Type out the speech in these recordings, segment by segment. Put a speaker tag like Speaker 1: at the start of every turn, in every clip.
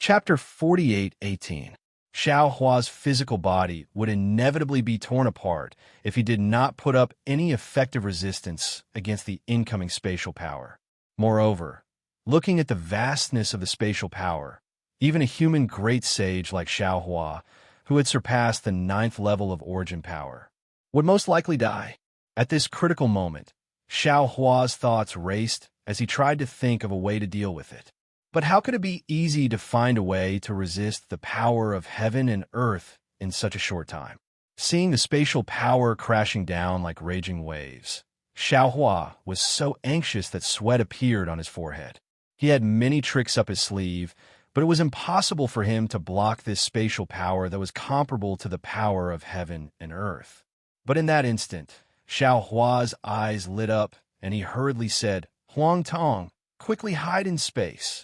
Speaker 1: Chapter 48:18. Xiao Hua's physical body would inevitably be torn apart if he did not put up any effective resistance against the incoming spatial power. Moreover, looking at the vastness of the spatial power, even a human great sage like Xiao Hua, who had surpassed the 9th level of origin power, would most likely die. At this critical moment, Xiao Hua's thoughts raced as he tried to think of a way to deal with it. But how could it be easy to find a way to resist the power of heaven and earth in such a short time? Seeing the spatial power crashing down like raging waves, Xiao Hua was so anxious that sweat appeared on his forehead. He had many tricks up his sleeve, but it was impossible for him to block this spatial power that was comparable to the power of heaven and earth. But in that instant, Xiao Hua's eyes lit up, and he hurriedly said, "Huang Tong, quickly hide in space."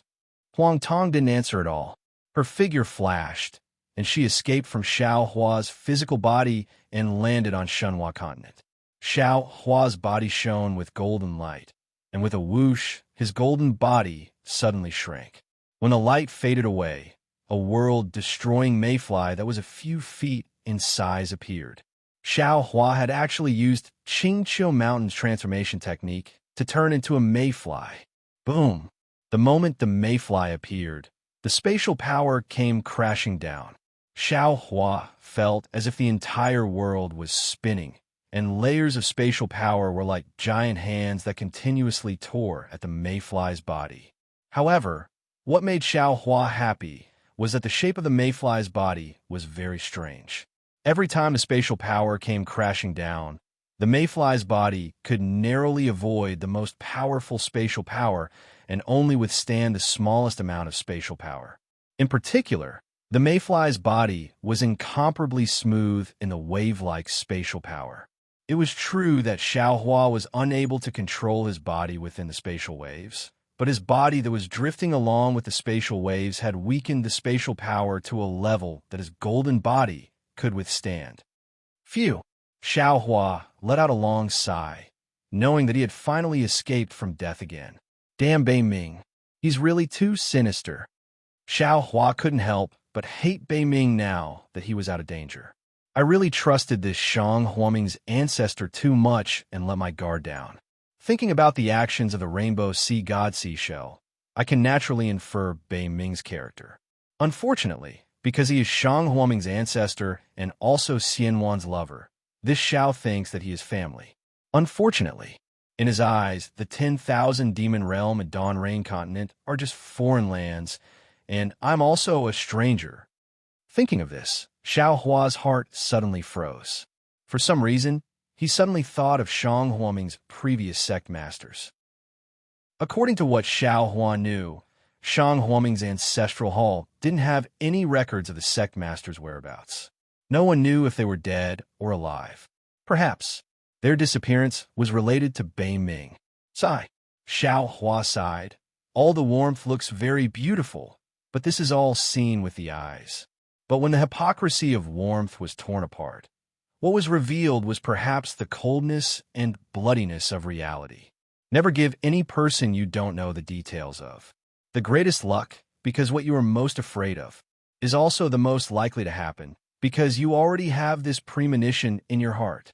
Speaker 1: Huang Tong didn't answer at all. Her figure flashed, and she escaped from Xiao Hua's physical body and landed on Shenhua continent. Xiao Hua's body shone with golden light, and with a whoosh, his golden body suddenly shrank. When the light faded away, a world-destroying mayfly that was a few feet in size appeared. Xiao Hua had actually used Qingqiu Mountain's transformation technique to turn into a mayfly. Boom! The moment the mayfly appeared, the spatial power came crashing down. Xiao Hua felt as if the entire world was spinning, and layers of spatial power were like giant hands that continuously tore at the mayfly's body. However, what made Xiao Hua happy was that the shape of the mayfly's body was very strange. Every time the spatial power came crashing down, the mayfly's body could narrowly avoid the most powerful spatial power and only withstand the smallest amount of spatial power. In particular, the mayfly's body was incomparably smooth in the wave-like spatial power. It was true that Xiao Hua was unable to control his body within the spatial waves, but his body that was drifting along with the spatial waves had weakened the spatial power to a level that his golden body could withstand. Phew! Xiao Hua let out a long sigh, knowing that he had finally escaped from death again. Damn Bei Ming, he's really too sinister. Xiao Hua couldn't help but hate Bei Ming now that he was out of danger. I really trusted this Shang Huaming's ancestor too much and let my guard down. Thinking about the actions of the rainbow sea god seashell, I can naturally infer Bei Ming's character. Unfortunately, because he is Shang Huaming's ancestor and also Xianwan's lover, this Xiao thinks that he is family. Unfortunately, in his eyes, the 10,000 demon realm and Dawn Rain continent are just foreign lands, and I'm also a stranger. Thinking of this, Xiao Hua's heart suddenly froze. For some reason, he suddenly thought of Shang Huaming's previous sect masters. According to what Xiao Hua knew, Shang Huaming's ancestral hall didn't have any records of the sect masters' whereabouts. No one knew if they were dead or alive. Perhaps their disappearance was related to Bei Ming. Sigh. Xiao Hua sighed. All the warmth looks very beautiful, but this is all seen with the eyes. But when the hypocrisy of warmth was torn apart, what was revealed was perhaps the coldness and bloodiness of reality. Never give any person you don't know the details of. The greatest luck, because what you are most afraid of, is also the most likely to happen, because you already have this premonition in your heart.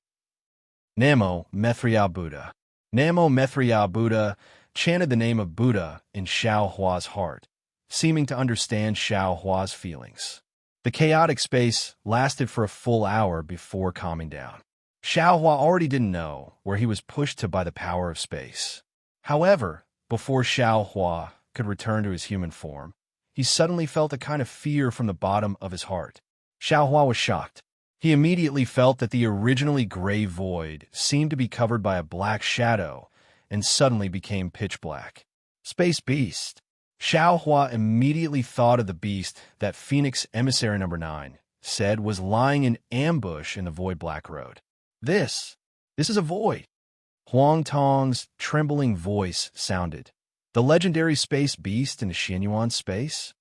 Speaker 1: Namo Methriya Buddha. Namo Methriya Buddha chanted the name of Buddha in Xiao Hua's heart, seeming to understand Xiao Hua's feelings. The chaotic space lasted for a full hour before calming down. Xiao Hua already didn't know where he was pushed to by the power of space. However, before Xiao Hua could return to his human form, he suddenly felt a kind of fear from the bottom of his heart. Xiao Hua was shocked. He immediately felt that the originally gray void seemed to be covered by a black shadow and suddenly became pitch black. Space Beast. Xiao Hua immediately thought of the beast that Phoenix Emissary No. 9 said was lying in ambush in the void black road. This is a void. Huang Tong's trembling voice sounded. The legendary space beast in the Xianyuan space?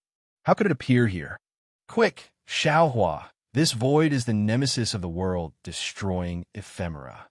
Speaker 1: How could it appear here? Quick, Xiao Hua, this void is the nemesis of the world, destroying ephemera.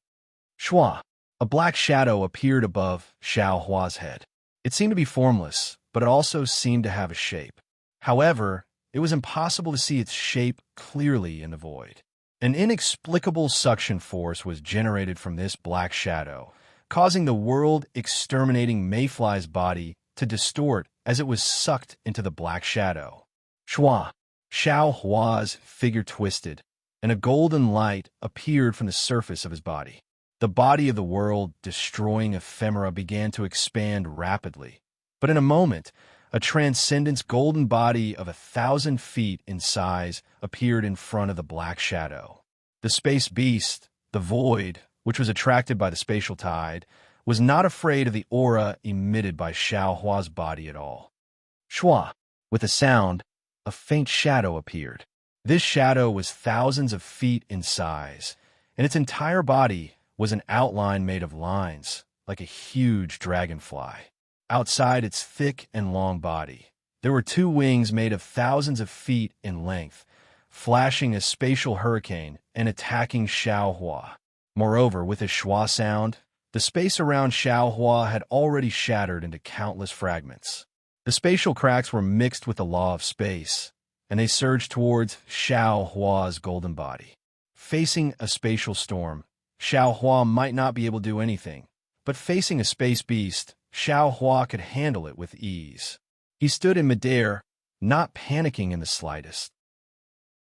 Speaker 1: Shua, a black shadow appeared above Xiao Hua's head. It seemed to be formless, but it also seemed to have a shape. However, it was impossible to see its shape clearly in the void. An inexplicable suction force was generated from this black shadow, causing the world-exterminating mayfly's body to distort as it was sucked into the black shadow. Shua, Xiao Hua's figure twisted, and a golden light appeared from the surface of his body. The body of the world-destroying ephemera began to expand rapidly, but in a moment, a transcendence golden body of 1,000 feet in size appeared in front of the black shadow. The space beast, the void, which was attracted by the spatial tide, was not afraid of the aura emitted by Xiao Hua's body at all. Shua, with a sound, a faint shadow appeared. This shadow was thousands of feet in size, and its entire body was an outline made of lines, like a huge dragonfly. Outside its thick and long body, there were 2 wings made of thousands of feet in length, flashing a spatial hurricane and attacking Xiao Hua. Moreover, with his Shua sound, the space around Xiao Hua had already shattered into countless fragments. The spatial cracks were mixed with the law of space, and they surged towards Xiao Hua's golden body. Facing a spatial storm, Xiao Hua might not be able to do anything, but facing a space beast, Xiao Hua could handle it with ease. He stood in midair, not panicking in the slightest.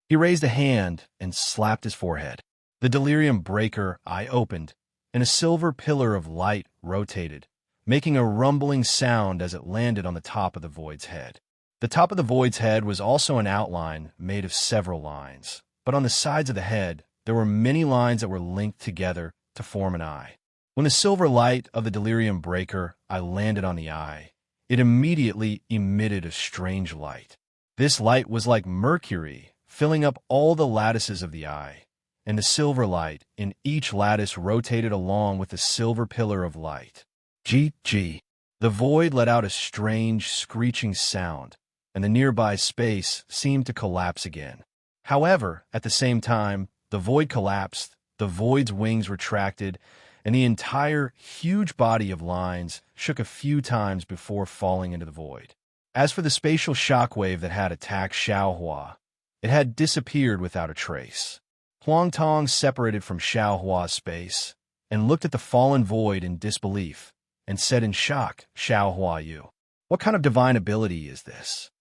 Speaker 1: He raised a hand and slapped his forehead. The delirium breaker eye opened, and a silver pillar of light rotated, making a rumbling sound as it landed on the top of the void's head. The top of the void's head was also an outline made of several lines, but on the sides of the head, there were many lines that were linked together to form an eye. When the silver light of the delirium breaker eye landed on the eye, it immediately emitted a strange light. This light was like mercury, filling up all the lattices of the eye, and the silver light in each lattice rotated along with the silver pillar of light. G. The void let out a strange, screeching sound, and the nearby space seemed to collapse again. However, at the same time, the void collapsed, the void's wings retracted, and the entire huge body of lines shook a few times before falling into the void. As for the spatial shockwave that had attacked Xiao Hua, it had disappeared without a trace. Huang Tong separated from Xiao Hua's space and looked at the fallen void in disbelief and said in shock, Xiao Hua, you. What kind of divine ability is this?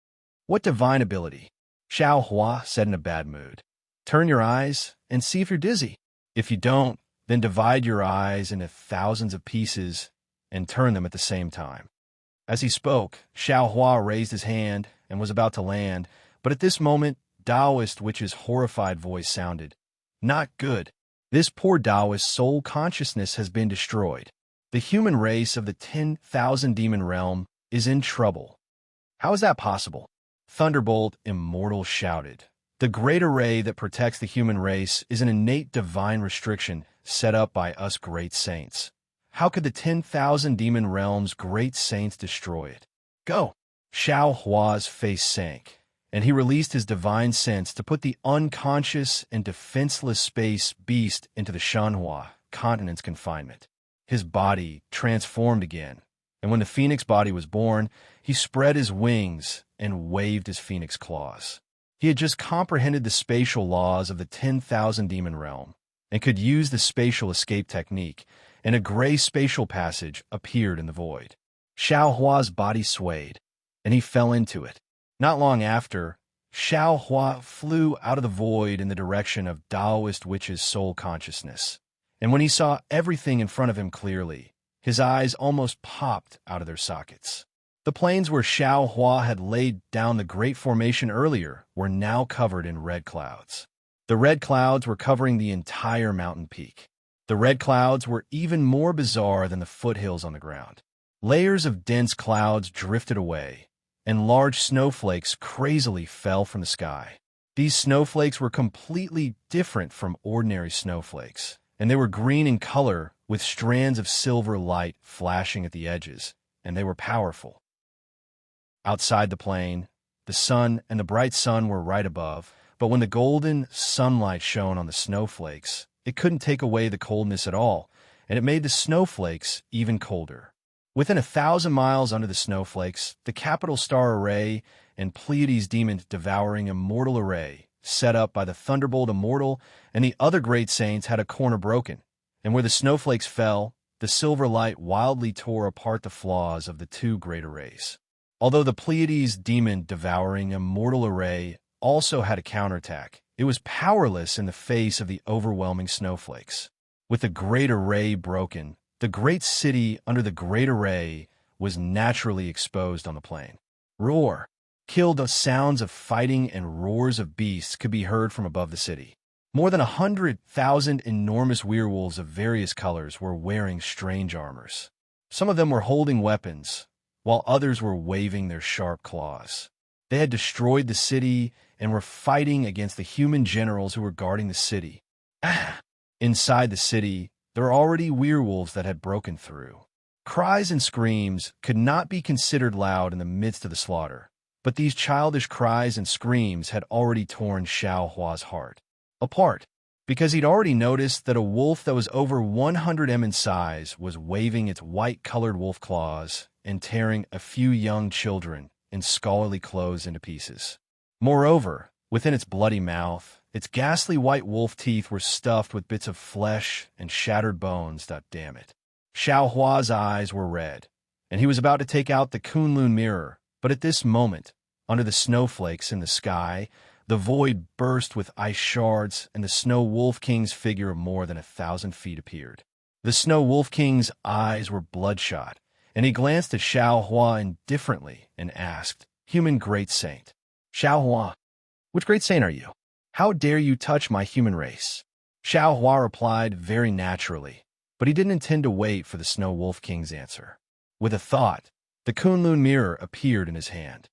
Speaker 1: What divine ability? Xiao Hua said in a bad mood. Turn your eyes and see if you're dizzy. If you don't, then divide your eyes into thousands of pieces and turn them at the same time. As he spoke, Xiao Hua raised his hand and was about to land, but at this moment, Taoist Witch's horrified voice sounded. Not good. This poor Taoist soul consciousness has been destroyed. The human race of the 10,000 demon realm is in trouble. How is that possible? Thunderbolt Immortal shouted. The great array that protects the human race is an innate divine restriction set up by us great saints. How could the 10,000 demon realms' great saints destroy it? Go! Xiao Hua's face sank, and he released his divine sense to put the unconscious and defenseless space beast into the Shanhua continent's confinement. His body transformed again, and when the phoenix body was born, he spread his wings and waved his phoenix claws. He had just comprehended the spatial laws of the 10,000 demon realm and could use the spatial escape technique, and a gray spatial passage appeared in the void. Xiao Hua's body swayed, and he fell into it. Not long after, Xiao Hua flew out of the void in the direction of Taoist Witch's soul consciousness, and when he saw everything in front of him clearly, his eyes almost popped out of their sockets. The plains where Xiao Hua had laid down the great formation earlier were now covered in red clouds. The red clouds were covering the entire mountain peak. The red clouds were even more bizarre than the foothills on the ground. Layers of dense clouds drifted away, and large snowflakes crazily fell from the sky. These snowflakes were completely different from ordinary snowflakes, and they were green in color with strands of silver light flashing at the edges, and they were powerful. Outside the plain, the sun and the bright sun were right above, but when the golden sunlight shone on the snowflakes, it couldn't take away the coldness at all, and it made the snowflakes even colder. Within 1,000 miles under the snowflakes, the capital star array and Pleiades demon devouring immortal array, set up by the thunderbolt immortal, and the other great saints had a corner broken, and where the snowflakes fell, the silver light wildly tore apart the flaws of the two great arrays. Although the Pleiades demon devouring immortal array also had a counterattack, it was powerless in the face of the overwhelming snowflakes. With the great array broken, the great city under the great array was naturally exposed on the plain. Roar! Killed, the sounds of fighting and roars of beasts could be heard from above the city. More than 100,000 enormous werewolves of various colors were wearing strange armors. Some of them were holding weapons, while others were waving their sharp claws. They had destroyed the city and were fighting against the human generals who were guarding the city. Inside the city, there were already werewolves that had broken through. Cries and screams could not be considered loud in the midst of the slaughter, but these childish cries and screams had already torn Xiao Hua's heart apart, because he'd already noticed that a wolf that was over 100 m in size was waving its white-colored wolf claws and tearing a few young children in scholarly clothes into pieces. Moreover, within its bloody mouth, its ghastly white wolf teeth were stuffed with bits of flesh and shattered bones. Damn it. Xiao Hua's eyes were red, and he was about to take out the Kunlun mirror, but at this moment, under the snowflakes in the sky, the void burst with ice shards, and the Snow Wolf King's figure of more than 1,000 feet appeared. The Snow Wolf King's eyes were bloodshot, and he glanced at Xiao Hua indifferently and asked, "Human great saint." "Xiao Hua, which great saint are you? How dare you touch my human race?" Xiao Hua replied very naturally, but he didn't intend to wait for the Snow Wolf King's answer. With a thought, the Kunlun mirror appeared in his hand.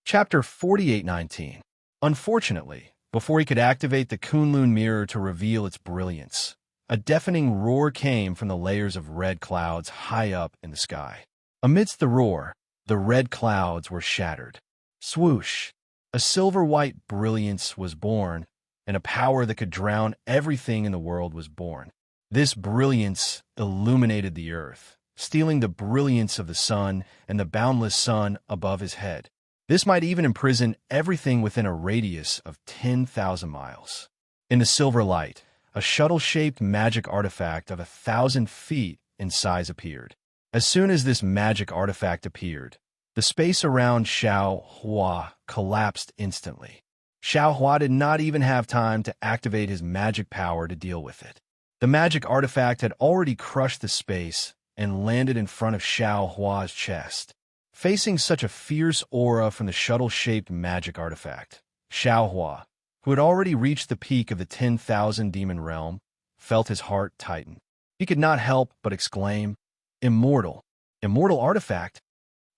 Speaker 1: Chapter 48:19. Unfortunately, before he could activate the Kunlun mirror to reveal its brilliance, a deafening roar came from the layers of red clouds high up in the sky. Amidst the roar, the red clouds were shattered. Swoosh! A silver-white brilliance was born, and a power that could drown everything in the world was born. This brilliance illuminated the earth, stealing the brilliance of the sun and the boundless sun above his head. This might even imprison everything within a radius of 10,000 miles. In the silver light, a shuttle-shaped magic artifact of 1,000 feet in size appeared. As soon as this magic artifact appeared, the space around Xiao Hua collapsed instantly. Xiao Hua did not even have time to activate his magic power to deal with it. The magic artifact had already crushed the space and landed in front of Xiao Hua's chest. Facing such a fierce aura from the shuttle-shaped magic artifact, Xiao Hua, who had already reached the peak of the 10,000 demon realm, felt his heart tighten. He could not help but exclaim, "Immortal! Immortal artifact!"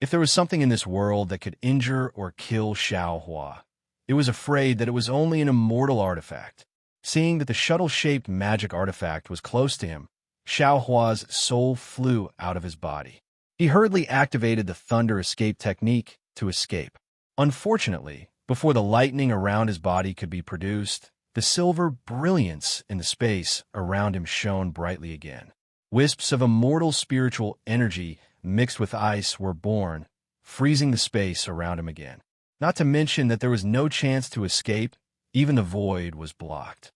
Speaker 1: If there was something in this world that could injure or kill Xiao Hua, it was afraid that it was only an immortal artifact. Seeing that the shuttle-shaped magic artifact was close to him, Xiao Hua's soul flew out of his body. He hurriedly activated the thunder escape technique to escape. Unfortunately, before the lightning around his body could be produced, the silver brilliance in the space around him shone brightly again. Wisps of immortal spiritual energy mixed with ice were born, freezing the space around him again. Not to mention that there was no chance to escape, even the void was blocked.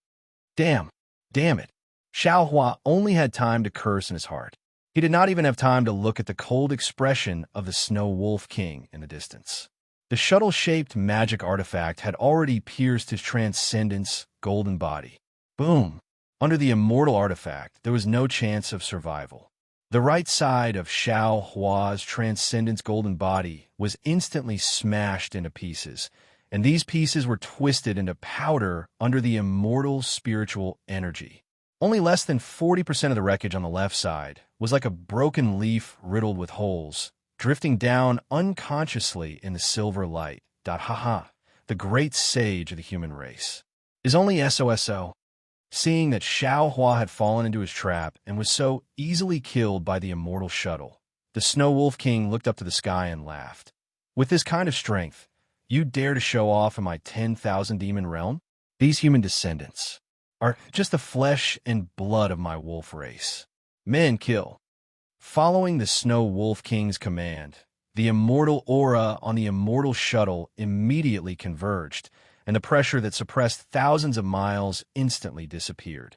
Speaker 1: Damn it. Xiao Hua only had time to curse in his heart. He did not even have time to look at the cold expression of the Snow Wolf King in the distance. The shuttle-shaped magic artifact had already pierced his transcendence golden body. Boom! Under the immortal artifact, there was no chance of survival. The right side of Xiao Hua's transcendence golden body was instantly smashed into pieces, and these pieces were twisted into powder under the immortal spiritual energy. Only less than 40% of the wreckage on the left side was like a broken leaf riddled with holes, drifting down unconsciously in the silver light. The great sage of the human race. Is only SOSO. Seeing that Xiao Hua had fallen into his trap and was so easily killed by the immortal shuttle, the Snow Wolf King looked up to the sky and laughed. With this kind of strength, you dare to show off in my 10,000 demon realm? These human descendants are just the flesh and blood of my wolf race. Men kill. Following the Snow Wolf King's command, The immortal aura on the immortal shuttle immediately converged, and the pressure that suppressed thousands of miles instantly disappeared.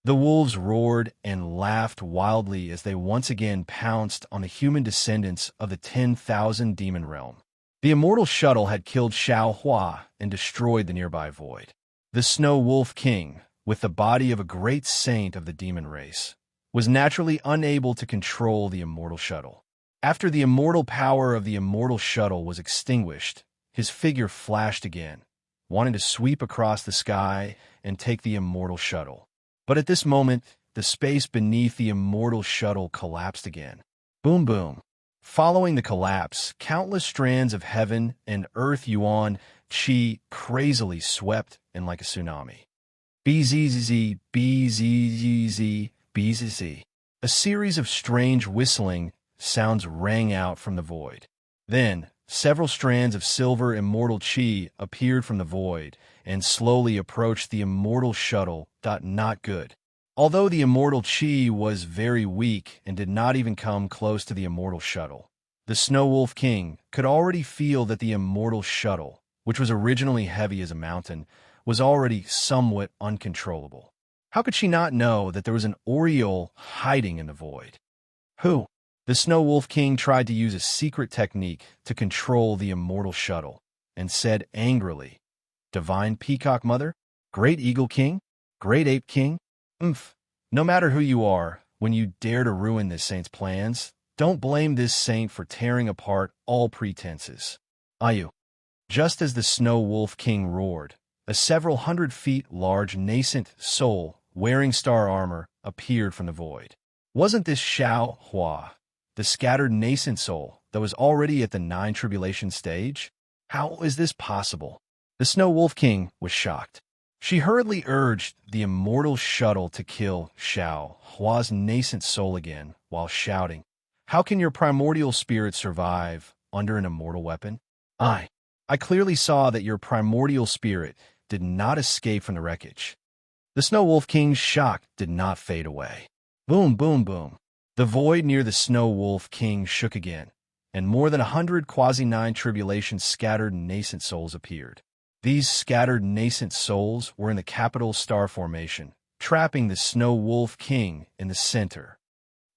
Speaker 1: The wolves roared and laughed wildly as they once again pounced on the human descendants of the 10,000 demon realm. The immortal shuttle had killed Xiao Hua and destroyed the nearby void. The Snow Wolf King, with the body of a great saint of the demon race, was naturally unable to control the immortal shuttle. After the immortal power of the immortal shuttle was extinguished, his figure flashed again, wanting to sweep across the sky and take the immortal shuttle. But at this moment, the space beneath the immortal shuttle collapsed again. Boom, boom. Following the collapse, countless strands of heaven and earth yuan qi crazily swept in like a tsunami. Bzzz, bzzz, bzzz. A series of strange whistling sounds rang out from the void. Then, several strands of silver immortal qi appeared from the void and slowly approached the immortal shuttle. Not good. Although the immortal qi was very weak and did not even come close to the immortal shuttle, the Snow Wolf King could already feel that the immortal shuttle, which was originally heavy as a mountain, was already somewhat uncontrollable. How could she not know that there was an Oriole hiding in the void? Who? The Snow Wolf King tried to use a secret technique to control the immortal shuttle, and said angrily, "Divine Peacock Mother? Great Eagle King? Great Ape King? No matter who you are, when you dare to ruin this saint's plans, don't blame this saint for tearing apart all pretenses. Ayu." Just as the Snow Wolf King roared, a several hundred feet large nascent soul wearing star armor appeared from the void. Wasn't this Xiao Hua, the scattered nascent soul that was already at the 9 tribulation stage? How is this possible? The Snow Wolf King was shocked. She hurriedly urged the immortal shuttle to kill Xiao Hua's nascent soul again, while shouting, "How can your primordial spirit survive under an immortal weapon? I clearly saw that your primordial spirit did not escape from the wreckage." The Snow Wolf King's shock did not fade away. Boom, boom, boom. The void near the Snow Wolf King shook again, and more than 100 quasi-9 tribulation scattered nascent souls appeared. These scattered nascent souls were in the capital star formation, trapping the Snow Wolf King in the center.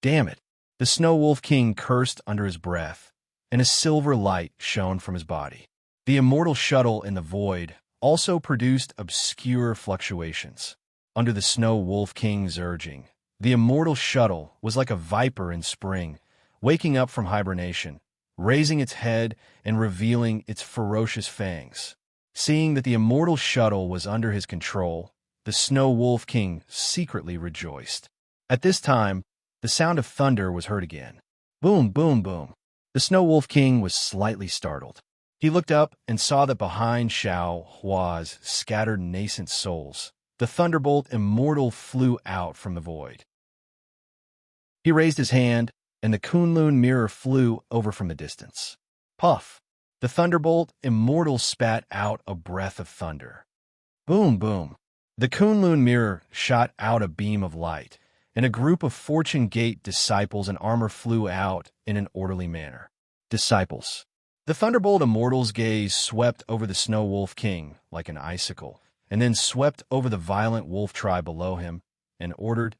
Speaker 1: Damn it! The Snow Wolf King cursed under his breath, and a silver light shone from his body. The immortal shuttle in the void also produced obscure fluctuations. Under the Snow Wolf King's urging, the immortal shuttle was like a viper in spring, waking up from hibernation, raising its head and revealing its ferocious fangs. Seeing that the immortal shuttle was under his control, the Snow Wolf King secretly rejoiced. At this time, the sound of thunder was heard again. Boom, boom, boom. The Snow Wolf King was slightly startled. He looked up and saw that behind Xiao Hua's scattered nascent souls, the thunderbolt immortal flew out from the void. He raised his hand, and the Kunlun mirror flew over from the distance. Puff! The thunderbolt immortal spat out a breath of thunder. Boom, boom. The Kunlun mirror shot out a beam of light, and a group of Fortune Gate disciples in armor flew out in an orderly manner. Disciples. The thunderbolt immortal's gaze swept over the Snow Wolf King like an icicle, and then swept over the violent wolf tribe below him, and ordered,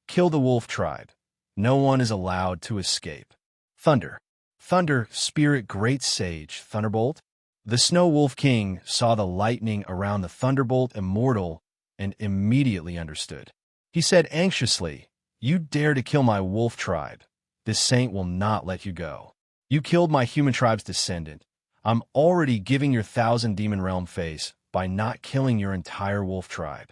Speaker 1: "Kill the wolf tribe. No one is allowed to escape." Thunder. Thunder, spirit great sage, thunderbolt. The Snow Wolf King saw the lightning around the thunderbolt immortal and immediately understood. He said anxiously, "You dare to kill my wolf tribe. This saint will not let you go. You killed my human tribe's descendant. I'm already giving your 1,000 demon realm face by not killing your entire wolf tribe."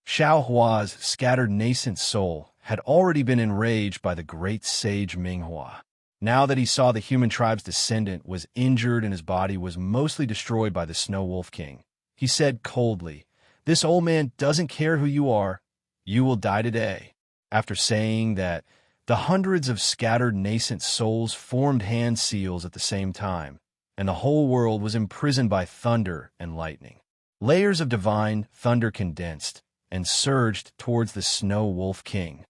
Speaker 1: Xiao Hua's scattered nascent soul had already been enraged by the great sage Minghua. Now that he saw the human tribe's descendant was injured and his body was mostly destroyed by the Snow Wolf King, he said coldly, "This old man doesn't care who you are. You will die today." After saying that, the hundreds of scattered nascent souls formed hand seals at the same time, and the whole world was imprisoned by thunder and lightning. Layers of divine thunder condensed and surged towards the Snow Wolf King.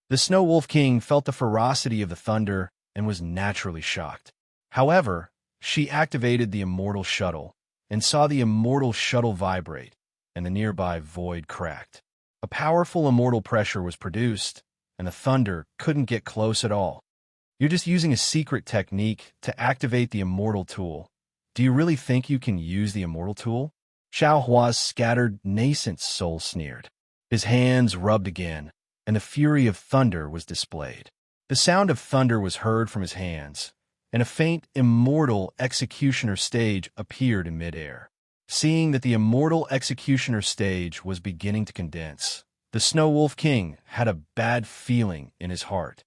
Speaker 1: The Snow Wolf King felt the ferocity of the thunder and was naturally shocked. However, she activated the immortal shuttle and saw the immortal shuttle vibrate, and the nearby void cracked. A powerful immortal pressure was produced, and the thunder couldn't get close at all. You're just using a secret technique to activate the immortal tool. Do you really think you can use the immortal tool? Xiao Hua's scattered, nascent soul sneered. His hands rubbed again, and the fury of thunder was displayed. The sound of thunder was heard from his hands, and a faint, immortal executioner stage appeared in midair. Seeing that the immortal executioner stage was beginning to condense, the Snow Wolf King had a bad feeling in his heart.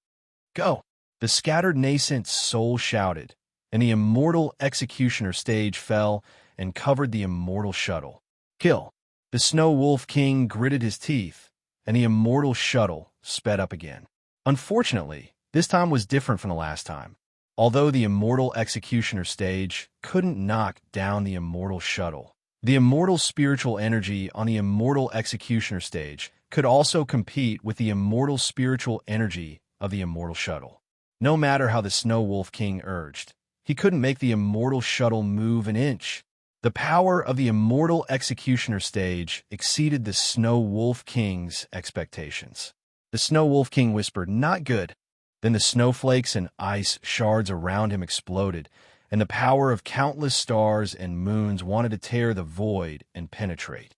Speaker 1: Go! The scattered nascent soul shouted, and the immortal executioner stage fell and covered the immortal shuttle. Kill! The Snow Wolf King gritted his teeth, and the immortal shuttle sped up again. Unfortunately, this time was different from the last time. Although the immortal executioner stage couldn't knock down the immortal shuttle, the immortal spiritual energy on the immortal executioner stage could also compete with the immortal spiritual energy of the immortal shuttle. No matter how the Snow Wolf King urged, he couldn't make the immortal shuttle move an inch. The power of the immortal executioner stage exceeded the Snow Wolf King's expectations. The Snow Wolf King whispered, "Not good." Then the snowflakes and ice shards around him exploded, and the power of countless stars and moons wanted to tear the void and penetrate.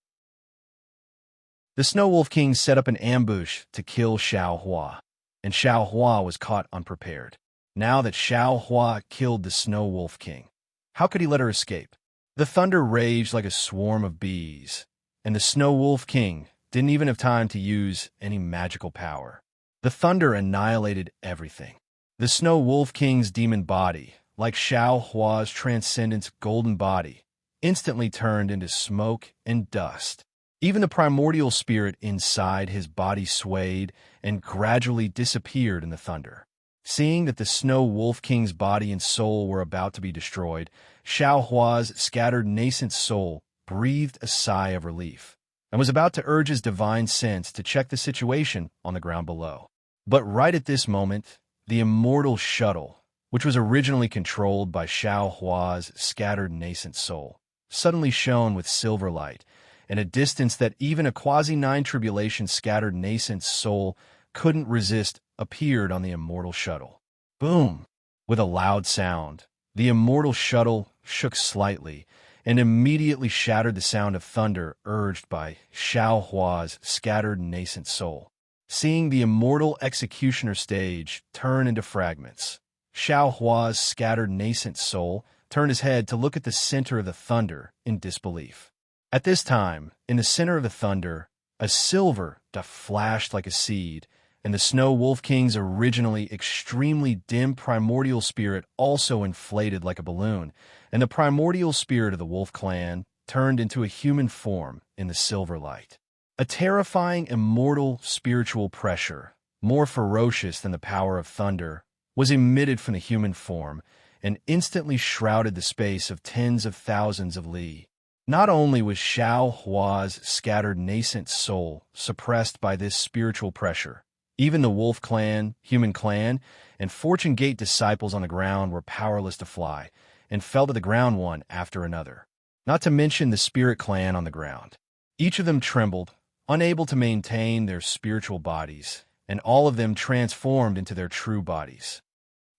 Speaker 1: The Snow Wolf King set up an ambush to kill Xiao Hua, and Xiao Hua was caught unprepared. Now that Xiao Hua killed the Snow Wolf King, how could he let her escape? The thunder raged like a swarm of bees, and the Snow Wolf King didn't even have time to use any magical power. The thunder annihilated everything. The Snow Wolf King's demon body, like Xiao Hua's transcendent golden body, instantly turned into smoke and dust. Even the primordial spirit inside his body swayed and gradually disappeared in the thunder. Seeing that the Snow Wolf King's body and soul were about to be destroyed, Xiao Hua's scattered nascent soul breathed a sigh of relief and was about to urge his divine sense to check the situation on the ground below. But right at this moment, the immortal shuttle, which was originally controlled by Xiao Hua's scattered nascent soul, suddenly shone with silver light, and a distance that even a quasi-nine tribulation scattered nascent soul couldn't resist appeared on the immortal shuttle. Boom! With a loud sound, the immortal shuttle shook slightly and immediately shattered the sound of thunder urged by Xiao Hua's scattered nascent soul. Seeing the immortal executioner stage turn into fragments, Xiao Hua's scattered nascent soul turned his head to look at the center of the thunder in disbelief. At this time, in the center of the thunder, a silver dot flashed like a seed, and the Snow Wolf King's originally extremely dim primordial spirit also inflated like a balloon, and the primordial spirit of the Wolf Clan turned into a human form in the silver light. A terrifying immortal spiritual pressure, more ferocious than the power of thunder, was emitted from the human form and instantly shrouded the space of tens of thousands of li. Not only was Xiao Hua's scattered nascent soul suppressed by this spiritual pressure, even the Wolf Clan, Human Clan, and Fortune Gate disciples on the ground were powerless to fly and fell to the ground one after another. Not to mention the Spirit Clan on the ground. Each of them trembled, unable to maintain their spiritual bodies, and all of them transformed into their true bodies.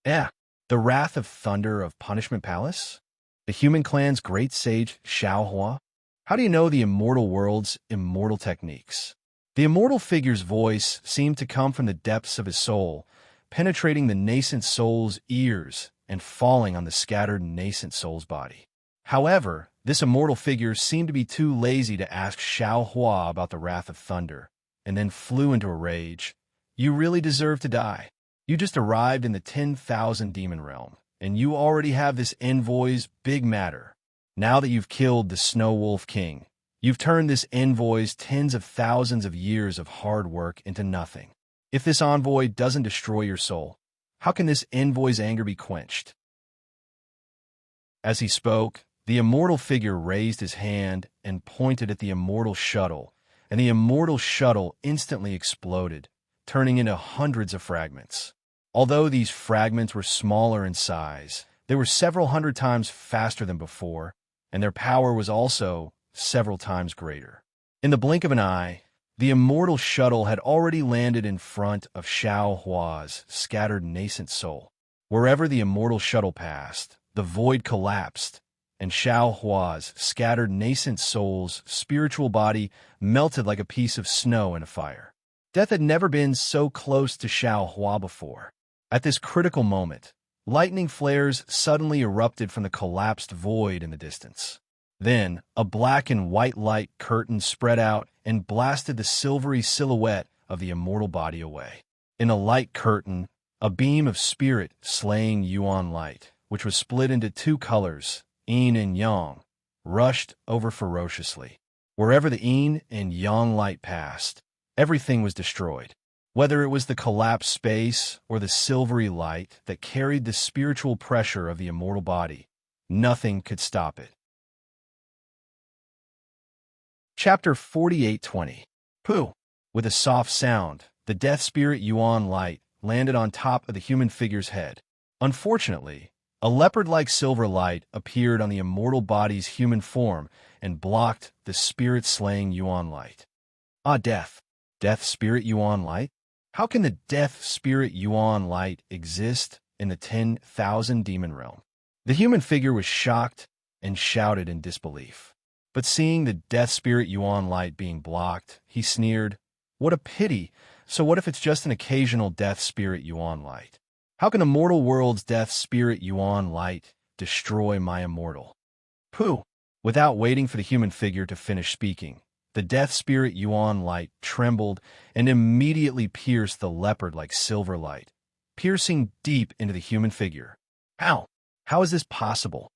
Speaker 1: The wrath of thunder of Punishment Palace? The Human Clan's great sage Xiao Hua? How do you know the immortal world's immortal techniques? The immortal figure's voice seemed to come from the depths of his soul, penetrating the nascent soul's ears and falling on the scattered nascent soul's body. However, this immortal figure seemed to be too lazy to ask Xiao Hua about the wrath of thunder, and then flew into a rage. You really deserve to die. You just arrived in the 10,000 demon realm, and you already have this envoy's big matter. Now that you've killed the Snow Wolf King, you've turned this envoy's tens of thousands of years of hard work into nothing. If this envoy doesn't destroy your soul, how can this envoy's anger be quenched? As he spoke, the immortal figure raised his hand and pointed at the immortal shuttle, and the immortal shuttle instantly exploded, turning into hundreds of fragments. Although these fragments were smaller in size, they were several hundred times faster than before, and their power was also several times greater. In the blink of an eye, the immortal shuttle had already landed in front of Xiao Hua's scattered nascent soul. Wherever the immortal shuttle passed, the void collapsed, and Xiao Hua's scattered nascent soul's spiritual body melted like a piece of snow in a fire. Death had never been so close to Xiao Hua before. At this critical moment, lightning flares suddenly erupted from the collapsed void in the distance. Then, a black and white light curtain spread out and blasted the silvery silhouette of the immortal body away. In a light curtain, a beam of spirit slaying Yuan light, which was split into two colors, yin and yang, rushed over ferociously. Wherever the yin and yang light passed, everything was destroyed. Whether it was the collapsed space or the silvery light that carried the spiritual pressure of the immortal body, nothing could stop it. Chapter 48:20. Pooh! With a soft sound, the death spirit Yuan light landed on top of the human figure's head. Unfortunately, a leopard-like silver light appeared on the immortal body's human form and blocked the spirit-slaying Yuan light. Ah, death! Death spirit Yuan light? How can the death spirit Yuan light exist in the 10,000 demon realm? The human figure was shocked and shouted in disbelief. But seeing the death spirit Yuan light being blocked, he sneered, "What a pity! So what if it's just an occasional death spirit Yuan light? How can a mortal world's death spirit Yuan light destroy my immortal?" Pooh! Without waiting for the human figure to finish speaking, the death spirit Yuan light trembled and immediately pierced the leopard-like silver light, piercing deep into the human figure. How? How is this possible?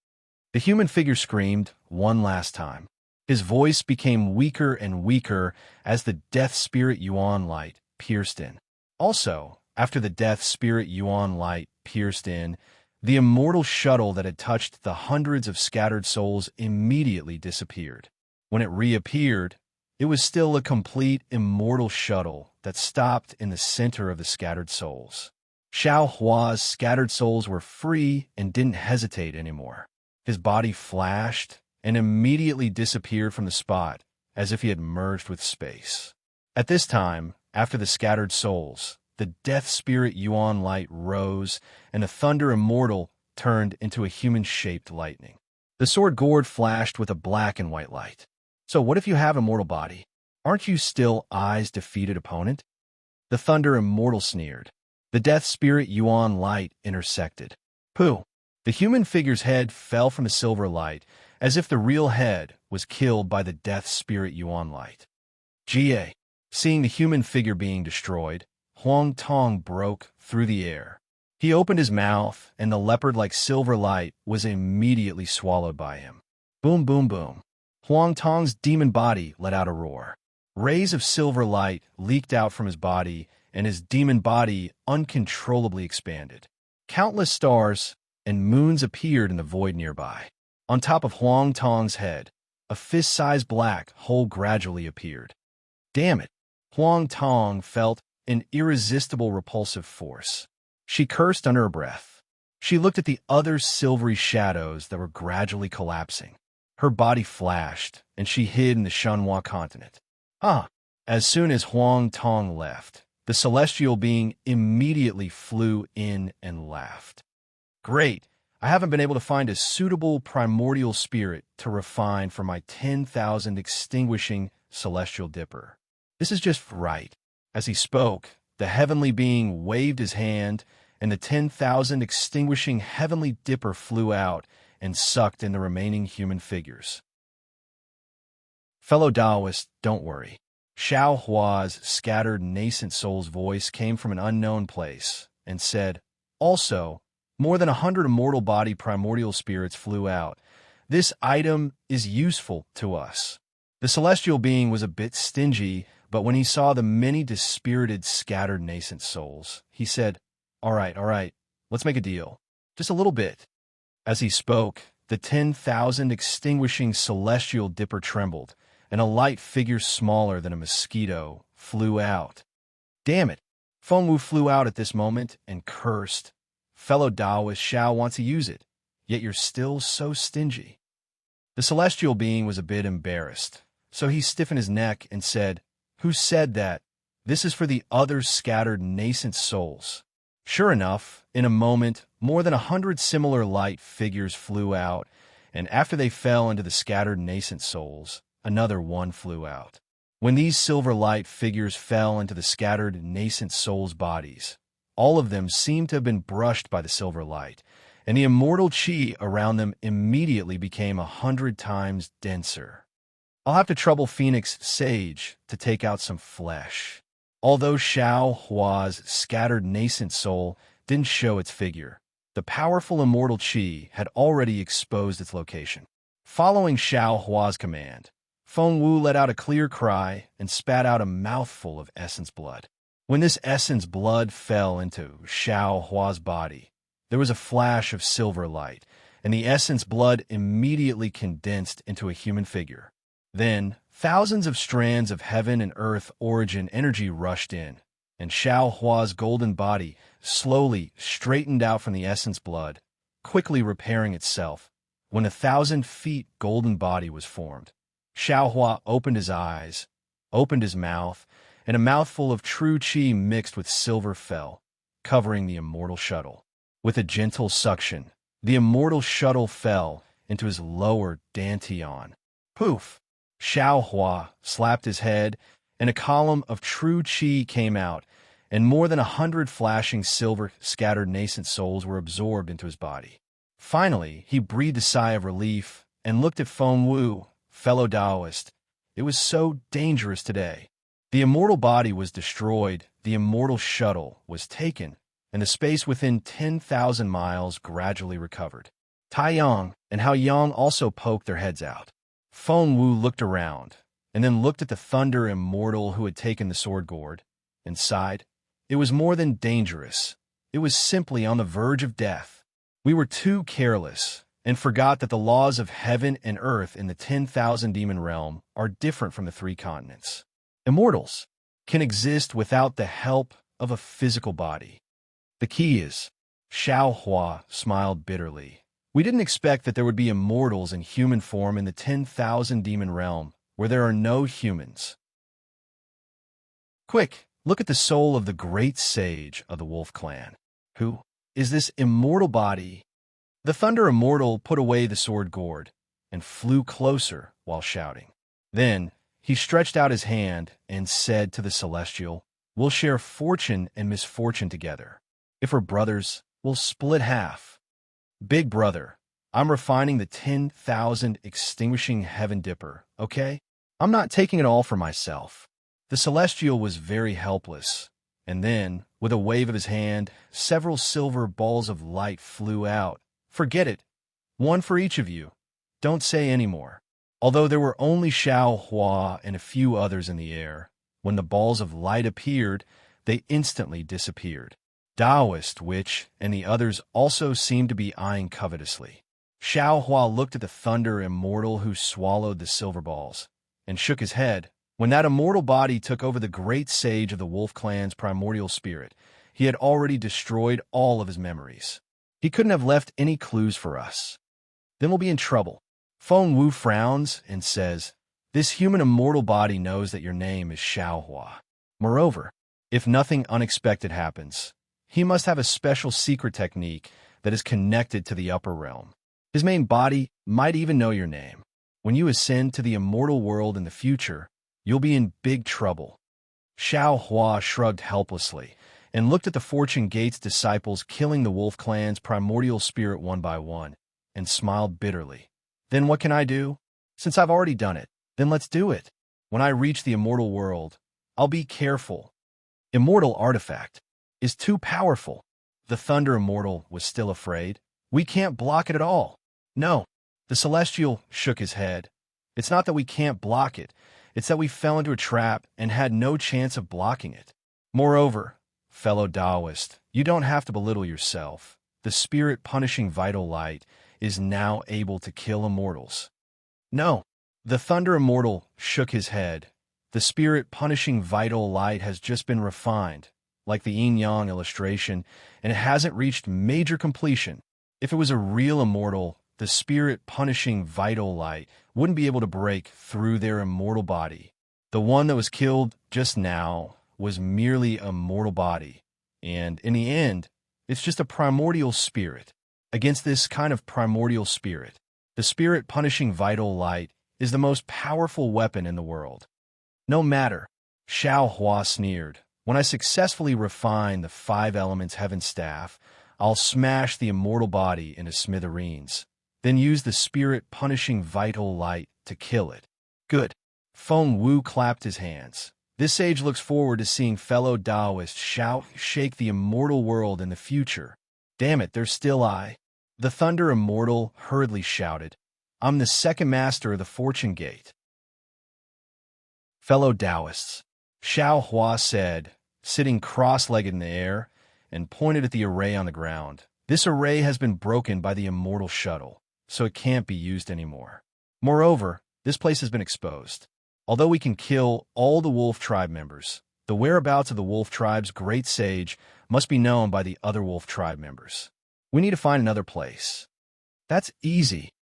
Speaker 1: The human figure screamed one last time. His voice became weaker and weaker as the death spirit Yuan light pierced in. Also, after the death spirit Yuan light pierced in, the immortal shuttle that had touched the hundreds of scattered souls immediately disappeared. When it reappeared, it was still a complete immortal shuttle that stopped in the center of the scattered souls. Xiao Hua's scattered souls were free and didn't hesitate anymore. His body flashed and immediately disappeared from the spot as if he had merged with space. At this time, after the scattered souls, the death spirit Yuan light rose and the thunder immortal turned into a human-shaped lightning. The sword gourd flashed with a black and white light. So what if you have a mortal body? Aren't you still Ai's defeated opponent? The thunder immortal sneered. The death spirit Yuan light intersected. Pooh! The human figure's head fell from the silver light, as if the real head was killed by the death spirit Yuan light. Jie! Seeing the human figure being destroyed, Huang Tong broke through the air. He opened his mouth, and the leopard-like silver light was immediately swallowed by him. Boom, boom, boom. Huang Tong's demon body let out a roar. Rays of silver light leaked out from his body, and his demon body uncontrollably expanded. Countless stars and moons appeared in the void nearby. On top of Huang Tong's head, a fist-sized black hole gradually appeared. Damn it! Huang Tong felt an irresistible repulsive force. She cursed under her breath. She looked at the other silvery shadows that were gradually collapsing. Her body flashed, and she hid in the Shenhua continent. As soon as Huang Tong left, the celestial being immediately flew in and laughed. Great! I haven't been able to find a suitable primordial spirit to refine for my 10,000 extinguishing celestial dipper. This is just right. As he spoke, the heavenly being waved his hand, and the 10,000 extinguishing heavenly dipper flew out and sucked in the remaining human figures. Fellow Taoists, don't worry. Xiao Hua's scattered nascent soul's voice came from an unknown place and said, also, more than 100 immortal body primordial spirits flew out. This item is useful to us. The celestial being was a bit stingy, but when he saw the many dispirited scattered nascent souls, he said, all right, let's make a deal. Just a little bit. As he spoke, the 10,000 extinguishing celestial dipper trembled, and a light figure smaller than a mosquito flew out. Damn it! Feng Wu flew out at this moment and cursed. Fellow Taoist Xiao wants to use it, yet you're still so stingy. The celestial being was a bit embarrassed, so he stiffened his neck and said, "Who said that? This is for the other scattered nascent souls." Sure enough, in a moment, more than 100 similar light figures flew out, and after they fell into the scattered nascent souls, another one flew out. When these silver light figures fell into the scattered nascent souls' bodies, all of them seemed to have been brushed by the silver light, and the immortal chi around them immediately became 100 times denser. I'll have to trouble Phoenix Sage to take out some flesh. Although Xiao Hua's scattered nascent soul didn't show its figure, the powerful immortal chi had already exposed its location. Following Xiao Hua's command, Feng Wu let out a clear cry and spat out a mouthful of essence blood. When this essence blood fell into Xiao Hua's body, there was a flash of silver light, and the essence blood immediately condensed into a human figure. Then, thousands of strands of heaven and earth origin energy rushed in, and Xiao Hua's golden body slowly straightened out from the essence blood, quickly repairing itself. When 1,000 feet golden body was formed, Xiao Hua opened his eyes, opened his mouth, and a mouthful of true chi mixed with silver fell, covering the immortal shuttle. With a gentle suction, the immortal shuttle fell into his lower dantian. Poof! Xiao Hua slapped his head, and a column of true chi came out, and more than 100 flashing silver scattered nascent souls were absorbed into his body. Finally, he breathed a sigh of relief and looked at Feng Wu, fellow Taoist. It was so dangerous today. The immortal body was destroyed, the immortal shuttle was taken, and the space within 10,000 miles gradually recovered. Tai Yang and Hao Yang also poked their heads out. Feng Wu looked around, and then looked at the thunder immortal who had taken the sword gourd, and sighed. It was more than dangerous. It was simply on the verge of death. We were too careless, and forgot that the laws of heaven and earth in the 10,000 demon realm are different from the 3 continents. Immortals can exist without the help of a physical body. The key is, Xiao Hua smiled bitterly. We didn't expect that there would be immortals in human form in the 10,000 demon realm, where there are no humans. Quick, look at the soul of the great sage of the Wolf Clan. Who is this immortal body? The Thunder Immortal put away the sword gourd and flew closer while shouting. Then he stretched out his hand and said to the Celestial, "We'll share fortune and misfortune together. If we're brothers, we'll split half. Big brother, I'm refining the 10,000 extinguishing heaven dipper, okay? I'm not taking it all for myself." The Celestial was very helpless, and then, with a wave of his hand, several silver balls of light flew out. "Forget it. One for each of you. Don't say any more." Although there were only Xiao Hua and a few others in the air, when the balls of light appeared, they instantly disappeared. Taoist Witch and the others also seemed to be eyeing covetously. Xiao Hua looked at the Thunder Immortal who swallowed the silver balls, and shook his head. When that immortal body took over the great sage of the Wolf Clan's primordial spirit, he had already destroyed all of his memories. He couldn't have left any clues for us. Then we'll be in trouble. Feng Wu frowns and says, "This human immortal body knows that your name is Xiao Hua. Moreover, if nothing unexpected happens, he must have a special secret technique that is connected to the upper realm. His main body might even know your name. When you ascend to the immortal world in the future, you'll be in big trouble." Xiao Hua shrugged helplessly and looked at the Fortune Gate's disciples killing the Wolf Clan's primordial spirit one by one, and smiled bitterly. "Then what can I do? Since I've already done it, then let's do it. When I reach the immortal world, I'll be careful. Immortal artifact is too powerful." The Thunder Immortal was still afraid. "We can't block it at all." "No." The Celestial shook his head. "It's not that we can't block it. It's that we fell into a trap and had no chance of blocking it. Moreover, fellow Taoist, you don't have to belittle yourself. The spirit-punishing vital light is now able to kill immortals." "No." The Thunder Immortal shook his head. "The spirit-punishing vital light has just been refined. like the yin-yang illustration, and it hasn't reached major completion. If it was a real immortal, the spirit-punishing vital light wouldn't be able to break through their immortal body. The one that was killed just now was merely a mortal body, and in the end, it's just a primordial spirit. Against this kind of primordial spirit, the spirit-punishing vital light is the most powerful weapon in the world. No matter, Xiao Hua sneered, when I successfully refine the 5 elements heaven staff, I'll smash the immortal body into smithereens, then use the spirit-punishing vital light to kill it. Good. Feng Wu clapped his hands. This sage looks forward to seeing fellow Taoists shake the immortal world in the future. Damn it, there's still I. The Thunder Immortal hurriedly shouted, I'm the second master of the Fortune Gate. Fellow Taoists, Xiao Hua said, sitting cross-legged in the air, and pointed at the array on the ground. This array has been broken by the immortal shuttle, so it can't be used anymore. Moreover, this place has been exposed. Although we can kill all the wolf tribe members, the whereabouts of the wolf tribe's great sage must be known by the other wolf tribe members. We need to find another place. That's easy.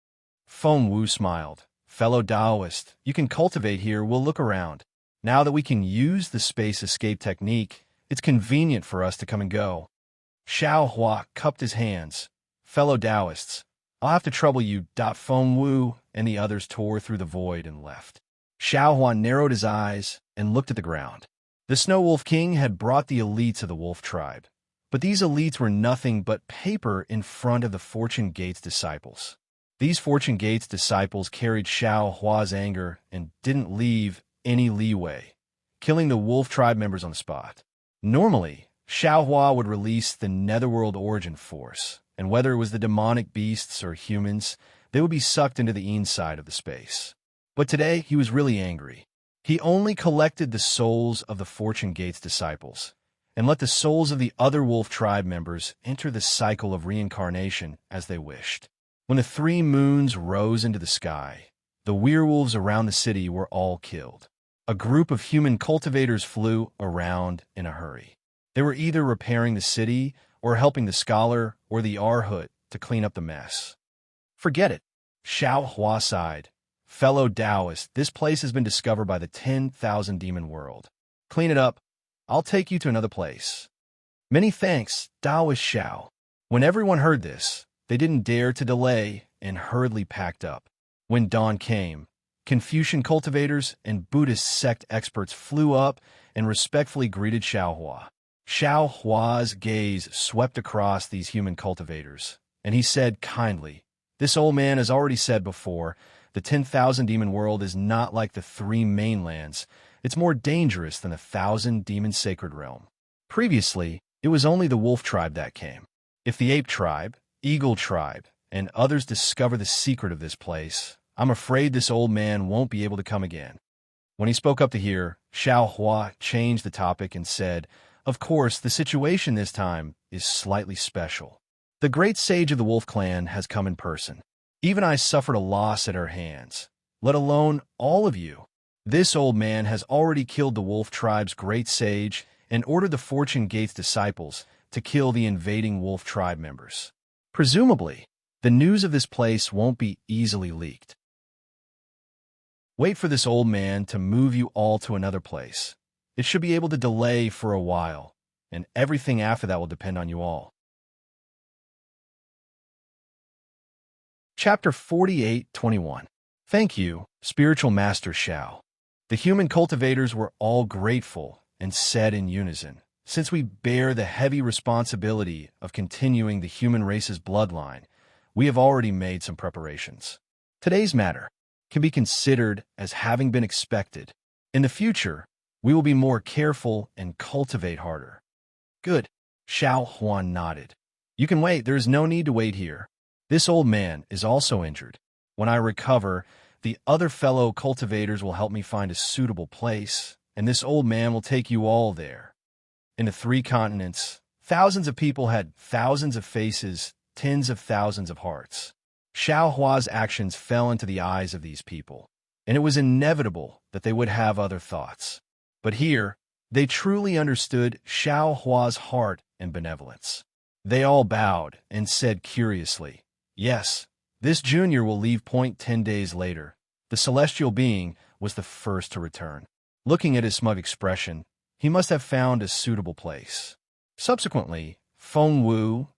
Speaker 1: Feng Wu smiled. Fellow Taoist, you can cultivate here, we'll look around. Now that we can use the space escape technique, it's convenient for us to come and go. Xiao Hua cupped his hands. Fellow Taoists, I'll have to trouble you. Feng Wu and the others tore through the void and left. Xiao Hua narrowed his eyes and looked at the ground. The Snow Wolf King had brought the elites of the wolf tribe, but these elites were nothing but paper in front of the Fortune Gate's disciples. These Fortune Gate's disciples carried Xiao Hua's anger and didn't leave any leeway, killing the wolf tribe members on the spot. Normally, Xiao Hua would release the Netherworld Origin Force, and whether it was the demonic beasts or humans, they would be sucked into the inside of the space. But today, he was really angry. He only collected the souls of the Fortune Gate's disciples, and let the souls of the other wolf tribe members enter the cycle of reincarnation as they wished. When the 3 moons rose into the sky, the werewolves around the city were all killed. A group of human cultivators flew around in a hurry. They were either repairing the city or helping the scholar or the Arhut to clean up the mess. Forget it, Xiao Hua sighed. Fellow Taoist, this place has been discovered by the 10,000 demon world. Clean it up. I'll take you to another place. Many thanks, Taoist Xiao. When everyone heard this, they didn't dare to delay and hurriedly packed up. When dawn came, Confucian cultivators and Buddhist sect experts flew up and respectfully greeted Xiao Hua. Xiao Hua's gaze swept across these human cultivators, and he said kindly, This old man has already said before, the 10,000 demon world is not like the 3 mainlands. It's more dangerous than the 1,000 demon sacred realm. Previously, it was only the wolf tribe that came. If the ape tribe, eagle tribe, and others discover the secret of this place, I'm afraid this old man won't be able to come again. When he spoke up to hear, Xiao Hua changed the topic and said, Of course, the situation this time is slightly special. The great sage of the wolf clan has come in person. Even I suffered a loss at her hands, let alone all of you. This old man has already killed the wolf tribe's great sage and ordered the Fortune Gate's disciples to kill the invading wolf tribe members. Presumably, the news of this place won't be easily leaked. Wait for this old man to move you all to another place. It should be able to delay for a while, and everything after that will depend on you all. Chapter 48:21. Thank you, Spiritual Master Xiao. The human cultivators were all grateful and said in unison, Since we bear the heavy responsibility of continuing the human race's bloodline, we have already made some preparations. Today's matter can be considered as having been expected. In the future, we will be more careful and cultivate harder. Good. Xiao Huan nodded. You can wait. There is no need to wait here. This old man is also injured. When I recover, the other fellow cultivators will help me find a suitable place, and this old man will take you all there. In the 3 continents, thousands of people had thousands of faces, tens of thousands of hearts. Xiao Hua's actions fell into the eyes of these people, and it was inevitable that they would have other thoughts. But here, They truly understood Xiao Hua's heart and benevolence. They all bowed and said curiously, "Yes, this junior will leave point 10 days later." The celestial being was the first to return. Looking at his smug expression, he must have found a suitable place. Subsequently, Feng Wu,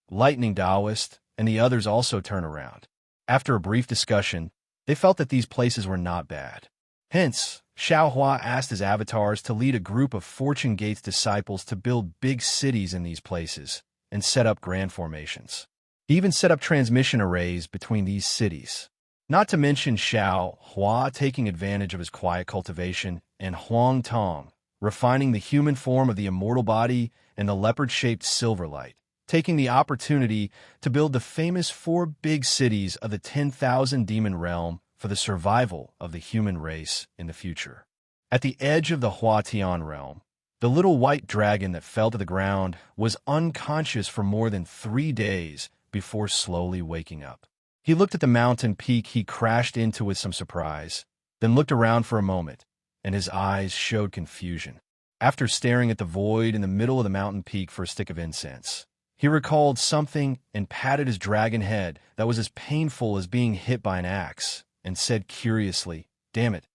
Speaker 1: Lightning Taoist, and the others also turned around. After a brief discussion, they felt that these places were not bad. Hence, Xiao Hua asked his avatars to lead a group of Fortune Gate's disciples to build big cities in these places and set up grand formations. He even set up transmission arrays between these cities. Not to mention Xiao Hua taking advantage of his quiet cultivation and Huang Tong, refining the human form of the immortal body and the leopard-shaped Silverlight, taking the opportunity to build the famous 4 big cities of the 10,000 demon realm for the survival of the human race in the future. At the edge of the Huatian realm, the little white dragon that fell to the ground was unconscious for more than 3 days before slowly waking up. He looked at the mountain peak he crashed into with some surprise, then looked around for a moment, and his eyes showed confusion. After staring at the void in the middle of the mountain peak for a stick of incense, he recalled something and patted his dragon head that was as painful as being hit by an axe, and said curiously, "Damn it,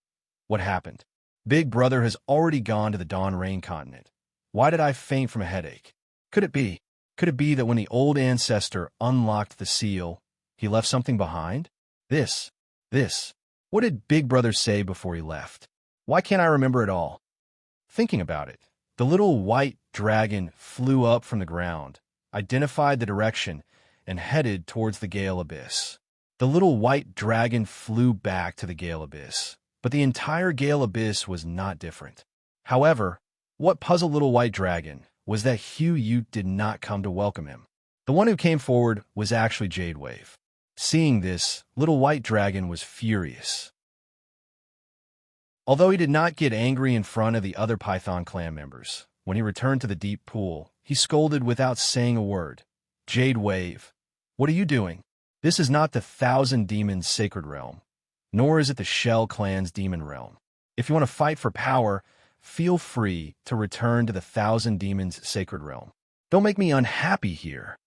Speaker 1: what happened? Big Brother has already gone to the Dawn Rain continent. Why did I faint from a headache? Could it be that when the old ancestor unlocked the seal, he left something behind? This. What did Big Brother say before he left? Why can't I remember it all?" Thinking about it, the little white dragon flew up from the ground, identified the direction, and headed towards the Gale Abyss. The little white dragon flew back to the Gale Abyss, but the entire Gale Abyss was not different. However, what puzzled little white dragon was that Hugh Yu did not come to welcome him. The one who came forward was actually Jade Wave. Seeing this, little white dragon was furious. Although he did not get angry in front of the other Python clan members, when he returned to the deep pool, he scolded without saying a word. "Jade Wave, what are you doing? This is not the Thousand Demons Sacred Realm, nor is it the Shell Clan's Demon Realm. If you want to fight for power, feel free to return to the Thousand Demons Sacred Realm. Don't make me unhappy here."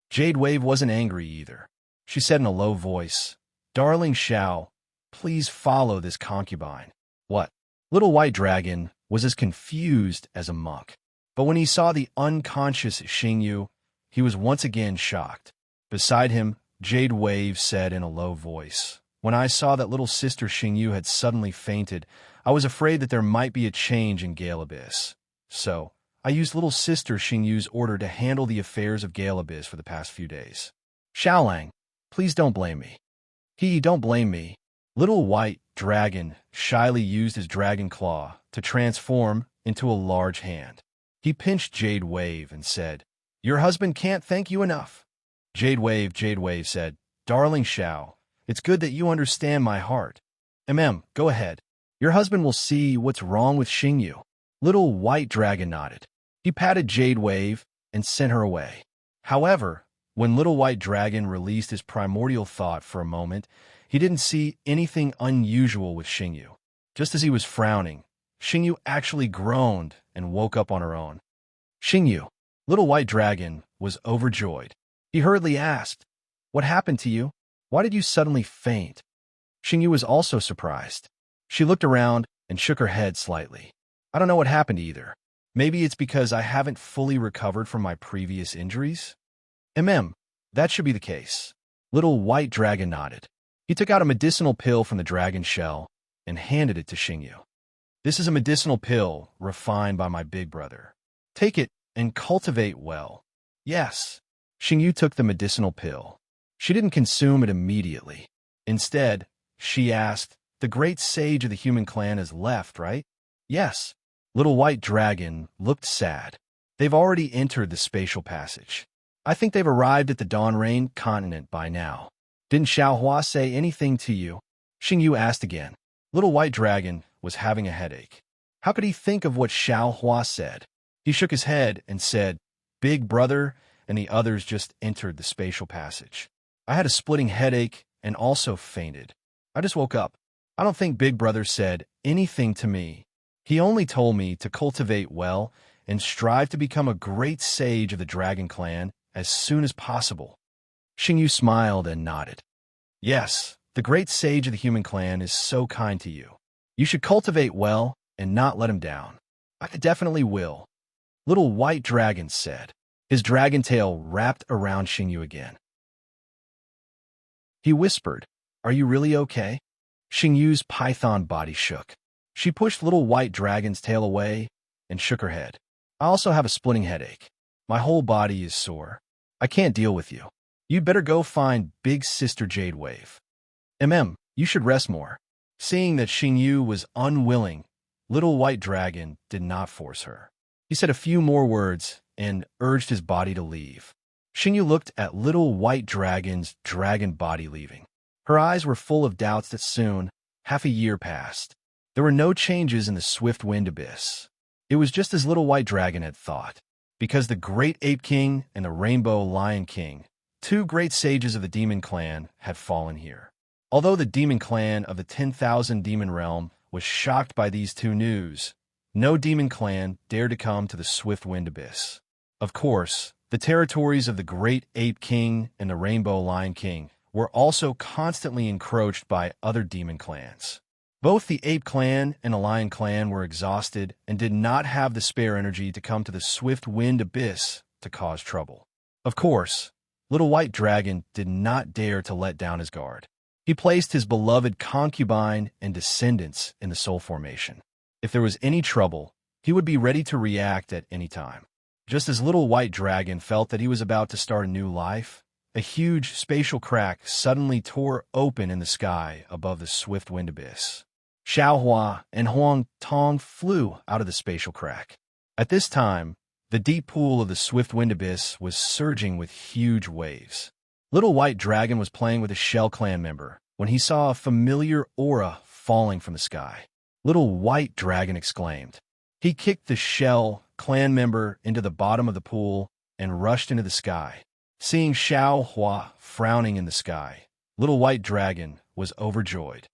Speaker 1: Jade Wave wasn't angry either. She said in a low voice, "Darling Xiao, please follow this concubine." What? Little White Dragon was as confused as a monk. But when he saw the unconscious Xingyu, he was once again shocked. Beside him, Jade Wave said in a low voice, "When I saw that little sister Xingyu had suddenly fainted, I was afraid that there might be a change in Gale Abyss. So, I used little sister Xingyu's order to handle the affairs of Gale Abyss for the past few days. Xiaolang, please don't blame me." Don't blame me." Little White Dragon shyly used his dragon claw to transform into a large hand. He pinched Jade Wave and said, "Your husband can't thank you enough." Jade Wave said, "Darling Xiao, it's good that you understand my heart. Go ahead. Your husband will see what's wrong with Xingyu." Little White Dragon nodded. He patted Jade Wave and sent her away. However, when Little White Dragon released his primordial thought for a moment, he didn't see anything unusual with Xingyu. Just as he was frowning, Xingyu actually groaned and woke up on her own. "Xingyu." Little White Dragon was overjoyed. He hurriedly asked, "What happened to you? Why did you suddenly faint?" Xingyu was also surprised. She looked around and shook her head slightly. "I don't know what happened either. Maybe it's because I haven't fully recovered from my previous injuries?" That should be the case." Little White Dragon nodded. He took out a medicinal pill from the dragon shell and handed it to Xingyu. "This is a medicinal pill refined by my big brother. Take it and cultivate well." "Yes." Xingyu took the medicinal pill. She didn't consume it immediately. Instead, she asked, "The great sage of the human clan has left, right?" "Yes." Little White Dragon looked sad. "They've already entered the spatial passage. I think they've arrived at the Dawn Rain continent by now." "Didn't Xiao Hua say anything to you?" Xingyu asked again. Little White Dragon was having a headache. How could he think of what Xiao Hua said? He shook his head and said, "Big Brother and the others just entered the spatial passage. I had a splitting headache and also fainted. I just woke up. I don't think Big Brother said anything to me." He only told me to cultivate well and strive to become a great sage of the dragon clan as soon as possible. Xingyu smiled and nodded. Yes, the great sage of the human clan is so kind to you. You should cultivate well and not let him down. I definitely will, Little White Dragon said, his dragon tail wrapped around Xingyu again. He whispered, Are you really okay? Xingyu's python body shook. She pushed Little White Dragon's tail away and shook her head. I also have a splitting headache. My whole body is sore. I can't deal with you. You'd better go find Big Sister Jade Wave. You should rest more. Seeing that Xingyu was unwilling, Little White Dragon did not force her. He said a few more words and urged his body to leave. Xingyu looked at Little White Dragon's dragon body leaving. Her eyes were full of doubts that soon, half a year passed. There were no changes in the swift wind abyss. It was just as Little White Dragon had thought, because the Great Ape King and the Rainbow Lion King, two great sages of the Demon Clan, had fallen here. Although the Demon Clan of the 10,000 Demon Realm was shocked by these two news, no Demon Clan dared to come to the swift wind abyss. Of course, the territories of the Great Ape King and the Rainbow Lion King were also constantly encroached by other demon clans. Both the Ape Clan and the Lion Clan were exhausted and did not have the spare energy to come to the swift wind abyss to cause trouble. Of course, Little White Dragon did not dare to let down his guard. He placed his beloved concubine and descendants in the soul formation. If there was any trouble, he would be ready to react at any time. Just as Little White Dragon felt that he was about to start a new life, a huge spatial crack suddenly tore open in the sky above the swift wind abyss. Xiaohua and Huang Tong flew out of the spatial crack. At this time, the deep pool of the swift wind abyss was surging with huge waves. Little White Dragon was playing with a Shell Clan member when he saw a familiar aura falling from the sky. Little White Dragon exclaimed. He kicked the Shell Clan member into the bottom of the pool and rushed into the sky. Seeing Xiaohua frowning in the sky, Little White Dragon was overjoyed.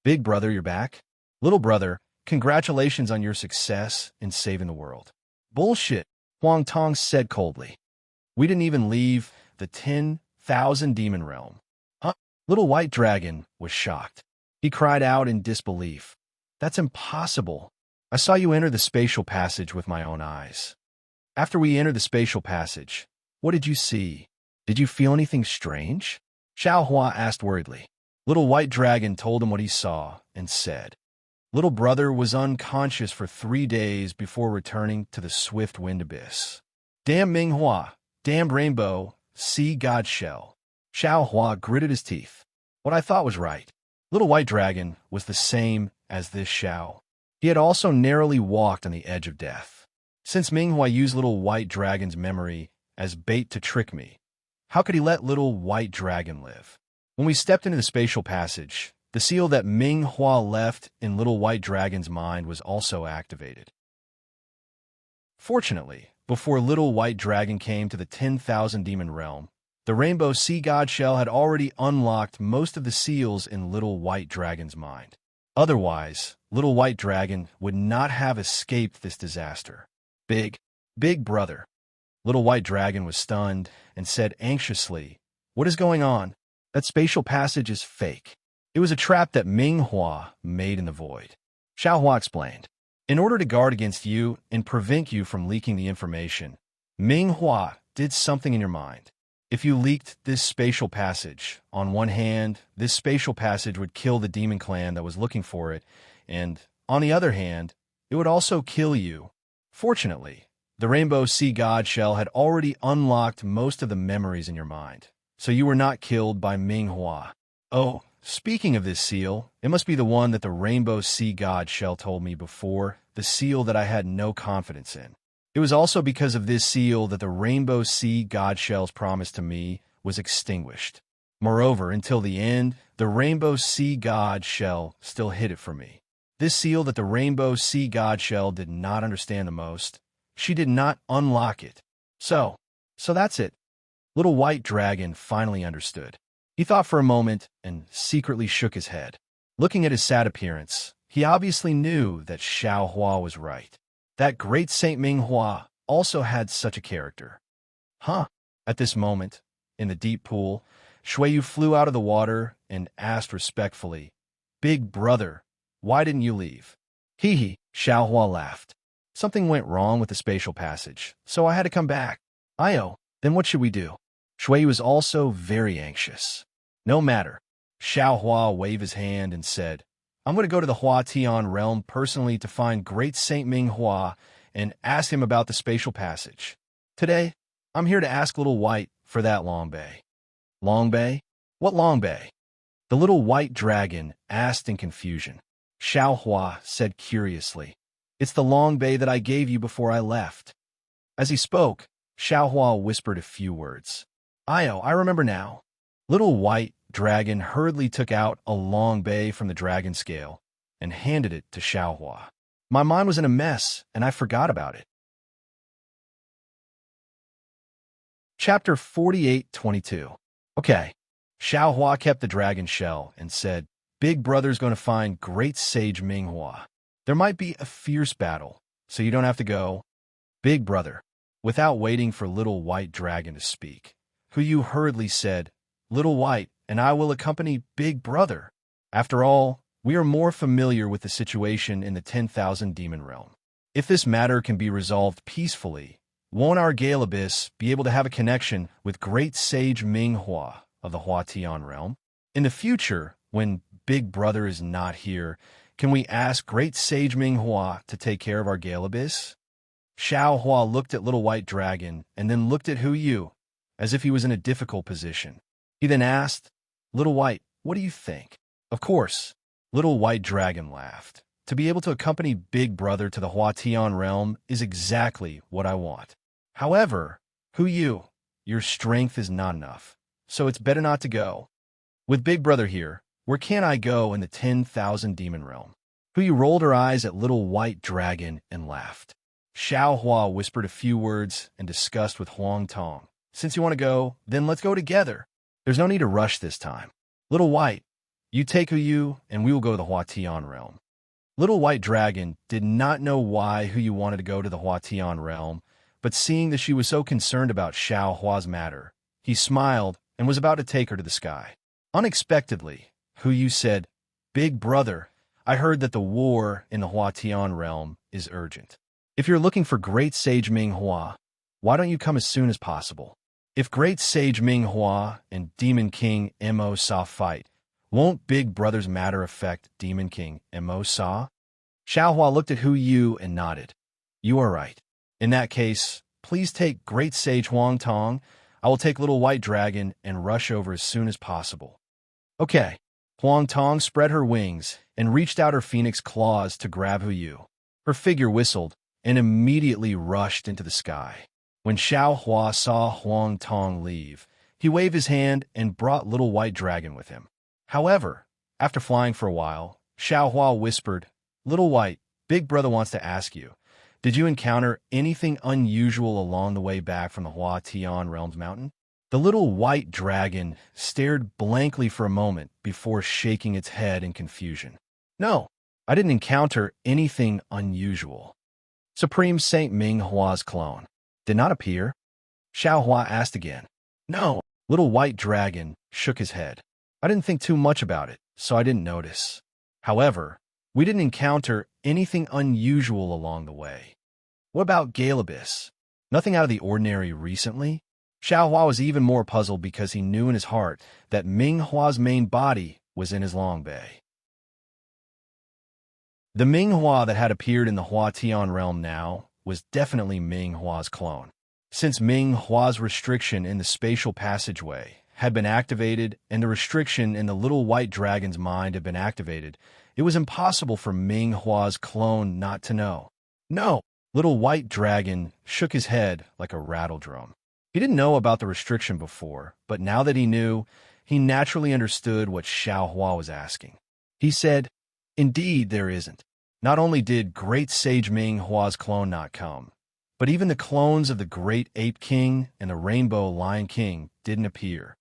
Speaker 1: Big brother, you're back? Little brother, congratulations on your success in saving the world. Bullshit, Huang Tong said coldly. We didn't even leave the 10,000 demon realm. Huh? Little White Dragon was shocked. He cried out in disbelief. That's impossible. I saw you enter the spatial passage with my own eyes. After we entered the spatial passage, what did you see? Did you feel anything strange? Xiaohua asked worriedly. Little White Dragon told him what he saw and said, Little brother was unconscious for 3 days before returning to the swift wind abyss. Damn Minghua, damn Rainbow, Sea God Shell. Xiaohua gritted his teeth. What I thought was right. Little White Dragon was the same as this Xiao. He had also narrowly walked on the edge of death. Since Minghua used Little White Dragon's memory as bait to trick me, how could he let Little White Dragon live? When we stepped into the spatial passage, the seal that Minghua left in Little White Dragon's mind was also activated. Fortunately, before Little White Dragon came to the 10,000 demon realm, the Rainbow Sea God Shell had already unlocked most of the seals in Little White Dragon's mind. Otherwise, Little White Dragon would not have escaped this disaster. Big brother. Little White Dragon was stunned and said anxiously, What is going on? That spatial passage is fake. It was a trap that Minghua made in the void. Xiaohua explained. In order to guard against you and prevent you from leaking the information, Minghua did something in your mind. If you leaked this spatial passage, on one hand, this spatial passage would kill the demon clan that was looking for it, and, on the other hand, it would also kill you. Fortunately, the Rainbow Sea God Shell had already unlocked most of the memories in your mind, so you were not killed by Minghua. Oh, speaking of this seal, it must be the one that the Rainbow Sea God Shell told me before, the seal that I had no confidence in. It was also because of this seal that the Rainbow Sea God Shell's promise to me was extinguished. Moreover, until the end, the Rainbow Sea God Shell still hid it from me. This seal that the Rainbow Sea God Shell did not understand the most, she did not unlock it. So that's it. Little White Dragon finally understood. He thought for a moment and secretly shook his head. Looking at his sad appearance, He obviously knew that Xiao Hua was right. That great Saint Ming Hua also had such a character. Huh? At this moment, in the deep pool, Shuiyu flew out of the water and asked respectfully, "Big brother, why didn't you leave?" Hee hee, Xiao Hua laughed. "Something went wrong with the spatial passage, so I had to come back." "Io, then what should we do?" Shuiyu was also very anxious. "No matter." Xiao Hua waved his hand and said, "I'm going to go to the Hua Tian realm personally to find great Saint Ming Hua and ask him about the spatial passage. Today, I'm here to ask Little White for that long bay." "Long bay? What long bay?" the little white dragon asked in confusion. Xiao Hua said curiously, "It's the long bay that I gave you before I left." As he spoke, Xiao Hua whispered a few words. "Io, I remember now." Little white dragon hurriedly took out a long bay from the dragon scale and handed it to Xiao Hua. "My mind was in a mess, and I forgot about it." Chapter 48:22. Okay. Xiao Hua kept the dragon shell and said, "Big brother's going to find great sage Ming Hua. There might be a fierce battle, so you don't have to go." "Big brother." Without waiting for Little White Dragon to speak, Huyu hurriedly said, "Little White and I will accompany Big Brother. After all, we are more familiar with the situation in the 10,000 demon realm. If this matter can be resolved peacefully, won't our Gale Abyss be able to have a connection with great sage Ming Hua of the Hua Tian realm? In the future, when Big Brother is not here, can we ask great sage Ming Hua to take care of our Gale Abyss?" Xiao Hua looked at Little White Dragon and then looked at Huyu, as if he was in a difficult position. He then asked, "Little White, what do you think?" "Of course." Little White Dragon laughed. "To be able to accompany Big Brother to the Hua Tian realm is exactly what I want. However, Huyu, your strength is not enough, so it's better not to go. With Big Brother here, where can I go in the 10,000 demon realm?" Huyu rolled her eyes at Little White Dragon and laughed. Xiao Hua whispered a few words and discussed with Huang Tong. "Since you want to go, then let's go together. There's no need to rush this time. Little White, you take Huyu, and we will go to the Hua Tian realm." Little White Dragon did not know why Huyu wanted to go to the Hua Tian realm, but seeing that she was so concerned about Xiao Hua's matter, he smiled and was about to take her to the sky. Unexpectedly, Huyu said, "Big Brother, I heard that the war in the Hua Tian realm is urgent. If you're looking for great sage Ming Hua, why don't you come as soon as possible? If great sage Ming Hua and Demon King Mo Sa fight, won't Big Brother's matter affect Demon King Mo Sa?" Xiao Hua looked at Huyu and nodded. "You are right. In that case, please take great sage Huang Tong. I will take Little White Dragon and rush over as soon as possible." "Okay." Huang Tong spread her wings and reached out her phoenix claws to grab Huyu. Her figure whistled and immediately rushed into the sky. When Xiao Hua saw Huang Tong leave, he waved his hand and brought Little White Dragon with him. However, after flying for a while, Xiao Hua whispered, "Little White, Big Brother wants to ask you, did you encounter anything unusual along the way back from the Hua Tian Realms Mountain?" The Little White Dragon stared blankly for a moment before shaking its head in confusion. "No, I didn't encounter anything unusual." Supreme Saint Ming Hua's clone did not appear? Xiao Hua asked again. "No." Little White Dragon shook his head. "I didn't think too much about it, so I didn't notice. However, we didn't encounter anything unusual along the way." "What about Gale Abyss? Nothing out of the ordinary recently?" Xiao Hua was even more puzzled because he knew in his heart that Ming Hua's main body was in his long bay. The Ming Hua that had appeared in the Hua Tian realm now was definitely Ming Hua's clone. Since Ming Hua's restriction in the spatial passageway had been activated and the restriction in the Little White Dragon's mind had been activated, it was impossible for Ming Hua's clone not to know. "No." Little White Dragon shook his head like a rattle drum. He didn't know about the restriction before, but now that he knew, he naturally understood what Xiao Hua was asking. He said, "Indeed, there isn't. Not only did great sage Ming Hua's clone not come, but even the clones of the Great Ape King and the Rainbow Lion King didn't appear."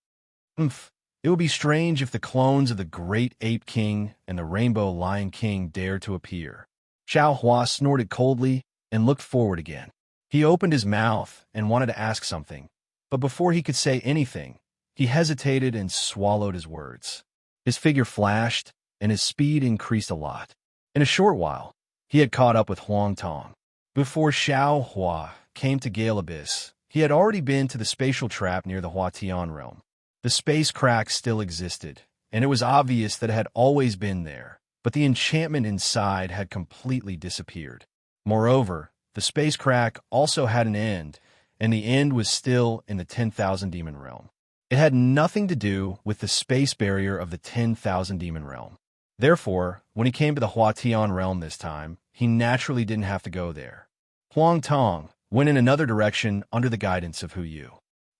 Speaker 1: It would be strange if the clones of the Great Ape King and the Rainbow Lion King dared to appear. Xiao Hua snorted coldly and looked forward again. He opened his mouth and wanted to ask something, but before he could say anything, he hesitated and swallowed his words. His figure flashed, and his speed increased a lot. In a short while, he had caught up with Huang Tong. Before Xiao Hua came to Gale Abyss, he had already been to the spatial trap near the Huatian realm. The space crack still existed, and it was obvious that it had always been there, but the enchantment inside had completely disappeared. Moreover, the space crack also had an end, and the end was still in the 10,000 demon realm. It had nothing to do with the space barrier of the 10,000 demon realm. Therefore, when he came to the Huatian realm this time, he naturally didn't have to go there. Huang Tong went in another direction under the guidance of Hu Yu.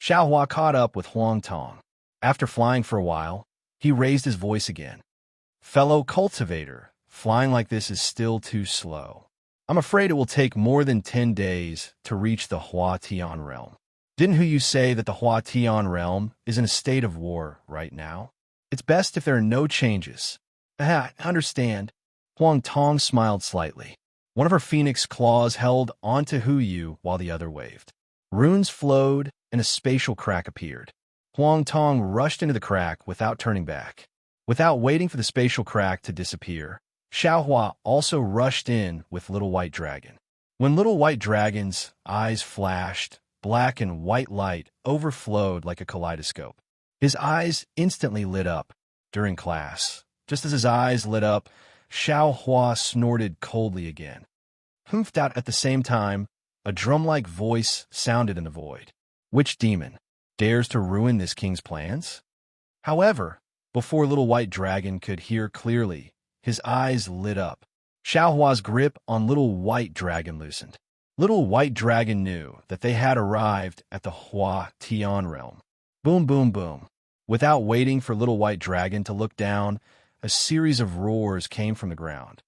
Speaker 1: Xiao Hua caught up with Huang Tong. After flying for a while, he raised his voice again. Fellow cultivator, flying like this is still too slow. I'm afraid it will take more than 10 days to reach the Huatian realm. Didn't Hu Yu say that the Huatian realm is in a state of war right now? It's best if there are no changes. I understand. Huang Tong smiled slightly. One of her phoenix claws held onto Hu Yu while the other waved. Runes flowed and a spatial crack appeared. Huang Tong rushed into the crack without turning back. Without waiting for the spatial crack to disappear, Xiao Hua also rushed in with Little White Dragon. When Little White Dragon's eyes flashed, black and white light overflowed like a kaleidoscope. His eyes instantly lit up. During class, just as his eyes lit up, Xiao Hua snorted coldly again. Humphed out at the same time, a drum-like voice sounded in the void. Which demon dares to ruin this king's plans? However, before Little White Dragon could hear clearly, his eyes lit up. Xiao Hua's grip on Little White Dragon loosened. Little White Dragon knew that they had arrived at the Huatian realm. Boom, boom, boom. Without waiting for Little White Dragon to look down, a series of roars came from the ground.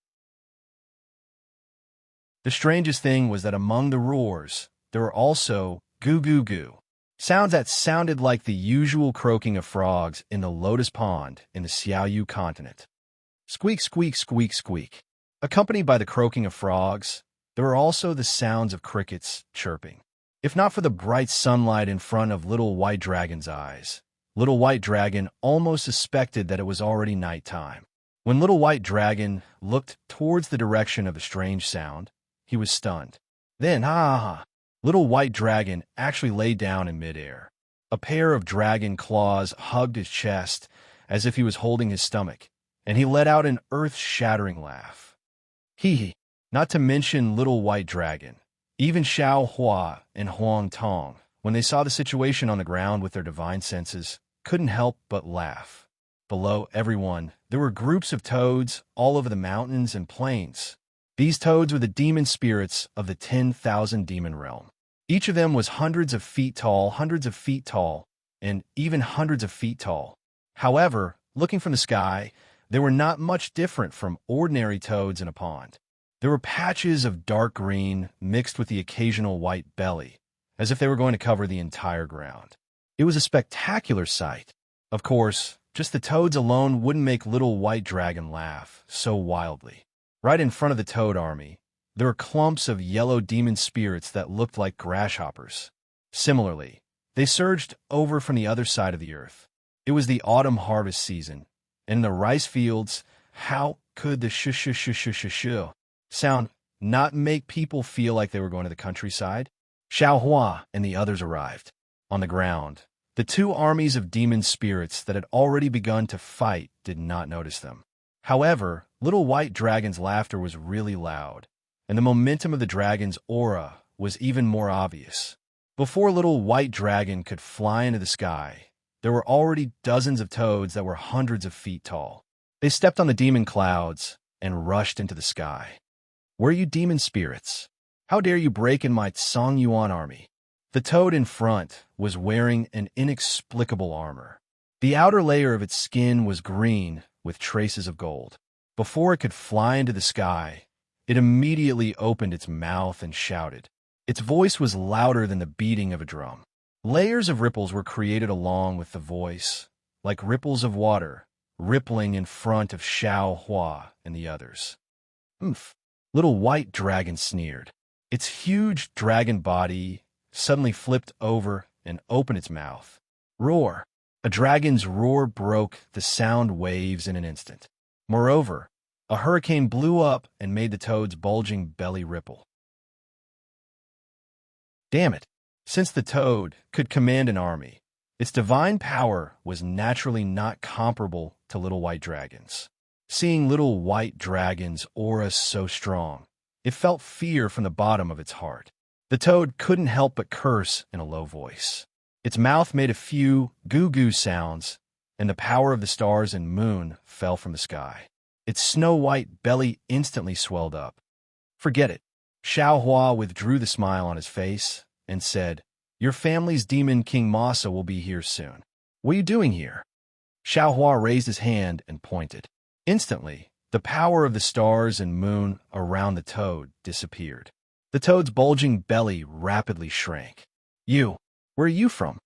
Speaker 1: The strangest thing was that among the roars, there were also goo-goo-goo, sounds that sounded like the usual croaking of frogs in the Lotus Pond in the Xiaoyu continent. Squeak, squeak, squeak, squeak. Accompanied by the croaking of frogs, there were also the sounds of crickets chirping. If not for the bright sunlight in front of Little White Dragon's eyes, Little White Dragon almost suspected that it was already nighttime. When Little White Dragon looked towards the direction of the strange sound, he was stunned. Then, Little White Dragon actually lay down in midair. A pair of dragon claws hugged his chest as if he was holding his stomach, and he let out an earth-shattering laugh. Hee. Not to mention Little White Dragon. Even Xiao Hua and Huang Tong, when they saw the situation on the ground with their divine senses, couldn't help but laugh. Below everyone, there were groups of toads all over the mountains and plains. These toads were the demon spirits of the 10,000 demon realm. Each of them was hundreds of feet tall, and even hundreds of feet tall. However, looking from the sky, they were not much different from ordinary toads in a pond. There were patches of dark green mixed with the occasional white belly, as if they were going to cover the entire ground. It was a spectacular sight. Of course, just the toads alone wouldn't make Little White Dragon laugh so wildly. Right in front of the toad army, there were clumps of yellow demon spirits that looked like grasshoppers. Similarly, they surged over from the other side of the earth. It was the autumn harvest season, and in the rice fields, how could the sh-sh-sh-sh-sh-sh sound not make people feel like they were going to the countryside? Xiao Hua and the others arrived. On the ground, the two armies of demon spirits that had already begun to fight did not notice them. However, Little White Dragon's laughter was really loud, and the momentum of the dragon's aura was even more obvious. Before Little White Dragon could fly into the sky, there were already dozens of toads that were hundreds of feet tall. They stepped on the demon clouds and rushed into the sky. Where are you demon spirits? How dare you break in my Song Yuan army? The toad in front was wearing an inexplicable armor. The outer layer of its skin was green with traces of gold. Before it could fly into the sky, it immediately opened its mouth and shouted. Its voice was louder than the beating of a drum. Layers of ripples were created along with the voice, like ripples of water, rippling in front of Xiao Hua and the others. "Oomph," little white dragon sneered. Its huge dragon body suddenly flipped over and opened its mouth. Roar! A dragon's roar broke the sound waves in an instant. Moreover, a hurricane blew up and made the toad's bulging belly ripple. Damn it! Since the toad could command an army, its divine power was naturally not comparable to little white dragons. Seeing little white dragon's aura so strong, it felt fear from the bottom of its heart. The toad couldn't help but curse in a low voice. Its mouth made a few goo-goo sounds, and the power of the stars and moon fell from the sky. Its snow-white belly instantly swelled up. "Forget it." Xiao Hua withdrew the smile on his face and said, "Your family's demon King Masa will be here soon. What are you doing here?" Xiao Hua raised his hand and pointed. Instantly, the power of the stars and moon around the toad disappeared. The toad's bulging belly rapidly shrank. Where are you from?"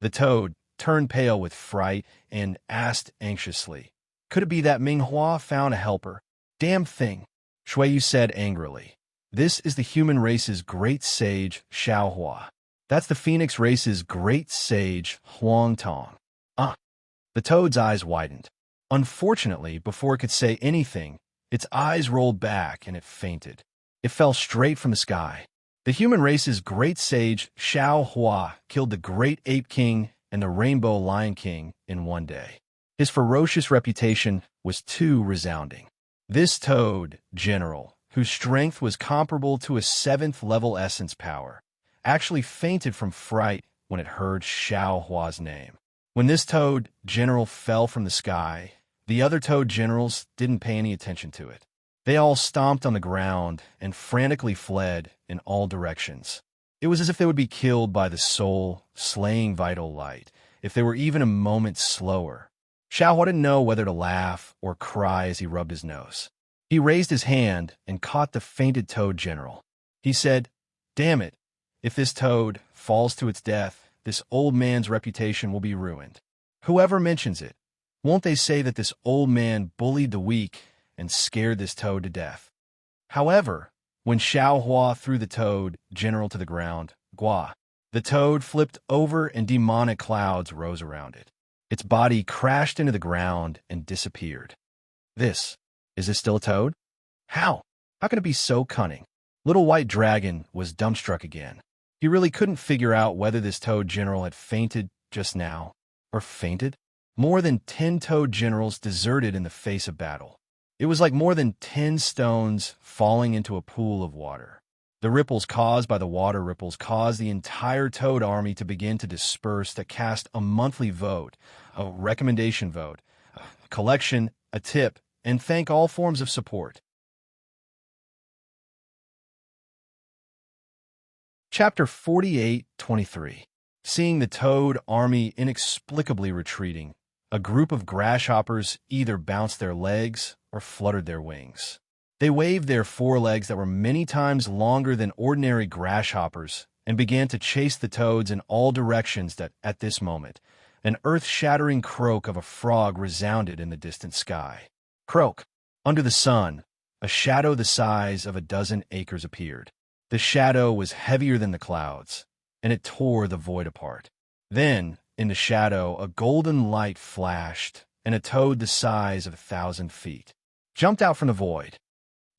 Speaker 1: The toad turned pale with fright and asked anxiously, "Could it be that Ming Hua found a helper?" "Damn thing," Shuiyu said angrily. "This is the human race's great sage, Xiao Hua. That's the phoenix race's great sage, Huang Tong." The toad's eyes widened. Unfortunately, before it could say anything, its eyes rolled back and it fainted. It fell straight from the sky. The human race's great sage, Xiao Hua, killed the great ape king and the rainbow lion king in one day. His ferocious reputation was too resounding. This toad general, whose strength was comparable to a 7th level essence power, actually fainted from fright when it heard Xiao Hua's name. When this toad general fell from the sky, the other toad generals didn't pay any attention to it. They all stomped on the ground and frantically fled in all directions. It was as if they would be killed by the soul-slaying vital light if they were even a moment slower. Xiao Hua didn't know whether to laugh or cry as he rubbed his nose. He raised his hand and caught the fainted toad general. He said, "Damn it, if this toad falls to its death, this old man's reputation will be ruined. Whoever mentions it, won't they say that this old man bullied the weak and scared this toad to death?" However, when Xiao Hua threw the toad general to the ground, the toad flipped over and demonic clouds rose around it. Its body crashed into the ground and disappeared. Is this still a toad? How can it be so cunning? Little White Dragon was dumbstruck again. He really couldn't figure out whether this toad general had fainted just now, or fainted. More than 10 toad generals deserted in the face of battle. It was like more than 10 stones falling into a pool of water. The ripples caused by the water ripples caused the entire toad army to begin to disperse, to cast a monthly vote, a recommendation vote, a collection, a tip, and thank all forms of support. Chapter 48-23. Seeing the toad army inexplicably retreating, a group of grasshoppers either bounced their legs or fluttered their wings. They waved their forelegs that were many times longer than ordinary grasshoppers and began to chase the toads in all directions. That, at this moment, an earth-shattering croak of a frog resounded in the distant sky. Croak! Under the sun, a shadow the size of a dozen acres appeared. The shadow was heavier than the clouds, and it tore the void apart. Then, in the shadow, a golden light flashed, and a toad the size of 1,000 feet jumped out from the void.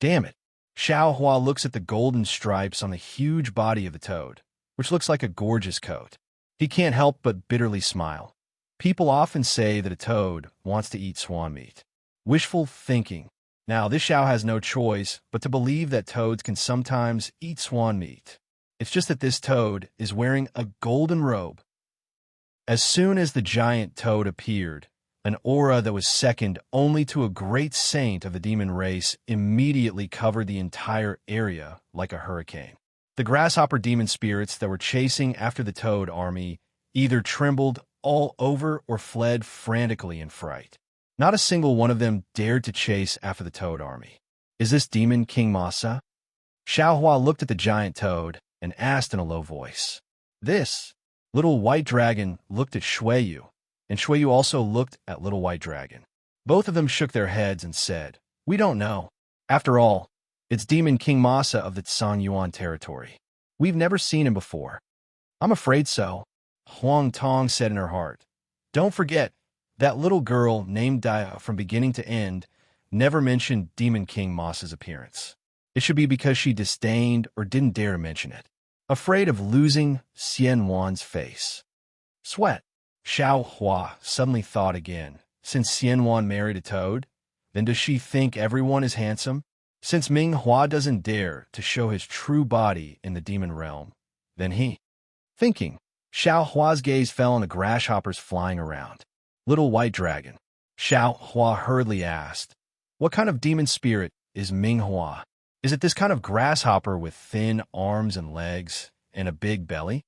Speaker 1: Damn it! Xiao Hua looks at the golden stripes on the huge body of the toad, which looks like a gorgeous coat. He can't help but bitterly smile. People often say that a toad wants to eat swan meat. Wishful thinking. Now, this Xiao has no choice but to believe that toads can sometimes eat swan meat. It's just that this toad is wearing a golden robe. As soon as the giant toad appeared, an aura that was second only to a great saint of the demon race immediately covered the entire area like a hurricane. The grasshopper demon spirits that were chasing after the toad army either trembled all over or fled frantically in fright. Not a single one of them dared to chase after the toad army. Is this demon King Masa? Xiao Hua looked at the giant toad and asked in a low voice. This little white dragon looked at Shuiyu and Shuiyu also looked at Little White Dragon. Both of them shook their heads and said, "We don't know. After all, it's Demon King Masa of the Yuan territory. We've never seen him before." "I'm afraid so," Huang Tong said in her heart. "Don't forget, that little girl named Dia from beginning to end never mentioned Demon King Masa's appearance. It should be because she disdained or didn't dare to mention it, afraid of losing Xian Wan's face." Sweat. Xiao Hua suddenly thought again. Since Xian Wan married a toad, then does she think everyone is handsome? Since Ming Hua doesn't dare to show his true body in the demon realm, then he. Thinking, Xiao Hua's gaze fell on the grasshoppers flying around. "Little White Dragon," Xiao Hua hurriedly asked, "what kind of demon spirit is Ming Hua? Is it this kind of grasshopper with thin arms and legs and a big belly?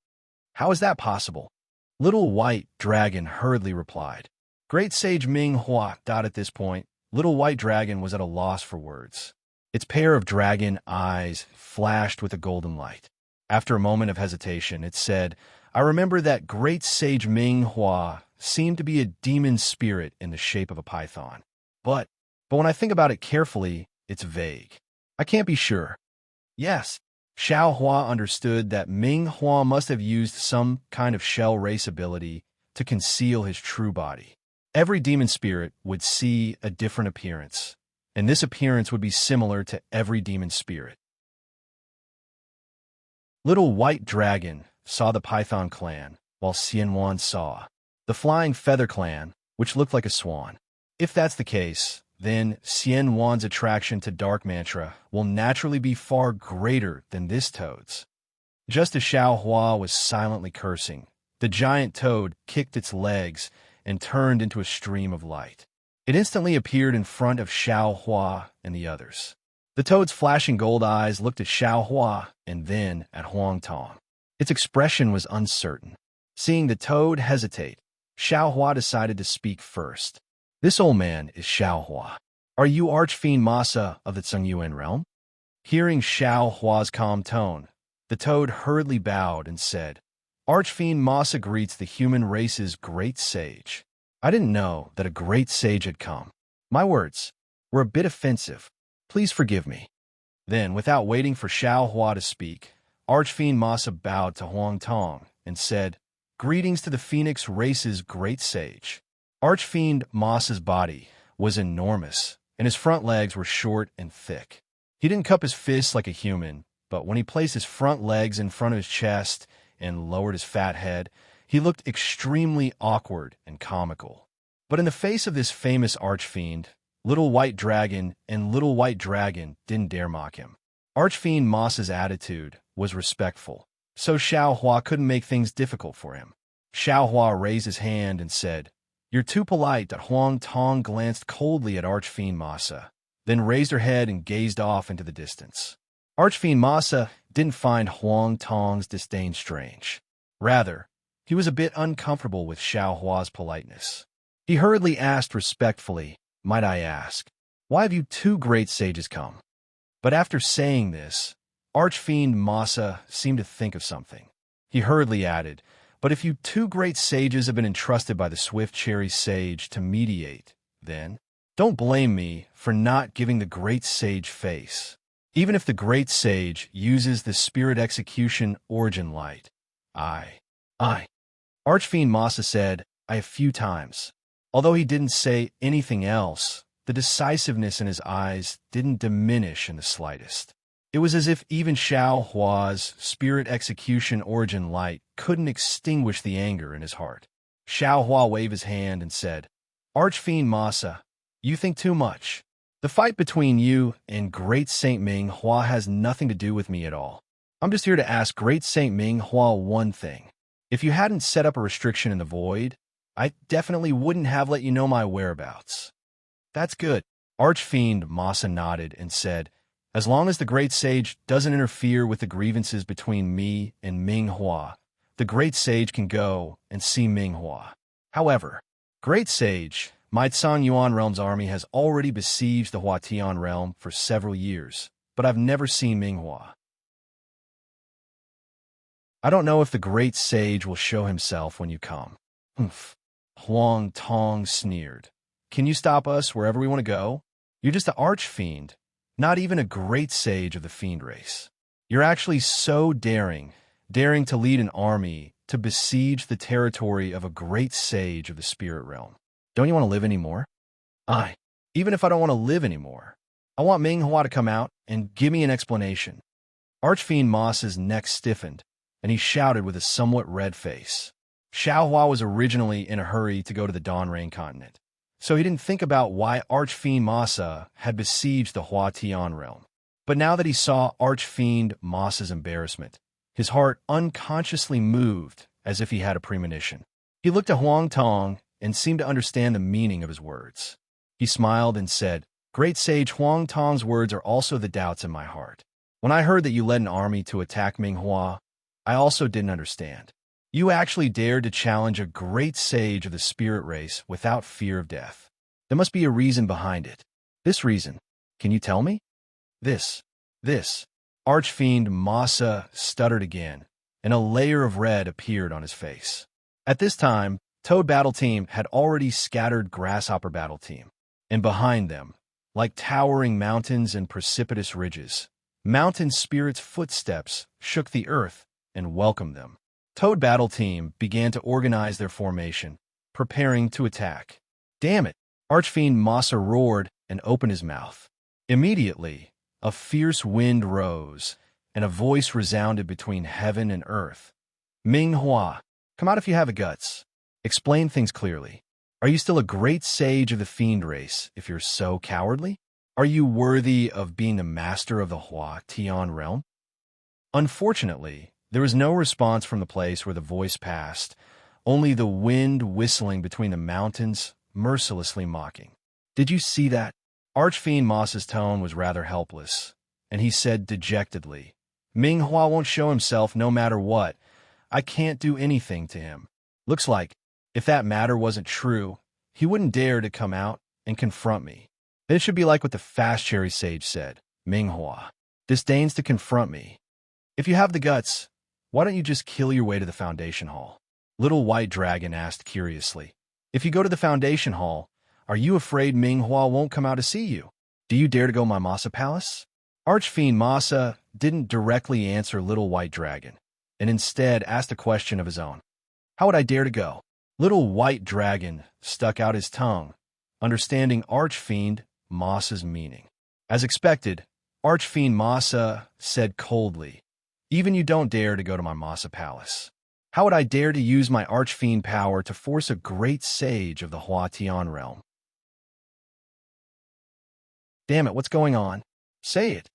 Speaker 1: How is that possible?" Little White Dragon hurriedly replied. Great Sage Ming Hua. At this point, Little White Dragon was at a loss for words. Its pair of dragon eyes flashed with a golden light. After a moment of hesitation, it said, "I remember that Great Sage Ming Hua seemed to be a demon spirit in the shape of a python. But when I think about it carefully, it's vague. I can't be sure." Yes, Xiao Hua understood that Ming Hua must have used some kind of shell race ability to conceal his true body. Every demon spirit would see a different appearance, and this appearance would be similar to every demon spirit. Little White Dragon saw the Python clan, while Xian Wan saw the Flying Feather clan, which looked like a swan. If that's the case, then Xian Wan's attraction to dark mantra will naturally be far greater than this toad's. Just as Xiao Hua was silently cursing, the giant toad kicked its legs and turned into a stream of light. It instantly appeared in front of Xiao Hua and the others. The toad's flashing gold eyes looked at Xiao Hua and then at Huang Tong. Its expression was uncertain. Seeing the toad hesitate, Xiao Hua decided to speak first. "This old man is Xiao Hua. Are you Archfiend Masa of the Tsungyuan realm?" Hearing Xiao Hua's calm tone, the toad hurriedly bowed and said, "Archfiend Masa greets the human race's great sage. I didn't know that a great sage had come. My words were a bit offensive. Please forgive me." Then, without waiting for Xiao Hua to speak, Archfiend Masa bowed to Huang Tong and said, "Greetings to the Phoenix race's great sage." Archfiend Masa's body was enormous, and his front legs were short and thick. He didn't cup his fists like a human, but when he placed his front legs in front of his chest and lowered his fat head, he looked extremely awkward and comical. But in the face of this famous archfiend, Little White Dragon and Little White Dragon didn't dare mock him. Archfiend Masa's attitude was respectful, so Xiao Hua couldn't make things difficult for him. Xiao Hua raised his hand and said, "You're too polite." Huang Tong glanced coldly at Archfiend Masa, then raised her head and gazed off into the distance. Archfiend Masa didn't find Huang Tong's disdain strange. Rather, he was a bit uncomfortable with Xiao Hua's politeness. He hurriedly asked respectfully, "Might I ask, why have you two great sages come?" But after saying this, Archfiend Masa seemed to think of something. He hurriedly added, "But if you two great sages have been entrusted by the Swift Cherry Sage to mediate, then don't blame me for not giving the great sage face. Even if the great sage uses the Spirit Execution Origin Light, I. Archfiend Masa said, "I" a few times. Although he didn't say anything else, the decisiveness in his eyes didn't diminish in the slightest. It was as if even Xiao Hua's Spirit Execution Origin Light couldn't extinguish the anger in his heart. Xiao Hua waved his hand and said, "Archfiend Masa, you think too much. The fight between you and Great Saint Ming Hua has nothing to do with me at all. I'm just here to ask Great Saint Ming Hua one thing. If you hadn't set up a restriction in the void, I definitely wouldn't have let you know my whereabouts." "That's good." Archfiend Masa nodded and said, "As long as the Great Sage doesn't interfere with the grievances between me and Ming Hua, the Great Sage can go and see Ming Hua. However, Great Sage, my Yuan realm's army has already besieged the Huatian realm for several years, but I've never seen Ming Hua. I don't know if the Great Sage will show himself when you come." "Humph. Huang Tong sneered. Can you stop us wherever we want to go? You're just an archfiend, not even a great sage of the fiend race. You're actually so daring to lead an army to besiege the territory of a great sage of the spirit realm. Don't you want to live anymore? Even if I don't want to live anymore, I want Ming Hua to come out and give me an explanation. Archfiend Moss's neck stiffened, and he shouted with a somewhat red face. Xiao Hua was originally in a hurry to go to the Dawn Rain continent, so he didn't think about why Archfiend Massa had besieged the Hua Tian realm. But now that he saw Archfiend Moss's embarrassment, his heart unconsciously moved as if he had a premonition. He looked at Huang Tong and seemed to understand the meaning of his words. He smiled and said, Great Sage Huang Tong's words are also the doubts in my heart. When I heard that you led an army to attack Ming Hua, I also didn't understand. You actually dared to challenge a great sage of the spirit race without fear of death. There must be a reason behind it. This reason, can you tell me? This. Archfiend Massa stuttered again, and a layer of red appeared on his face. At this time, Toad Battle Team had already scattered Grasshopper Battle Team, and behind them, like towering mountains and precipitous ridges, mountain spirits' footsteps shook the earth and welcomed them. Toad Battle Team began to organize their formation, preparing to attack. Damn it! Archfiend Massa roared and opened his mouth. Immediately, a fierce wind rose, and a voice resounded between heaven and earth. Ming Hua, come out if you have the guts. Explain things clearly. Are you still a great sage of the fiend race if you're so cowardly? Are you worthy of being the master of the Hua Tian realm? Unfortunately, there was no response from the place where the voice passed, only the wind whistling between the mountains, mercilessly mocking. Did you see that? Archfiend Moss's tone was rather helpless, and he said dejectedly, Ming Hua won't show himself no matter what. I can't do anything to him. Looks like, if that matter wasn't true, he wouldn't dare to come out and confront me. Then it should be like what the Fast Cherry Sage said. Ming Hua disdains to confront me. If you have the guts, why don't you just kill your way to the Foundation Hall? Little White Dragon asked curiously. If you go to the Foundation Hall, are you afraid Ming Hua won't come out to see you? Do you dare to go my Massa Palace? Archfiend Massa didn't directly answer Little White Dragon, and instead asked a question of his own. How would I dare to go? Little White Dragon stuck out his tongue, understanding Archfiend Massa's meaning. As expected, Archfiend Massa said coldly, Even you don't dare to go to my Massa Palace. How would I dare to use my Archfiend power to force a great sage of the Hua Tian realm? Damn it, what's going on? Say it.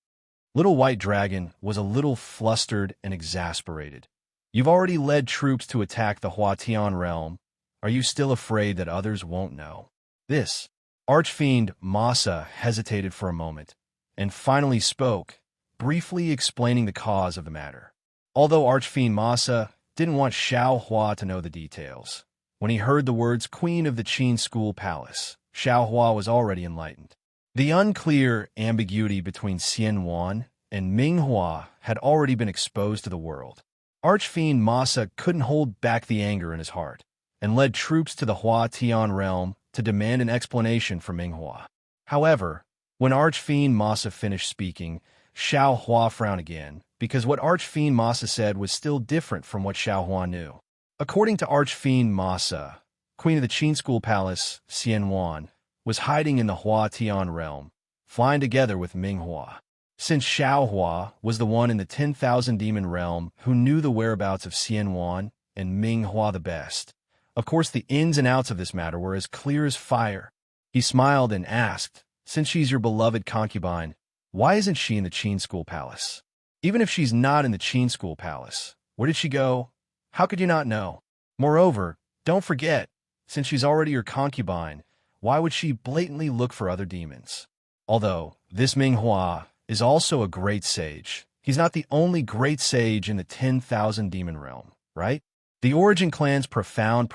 Speaker 1: Little White Dragon was a little flustered and exasperated. You've already led troops to attack the Hua Tian realm. Are you still afraid that others won't know? This. Archfiend Massa hesitated for a moment, and finally spoke, briefly explaining the cause of the matter. Although Archfiend Massa didn't want Xiao Hua to know the details, when he heard the words Queen of the Qin School Palace, Xiao Hua was already enlightened. The unclear ambiguity between Xian Wan and Ming Hua had already been exposed to the world. Archfiend Massa couldn't hold back the anger in his heart, and led troops to the Hua Tian realm to demand an explanation from Ming Hua. However, when Archfiend Massa finished speaking, Xiao Hua frowned again, because what Archfiend Massa said was still different from what Xiao Hua knew. According to Archfiend Massa, Queen of the Qin School Palace, Xian Wan, was hiding in the Hua Tian realm, flying together with Ming Hua. Since Xiao Hua was the one in the 10,000 demon realm who knew the whereabouts of Xian Wan and Ming Hua the best, of course the ins and outs of this matter were as clear as fire. He smiled and asked, Since she's your beloved concubine, why isn't she in the Qin School Palace? Even if she's not in the Qin School Palace, where did she go? How could you not know? Moreover, don't forget, since she's already your concubine, why would she blatantly look for other demons? Although this Ming Hua is also a great sage, he's not the only great sage in the 10,000 demon realm, right? The Origin Clan's Profound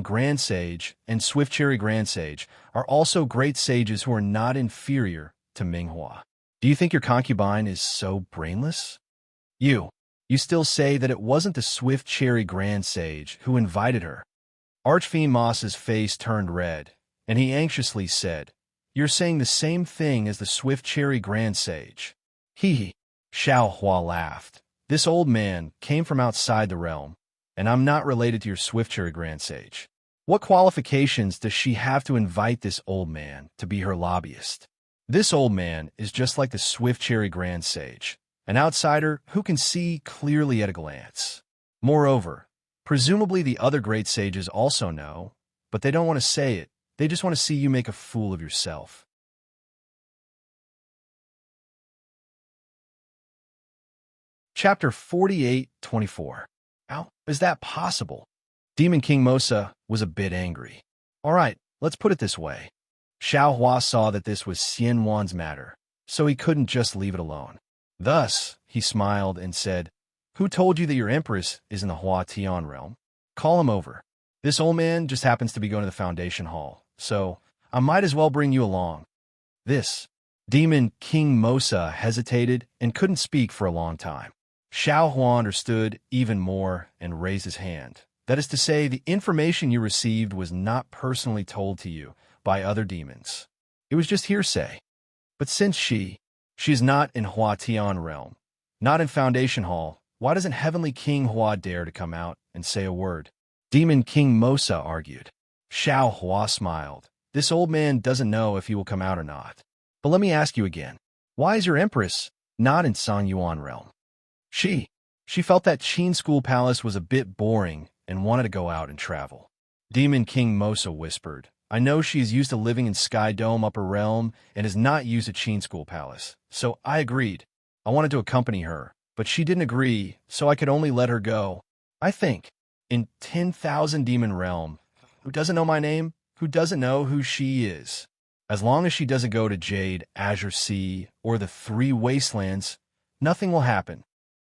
Speaker 1: Grand Sage and Swift Cherry Grand Sage are also great sages who are not inferior to Ming Hua. Do you think your concubine is so brainless? You still say that it wasn't the Swift Cherry Grand Sage who invited her. Archfiend Moss's face turned red, and he anxiously said, "You're saying the same thing as the Swift Cherry Grand Sage." He, Xiao Hua laughed. "This old man came from outside the realm, and I'm not related to your Swift Cherry Grand Sage. What qualifications does she have to invite this old man to be her lobbyist? This old man is just like the Swift Cherry Grand Sage, an outsider who can see clearly at a glance. Moreover, presumably the other great sages also know, but they don't want to say it. They just want to see you make a fool of yourself." Chapter 48:24. How is that possible? Demon King Mosa was a bit angry. All right, let's put it this way. Xiao Hua saw that this was Xian Wan's matter, so he couldn't just leave it alone. Thus, he smiled and said, "Who told you that your empress is in the Hua Tian realm? Call him over. This old man just happens to be going to the Foundation Hall, so I might as well bring you along." This Demon King Mosa hesitated and couldn't speak for a long time. Xiao Hua understood even more and raised his hand. That is to say, the information you received was not personally told to you by other demons. It was just hearsay. But since she is not in Hua Tian realm, not in Foundation Hall, why doesn't Heavenly King Hua dare to come out and say a word? Demon King Mosa argued. Xiao Hua smiled. This old man doesn't know if he will come out or not. But let me ask you again. Why is your empress not in Song Yuan realm? She felt that Qin School Palace was a bit boring and wanted to go out and travel. Demon King Mosa whispered, "I know she is used to living in Sky Dome Upper Realm and is not used to Qin School Palace. So I agreed. I wanted to accompany her, but she didn't agree, so I could only let her go. I think, in 10,000 Demon Realm, who doesn't know my name? Who doesn't know who she is? As long as she doesn't go to Jade, Azure Sea, or the Three Wastelands, nothing will happen.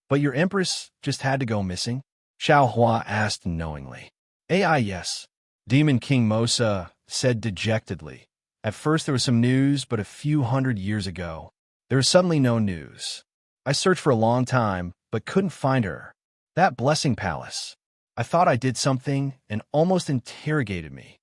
Speaker 1: But your empress just had to go missing?" Xiao Hua asked knowingly. "AI, yes," Demon King Mosa said dejectedly. "At first there was some news, but a few hundred years ago, there was suddenly no news. I searched for a long time, but couldn't find her. That Blessing Palace. I thought I did something and almost interrogated me.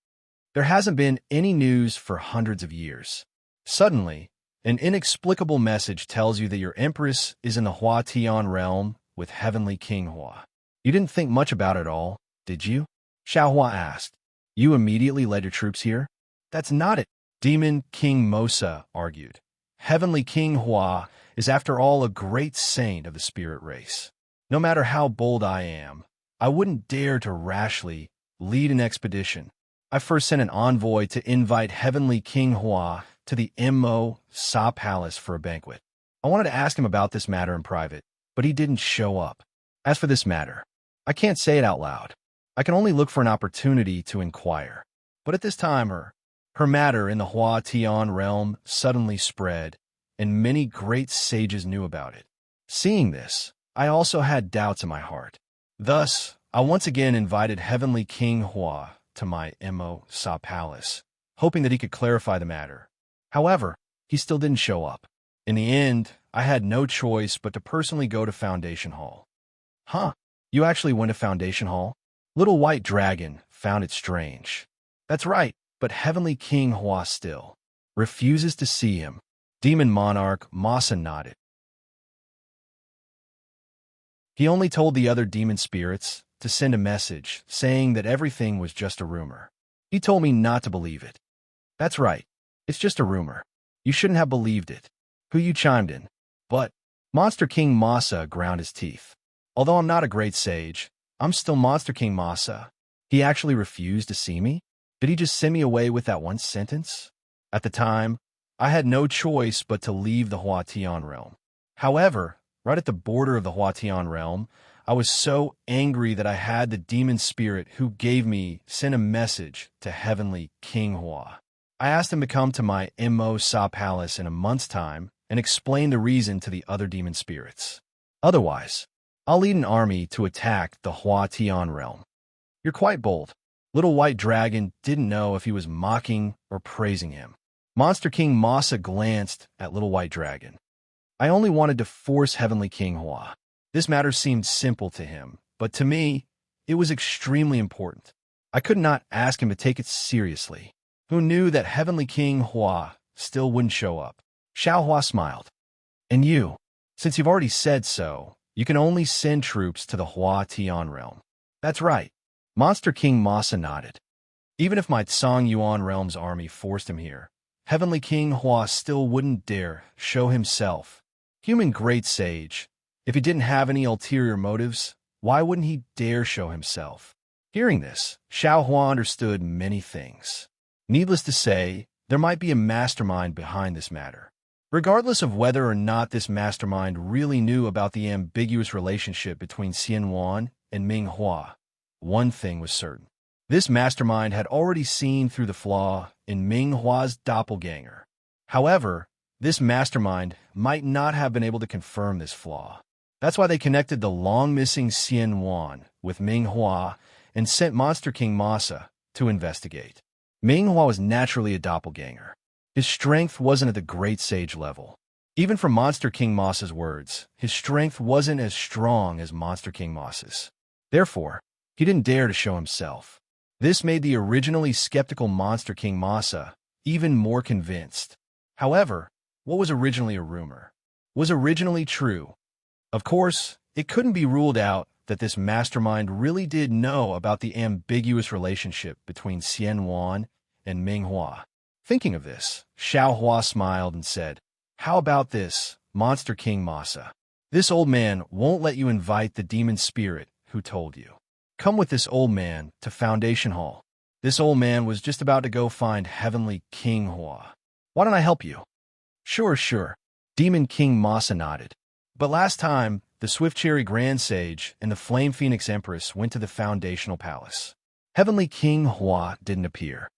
Speaker 1: There hasn't been any news for hundreds of years. Suddenly, an inexplicable message tells you that your empress is in the Hua Tian realm with Heavenly King Hua. You didn't think much about it at all, did you?" Xiao Hua asked. "You immediately led your troops here?" "That's not it," Demon King Mosa argued. "Heavenly King Hua is after all a great saint of the spirit race. No matter how bold I am, I wouldn't dare to rashly lead an expedition. I first sent an envoy to invite Heavenly King Hua to the Immerse Palace for a banquet. I wanted to ask him about this matter in private, but he didn't show up. As for this matter, I can't say it out loud. I can only look for an opportunity to inquire. But at this time, her matter in the Hua Tian realm suddenly spread, and many great sages knew about it. Seeing this, I also had doubts in my heart. Thus, I once again invited Heavenly King Hua to my Immerse Palace, hoping that he could clarify the matter. However, he still didn't show up. In the end, I had no choice but to personally go to Foundation Hall." "Huh? You actually went to Foundation Hall?" Little White Dragon found it strange. "That's right, but Heavenly King Hua still refuses to see him." Demon Monarch Masa nodded. "He only told the other demon spirits to send a message saying that everything was just a rumor. He told me not to believe it." "That's right. It's just a rumor. You shouldn't have believed it." Who you chimed in. "But," Monster King Masa ground his teeth. "Although I'm not a great sage, I'm still Monster King Masa. He actually refused to see me? Did he just send me away with that one sentence?" At the time, I had no choice but to leave the Hua Tian realm. However, right at the border of the Hua Tian realm, I was so angry that I had the demon spirit who gave me send a message to Heavenly King Hua. I asked him to come to my Immerse Palace in a month's time and explain the reason to the other demon spirits. Otherwise, I'll lead an army to attack the Hua Tian realm. "You're quite bold." Little White Dragon didn't know if he was mocking or praising him. Monster King Masa glanced at Little White Dragon. "I only wanted to force Heavenly King Hua. This matter seemed simple to him, but to me, it was extremely important. I could not ask him to take it seriously. Who knew that Heavenly King Hua still wouldn't show up? Xiao Hua smiled. And you? Since you've already said so, you can only send troops to the Hua Tian realm. That's right. Monster King Masa nodded. Even if my Tsang Yuan realm's army forced him here, Heavenly King Hua still wouldn't dare show himself. Human great sage, if he didn't have any ulterior motives, why wouldn't he dare show himself? Hearing this, Xiao Hua understood many things. Needless to say, there might be a mastermind behind this matter. Regardless of whether or not this mastermind really knew about the ambiguous relationship between Xian Wan and Ming Hua, one thing was certain. This mastermind had already seen through the flaw in Ming Hua's doppelganger. However, this mastermind might not have been able to confirm this flaw. That's why they connected the long-missing Xian Wan with Ming Hua and sent Monster King Masa to investigate. Ming Hua was naturally a doppelganger. His strength wasn't at the great sage level. Even from Monster King Masa's words, his strength wasn't as strong as Monster King Masa's. Therefore, he didn't dare to show himself. This made the originally skeptical Monster King Masa even more convinced. However, what was originally a rumor was originally true. Of course, it couldn't be ruled out that this mastermind really did know about the ambiguous relationship between Xian Wan and Ming Hua. Thinking of this, Xiao Hua smiled and said, "How about this, Monster King Masa? This old man won't let you invite the demon spirit who told you. Come with this old man to Foundation Hall." This old man was just about to go find Heavenly King Hua. "Why don't I help you?" Sure. Demon King Masa nodded. But last time, the Swift Cherry Grand Sage and the Flame Phoenix Empress went to the Foundational Palace. Heavenly King Hua didn't appear.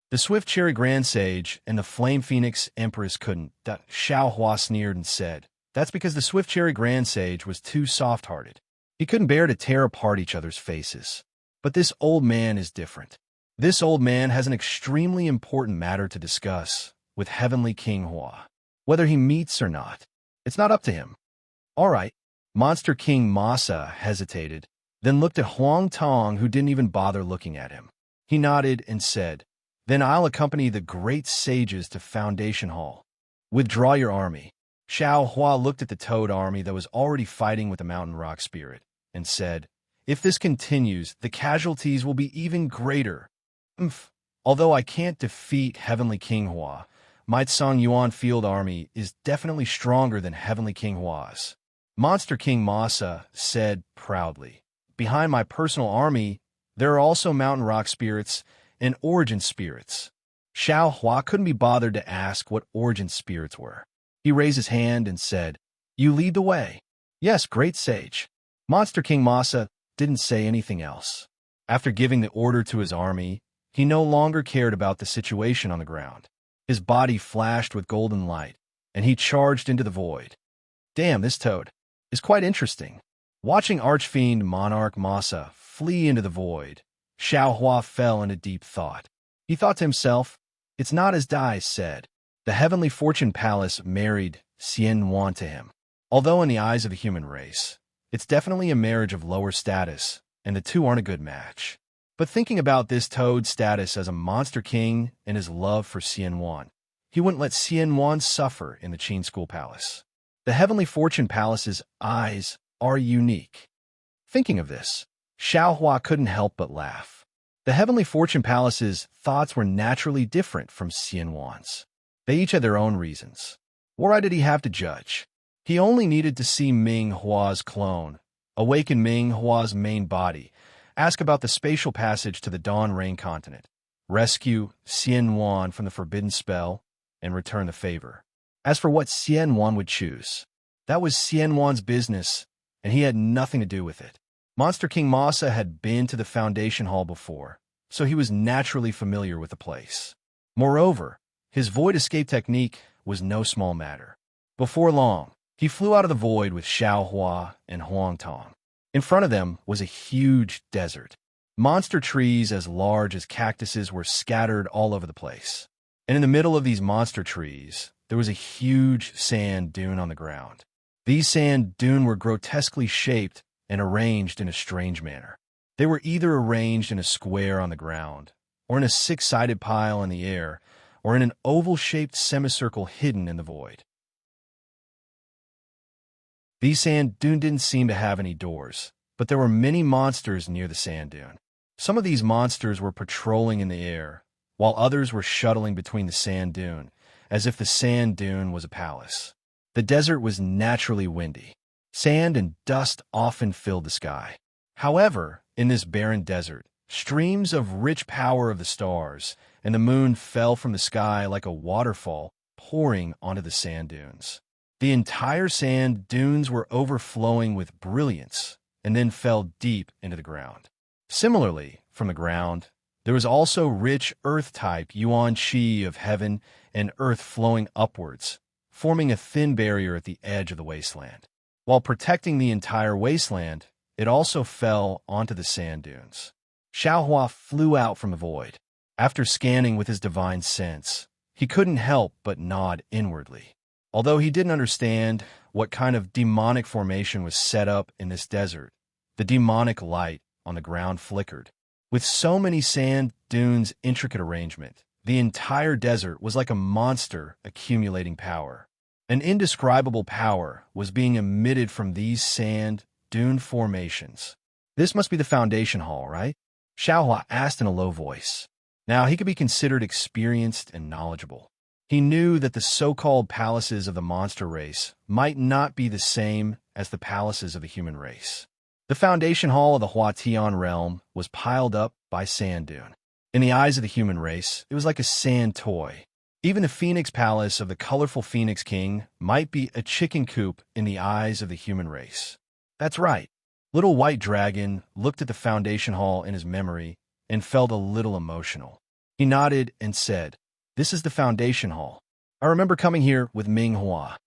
Speaker 1: The Swift Cherry Grand Sage and the Flame Phoenix Empress couldn't. Xiao Hua sneered and said, "That's because the Swift Cherry Grand Sage was too soft-hearted. He couldn't bear to tear apart each other's faces. But this old man is different. This old man has an extremely important matter to discuss with Heavenly King Hua. Whether he meets or not, it's not up to him." "All right." Monster King Masa hesitated, then looked at Huang Tong, who didn't even bother looking at him. He nodded and said, "Then I'll accompany the great sages to Foundation Hall. Withdraw your army." Xiao Hua looked at the Toad army that was already fighting with the Mountain Rock Spirit and said, "If this continues, the casualties will be even greater. Although I can't defeat Heavenly King Hua, my Tsang Yuan Field Army is definitely stronger than Heavenly King Hua's." Monster King Masa said proudly, "Behind my personal army, there are also Mountain Rock Spirits and Origin Spirits." Xiao Hua couldn't be bothered to ask what Origin Spirits were. He raised his hand and said, "You lead the way." "Yes, great sage." Monster King Masa didn't say anything else. After giving the order to his army, he no longer cared about the situation on the ground. His body flashed with golden light, and he charged into the void. Damn, this toad is quite interesting. Watching Archfiend Monarch Masa flee into the void, Xiao Hua fell into deep thought. He thought to himself, "It's not as Dai said. The Heavenly Fortune Palace married Xian Wan to him. Although in the eyes of the human race, it's definitely a marriage of lower status, and the two aren't a good match." But thinking about this toad's status as a monster king and his love for Xian Wan, he wouldn't let Xian Wan suffer in the Qin School Palace. The Heavenly Fortune Palace's eyes are unique. Thinking of this, Xiao Hua couldn't help but laugh. The Heavenly Fortune Palace's thoughts were naturally different from Xian Wan's. They each had their own reasons. What right did he have to judge? He only needed to see Ming Hua's clone, awaken Ming Hua's main body, ask about the spatial passage to the Dawn Rain continent, rescue Xian Wan from the forbidden spell, and return the favor. As for what Xian Wan would choose, that was Xian Wan's business, and he had nothing to do with it. Monster King Masa had been to the Foundation Hall before, so he was naturally familiar with the place. Moreover, his void escape technique was no small matter. Before long, he flew out of the void with Xiao Hua and Huang Tong. In front of them was a huge desert. Monster trees as large as cactuses were scattered all over the place. And in the middle of these monster trees, there was a huge sand dune on the ground. These sand dunes were grotesquely shaped and arranged in a strange manner. They were either arranged in a square on the ground, or in a six-sided pile in the air, or in an oval-shaped semicircle hidden in the void. These sand dunes didn't seem to have any doors, but there were many monsters near the sand dune. Some of these monsters were patrolling in the air, while others were shuttling between the sand dune, as if the sand dune was a palace. The desert was naturally windy. Sand and dust often filled the sky. However, in this barren desert, streams of rich power of the stars and the moon fell from the sky like a waterfall pouring onto the sand dunes. The entire sand dunes were overflowing with brilliance and then fell deep into the ground. Similarly, from the ground, there was also rich earth-type yuan qi of heaven and earth flowing upwards, forming a thin barrier at the edge of the wasteland. While protecting the entire wasteland, it also fell onto the sand dunes. Xiaohua flew out from the void. After scanning with his divine sense, he couldn't help but nod inwardly. Although he didn't understand what kind of demonic formation was set up in this desert, the demonic light on the ground flickered. With so many sand dunes' intricate arrangement, the entire desert was like a monster accumulating power. An indescribable power was being emitted from these sand dune formations. This must be the foundation hall, right? Xiaohua asked in a low voice. Now he could be considered experienced and knowledgeable. He knew that the so-called palaces of the monster race might not be the same as the palaces of the human race. The foundation hall of the Huatian realm was piled up by sand dune. In the eyes of the human race, it was like a sand toy. Even the Phoenix Palace of the colorful Phoenix King might be a chicken coop in the eyes of the human race. That's right. Little White Dragon looked at the foundation hall in his memory and felt a little emotional. He nodded and said, "This is the foundation hall. I remember coming here with Ming Hua."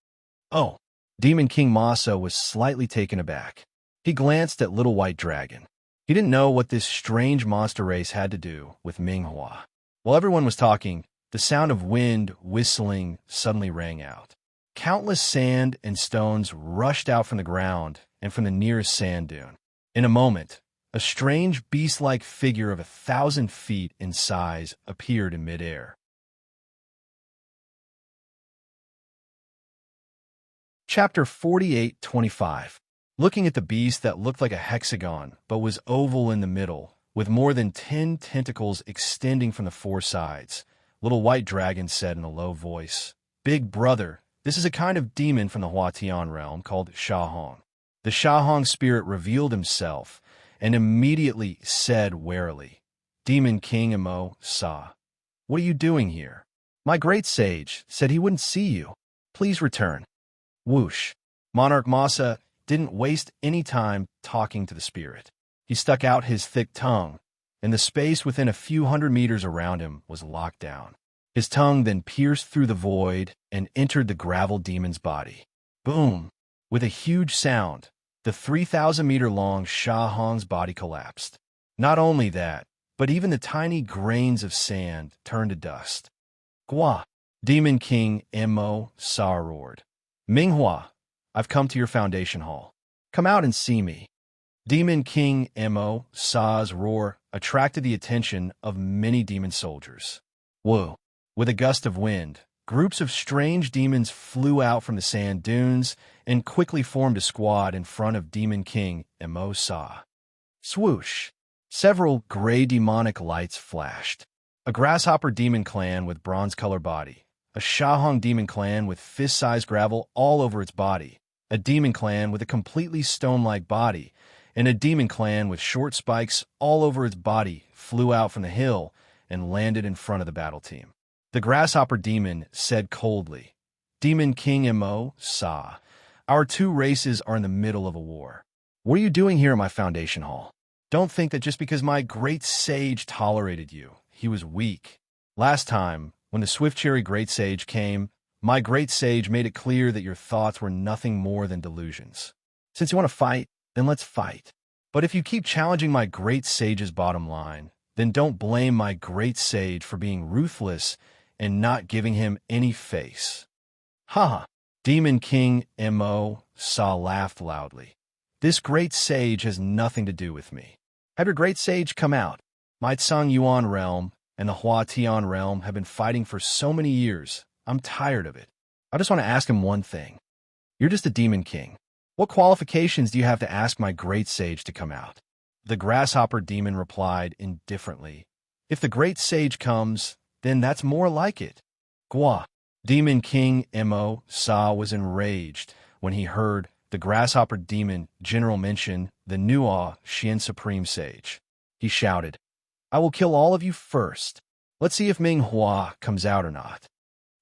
Speaker 1: Oh, Demon King Masa was slightly taken aback. He glanced at Little White Dragon. He didn't know what this strange monster race had to do with Ming Hua. While everyone was talking, the sound of wind whistling suddenly rang out. Countless sand and stones rushed out from the ground and from the nearest sand dune. In a moment, a strange beast-like figure of 1,000 feet in size appeared in midair. Chapter 48:25. Looking at the beast that looked like a hexagon but was oval in the middle, with more than 10 tentacles extending from the four sides, Little White Dragon said in a low voice, "Big brother, this is a kind of demon from the Huatian realm called Shahong." The Shahong spirit revealed himself and immediately said warily, "Demon King Imo Sa, what are you doing here? My great sage said he wouldn't see you. Please return." Whoosh. Monarch Masa didn't waste any time talking to the spirit. He stuck out his thick tongue, and the space within a few hundred meters around him was locked down. His tongue then pierced through the void and entered the gravel demon's body. Boom! With a huge sound, the 3,000-meter-long Shahong's body collapsed. Not only that, but even the tiny grains of sand turned to dust. Gua! Demon King Imo Sa roared. "Minghua, I've come to your foundation hall. Come out and see me." Demon King Imo Sa's roar attracted the attention of many demon soldiers. Whoa! With a gust of wind, groups of strange demons flew out from the sand dunes and quickly formed a squad in front of Demon King Imo Sa. Swoosh! Several gray demonic lights flashed. A grasshopper demon clan with bronze-color body, a Shahong demon clan with fist-sized gravel all over its body, a demon clan with a completely stone-like body, and a demon clan with short spikes all over its body flew out from the hill and landed in front of the battle team. The grasshopper demon said coldly, "Demon King Imo Sa, our two races are in the middle of a war. What are you doing here in my foundation hall? Don't think that just because my great sage tolerated you, he was weak. Last time, when the Swift Cherry Great Sage came, my great sage made it clear that your thoughts were nothing more than delusions. Since you want to fight, then let's fight. But if you keep challenging my great sage's bottom line, then don't blame my great sage for being ruthless and not giving him any face." Ha! Demon King Imo Sa laughed loudly. "This great sage has nothing to do with me. Have your great sage come out. My Tsang Yuan realm and the Hua Tian realm have been fighting for so many years. I'm tired of it. I just want to ask him one thing. You're just a demon king. What qualifications do you have to ask my great sage to come out? The grasshopper demon replied indifferently. If the great sage comes, then that's more like it. Gua. Demon King Mo Sa was enraged when he heard the grasshopper demon general mention the Nua Xian Supreme Sage. He shouted, I will kill all of you first. Let's see if Ming Hua comes out or not.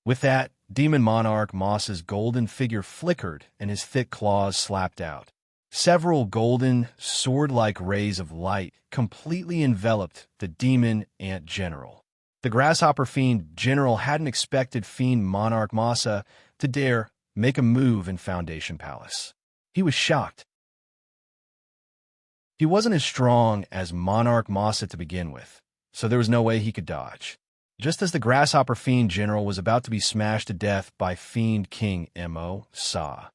Speaker 1: With that, Demon Monarch Moss's golden figure flickered and his thick claws slapped out. Several golden, sword-like rays of light completely enveloped the demon ant general. The grasshopper fiend general hadn't expected fiend Monarch Massa to dare make a move in Foundation Palace. He was shocked. He wasn't as strong as Monarch Massa to begin with, so there was no way he could dodge. Just as the grasshopper fiend general was about to be smashed to death by fiend king Mo Sa,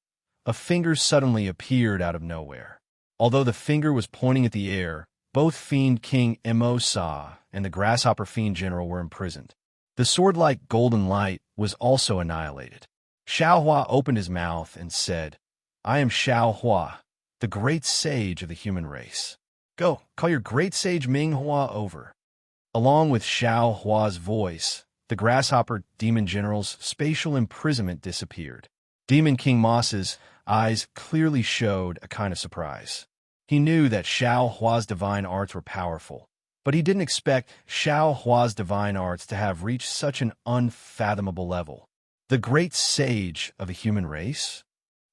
Speaker 1: a finger suddenly appeared out of nowhere. Although the finger was pointing at the air, both fiend king Mo Sa and the grasshopper fiend general were imprisoned. The sword-like golden light was also annihilated. Xiao Hua opened his mouth and said, I am Xiao Hua, the great sage of the human race. Go, call your great sage Ming Hua over. Along with Xiao Hua's voice, the grasshopper demon general's spatial imprisonment disappeared. Demon King Moss's eyes clearly showed a kind of surprise. He knew that Xiao Hua's divine arts were powerful, but he didn't expect Xiao Hua's divine arts to have reached such an unfathomable level. The great sage of the human race?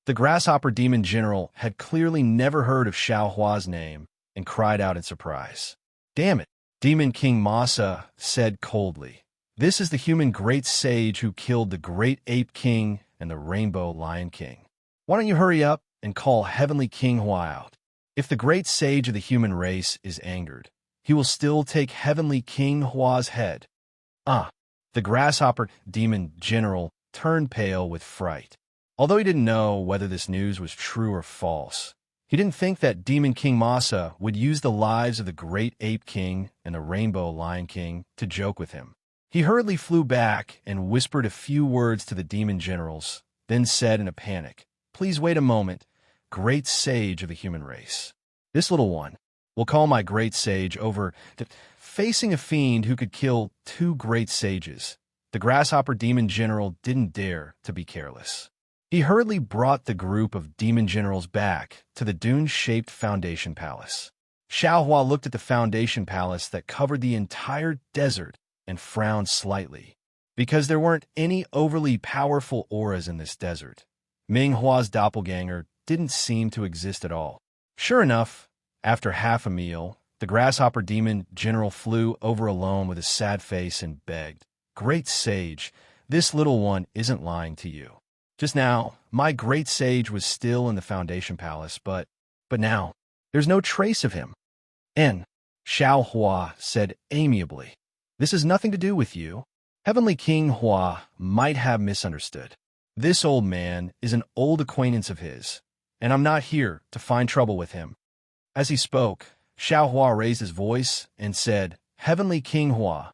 Speaker 1: The grasshopper demon general had clearly never heard of Xiao Hua's name and cried out in surprise. Damn it, Demon King Massa said coldly. This is the human great sage who killed the great ape king and the rainbow lion king. Why don't you hurry up and call Heavenly King Hua out? If the great sage of the human race is angered, he will still take Heavenly King Hua's head. The grasshopper demon general turned pale with fright. Although he didn't know whether this news was true or false, he didn't think that Demon King Massa would use the lives of the great ape king and the rainbow lion king to joke with him. He hurriedly flew back and whispered a few words to the demon generals, then said in a panic, Please wait a moment, great sage of the human race. This little one will call my great sage over to facing a fiend who could kill two great sages. The grasshopper demon general didn't dare to be careless. He hurriedly brought the group of demon generals back to the dune-shaped Foundation Palace. Xiao Hua looked at the Foundation Palace that covered the entire desert and frowned slightly, because there weren't any overly powerful auras in this desert. Ming Hua's doppelganger didn't seem to exist at all. Sure enough, after half a meal, the grasshopper demon general flew over alone with a sad face and begged, Great sage, this little one isn't lying to you. Just now, my great sage was still in the Foundation Palace, but now, there's no trace of him. Xiao Hua said amiably, This has nothing to do with you. Heavenly King Hua might have misunderstood. This old man is an old acquaintance of his, and I'm not here to find trouble with him. As he spoke, Xiao Hua raised his voice and said, Heavenly King Hua,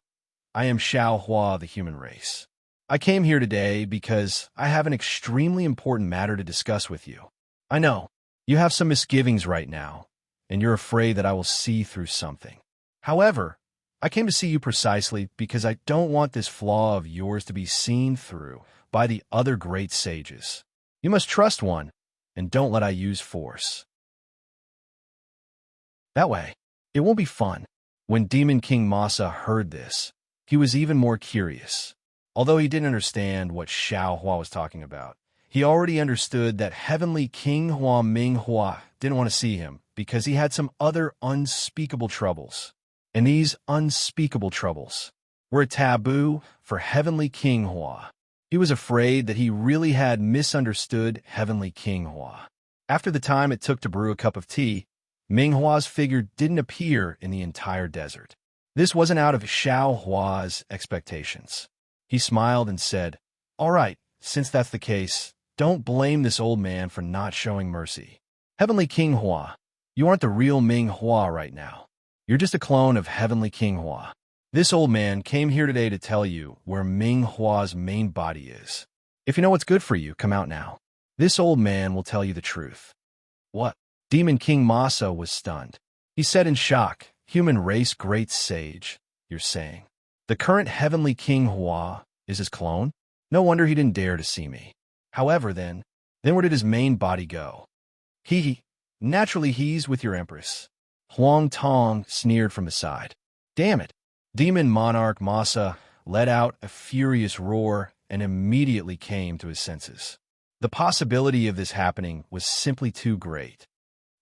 Speaker 1: I am Xiao Hua of the human race. I came here today because I have an extremely important matter to discuss with you. I know, you have some misgivings right now, and you're afraid that I will see through something. However, I came to see you precisely because I don't want this flaw of yours to be seen through by the other great sages. You must trust one, and don't let I use force. That way, it won't be fun. When Demon King Massa heard this, he was even more curious. Although he didn't understand what Xiao Hua was talking about, he already understood that Heavenly King Hua Ming Hua didn't want to see him because he had some other unspeakable troubles. And these unspeakable troubles were a taboo for Heavenly King Hua. He was afraid that he really had misunderstood Heavenly King Hua. After the time it took to brew a cup of tea, Ming Hua's figure didn't appear in the entire desert. This wasn't out of Xiao Hua's expectations. He smiled and said, All right, since that's the case, don't blame this old man for not showing mercy. Heavenly King Hua, you aren't the real Ming Hua right now. You're just a clone of Heavenly King Hua. This old man came here today to tell you where Ming Hua's main body is. If you know what's good for you, come out now. This old man will tell you the truth." "What?" Demon King Masa was stunned. He said in shock, "Human race great sage, you're saying the current Heavenly King Hua is his clone? No wonder he didn't dare to see me. However, then where did his main body go?" Naturally he's with your Empress." Huang Tong sneered from his side. "Damn it." Demon Monarch Masa let out a furious roar and immediately came to his senses. The possibility of this happening was simply too great.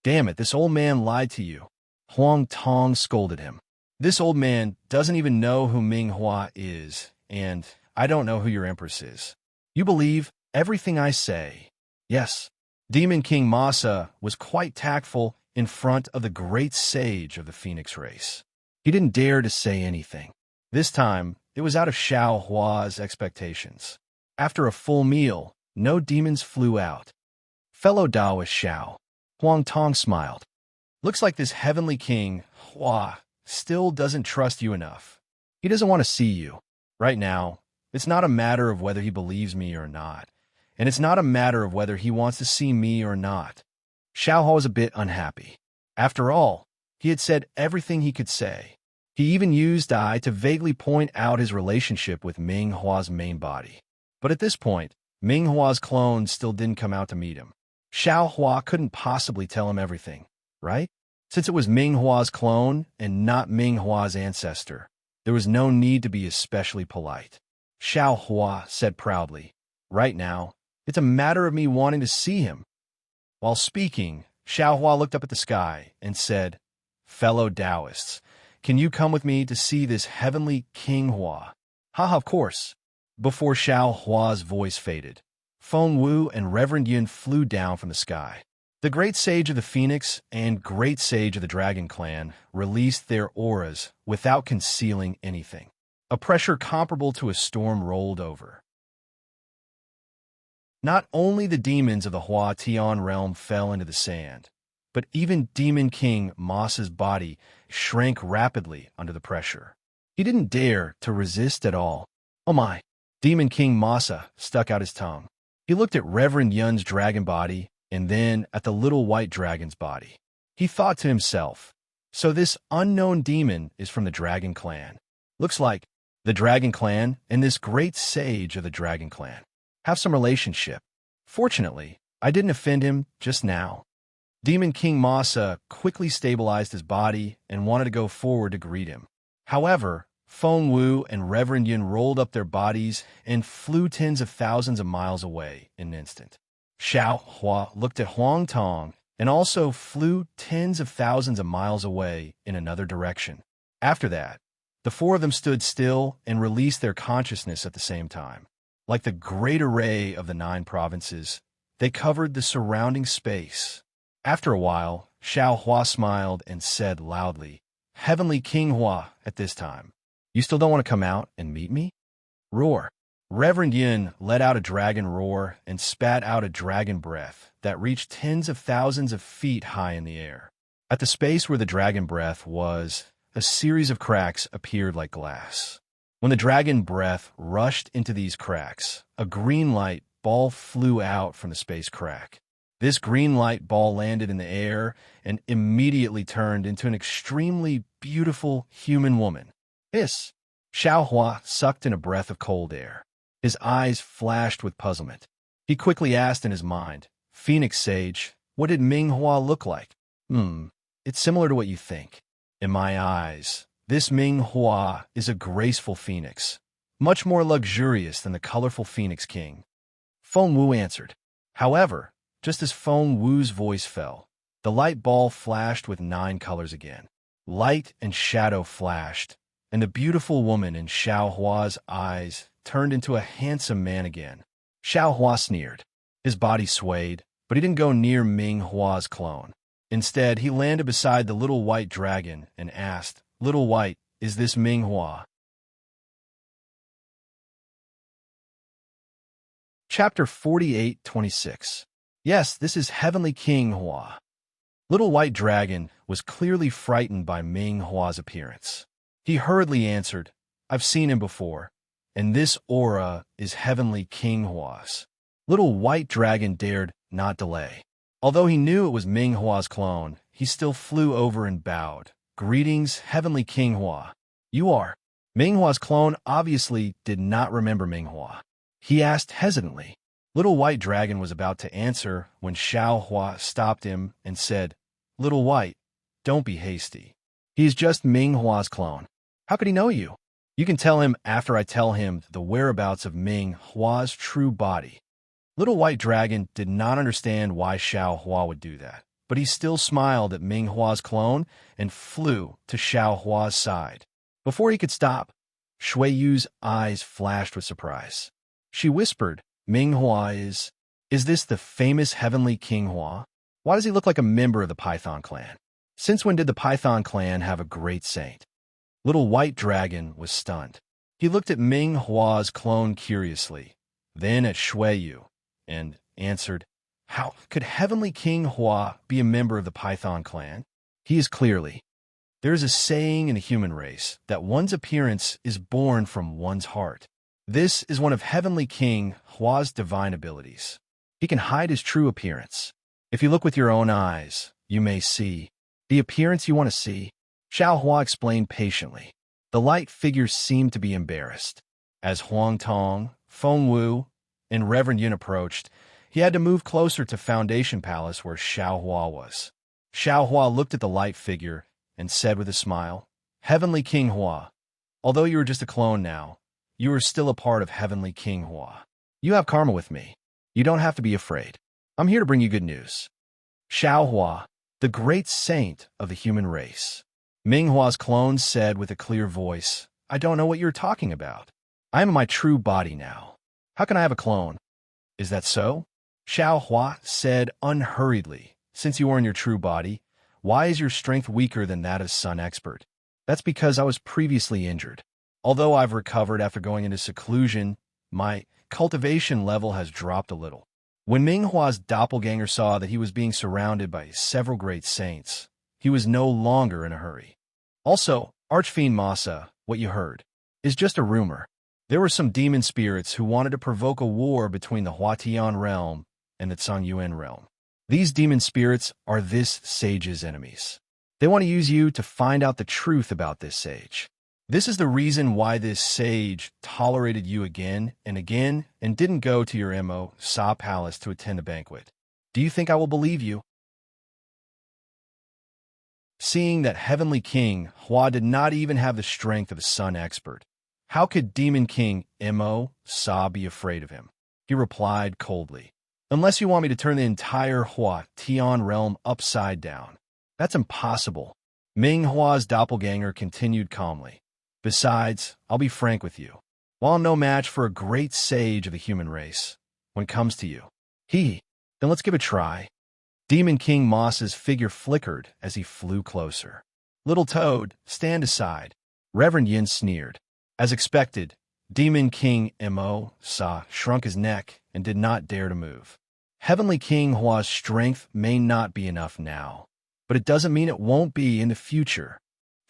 Speaker 1: "Damn it, this old man lied to you." Huang Tong scolded him. "This old man doesn't even know who Ming Hua is, and I don't know who your Empress is. You believe everything I say?" "Yes." Demon King Masa was quite tactful in front of the great sage of the Phoenix race. He didn't dare to say anything. This time, it was out of Xiao Hua's expectations. After a full meal, no demons flew out. "Fellow Taoist Xiao," Huang Tong smiled. "Looks like this Heavenly King Hua still doesn't trust you enough. He doesn't want to see you. Right now, it's not a matter of whether he believes me or not. And it's not a matter of whether he wants to see me or not." Xiao Hua was a bit unhappy. After all, he had said everything he could say. He even used I to vaguely point out his relationship with Ming Hua's main body. But at this point, Ming Hua's clone still didn't come out to meet him. Xiao Hua couldn't possibly tell him everything, right? Since it was Ming Hua's clone and not Ming Hua's ancestor, there was no need to be especially polite. Xiao Hua said proudly, "Right now, it's a matter of me wanting to see him." While speaking, Xiao Hua looked up at the sky and said, "Fellow Taoists, can you come with me to see this Heavenly King Hua?" "Haha, of course." Before Xiao Hua's voice faded, Feng Wu and Reverend Yin flew down from the sky. The Great Sage of the Phoenix and Great Sage of the Dragon Clan released their auras without concealing anything. A pressure comparable to a storm rolled over. Not only the demons of the Hua Tian realm fell into the sand, but even Demon King Masa's body shrank rapidly under the pressure. He didn't dare to resist at all. "Oh my!" Demon King Masa stuck out his tongue. He looked at Reverend Yun's dragon body and then at the little white dragon's body. He thought to himself, "So this unknown demon is from the Dragon Clan. Looks like the Dragon Clan and this great sage of the Dragon Clan have some relationship. Fortunately, I didn't offend him just now." Demon King Masa quickly stabilized his body and wanted to go forward to greet him. However, Feng Wu and Reverend Yin rolled up their bodies and flew tens of thousands of miles away in an instant. Xiao Hua looked at Huang Tong and also flew tens of thousands of miles away in another direction. After that, the four of them stood still and released their consciousness at the same time. Like the great array of the 9 provinces, they covered the surrounding space. After a while, Xiao Hua smiled and said loudly, "Heavenly King Hua," at this time, "you still don't want to come out and meet me?" Roar. Reverend Yin let out a dragon roar and spat out a dragon breath that reached tens of thousands of feet high in the air. At the space where the dragon breath was, a series of cracks appeared like glass. When the dragon breath rushed into these cracks, a green light ball flew out from the space crack. This green light ball landed in the air and immediately turned into an extremely beautiful human woman. "Hiss!" Xiao Hua sucked in a breath of cold air. His eyes flashed with puzzlement. He quickly asked in his mind, "Phoenix Sage, what did Ming Hua look like?" It's similar to what you think. In my eyes, this Ming Hua is a graceful phoenix, much more luxurious than the colorful Phoenix King." Feng Wu answered. However, just as Feng Wu's voice fell, the light ball flashed with 9 colors again. Light and shadow flashed, and the beautiful woman in Xiao Hua's eyes turned into a handsome man again. Xiao Hua sneered. His body swayed, but he didn't go near Ming Hua's clone. Instead, he landed beside the little white dragon and asked, "Little White, is this Ming Hua?" Chapter 48:26. "Yes, this is Heavenly King Hua." Little White Dragon was clearly frightened by Ming Hua's appearance. He hurriedly answered, I've seen him before, and this aura is Heavenly King Hua's. Little White Dragon dared not delay. Although he knew it was Ming Hua's clone, he still flew over and bowed. Greetings, Heavenly King Hua. You are. Ming Hua's clone obviously did not remember Ming Hua. He asked hesitantly. Little White Dragon was about to answer when Xiao Hua stopped him and said, Little White, don't be hasty. He is just Ming Hua's clone. How could he know you? You can tell him after I tell him the whereabouts of Ming Hua's true body. Little White Dragon did not understand why Xiao Hua would do that, but he still smiled at Ming Hua's clone and flew to Xiao Hua's side. Before he could stop, Shui Yu's eyes flashed with surprise. She whispered, Ming Hua is this the famous Heavenly King Hua? Why does he look like a member of the Python clan? Since when did the Python clan have a great saint? Little White Dragon was stunned. He looked at Ming Hua's clone curiously, then at Shui Yu, and answered, How could Heavenly King Hua be a member of the Python clan? He is clearly. There is a saying in the human race that one's appearance is born from one's heart. This is one of Heavenly King Hua's divine abilities. He can hide his true appearance. If you look with your own eyes, you may see the appearance you want to see. Xiao Hua explained patiently. The light figures seemed to be embarrassed. As Huang Tong, Feng Wu, and Reverend Yun approached, he had to move closer to Foundation Palace where Xiao Hua was. Xiao Hua looked at the light figure and said with a smile, Heavenly King Hua, although you are just a clone now, you are still a part of Heavenly King Hua. You have karma with me. You don't have to be afraid. I'm here to bring you good news. Xiao Hua, the great saint of the human race. Ming Hua's clone said with a clear voice, I don't know what you're talking about. I am in my true body now. How can I have a clone? Is that so? Xiao Hua said unhurriedly, since you are in your true body, why is your strength weaker than that of Sun Expert? That's because I was previously injured. Although I've recovered after going into seclusion, my cultivation level has dropped a little. When Ming Hua's doppelganger saw that he was being surrounded by several great saints, he was no longer in a hurry. Also, Archfiend Masa, what you heard, is just a rumor. There were some demon spirits who wanted to provoke a war between the Huatian realm and the Cangyuan realm. These demon spirits are this sage's enemies. They want to use you to find out the truth about this sage. This is the reason why this sage tolerated you again and didn't go to your Mo Sa palace to attend a banquet. Do you think I will believe you? Seeing that Heavenly King Hua did not even have the strength of a Sun Expert, how could Demon King Mo Sa be afraid of him? He replied coldly, Unless you want me to turn the entire Huatian realm upside down. That's impossible. Ming Hua's doppelganger continued calmly. Besides, I'll be frank with you. While I'm no match for a great sage of the human race, when it comes to you, then let's give it a try. Demon King Moss's figure flickered as he flew closer. Little Toad, stand aside. Reverend Yin sneered. As expected, Demon King Mo Sa shrunk his neck and did not dare to move. Heavenly King Hua's strength may not be enough now, but it doesn't mean it won't be in the future.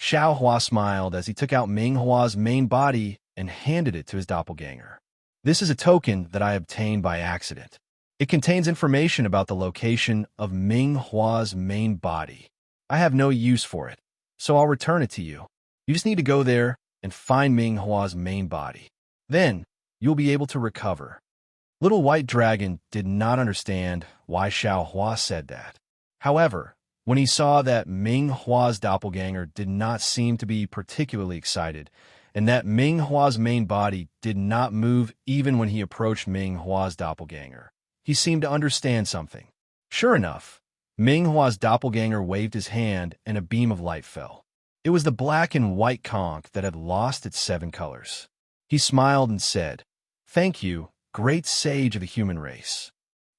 Speaker 1: Xiao Hua smiled as he took out Ming Hua's main body and handed it to his doppelganger. This is a token that I obtained by accident. It contains information about the location of Ming Hua's main body. I have no use for it, so I'll return it to you. You just need to go there and find Ming Hua's main body. Then, you'll be able to recover. Little White Dragon did not understand why Xiao Hua said that. However, when he saw that Ming Hua's doppelganger did not seem to be particularly excited, and that Ming Hua's main body did not move even when he approached Ming Hua's doppelganger, he seemed to understand something. Sure enough, Ming Hua's doppelganger waved his hand and a beam of light fell. It was the black and white conch that had lost its 7 colors. He smiled and said, Thank you, great sage of the human race.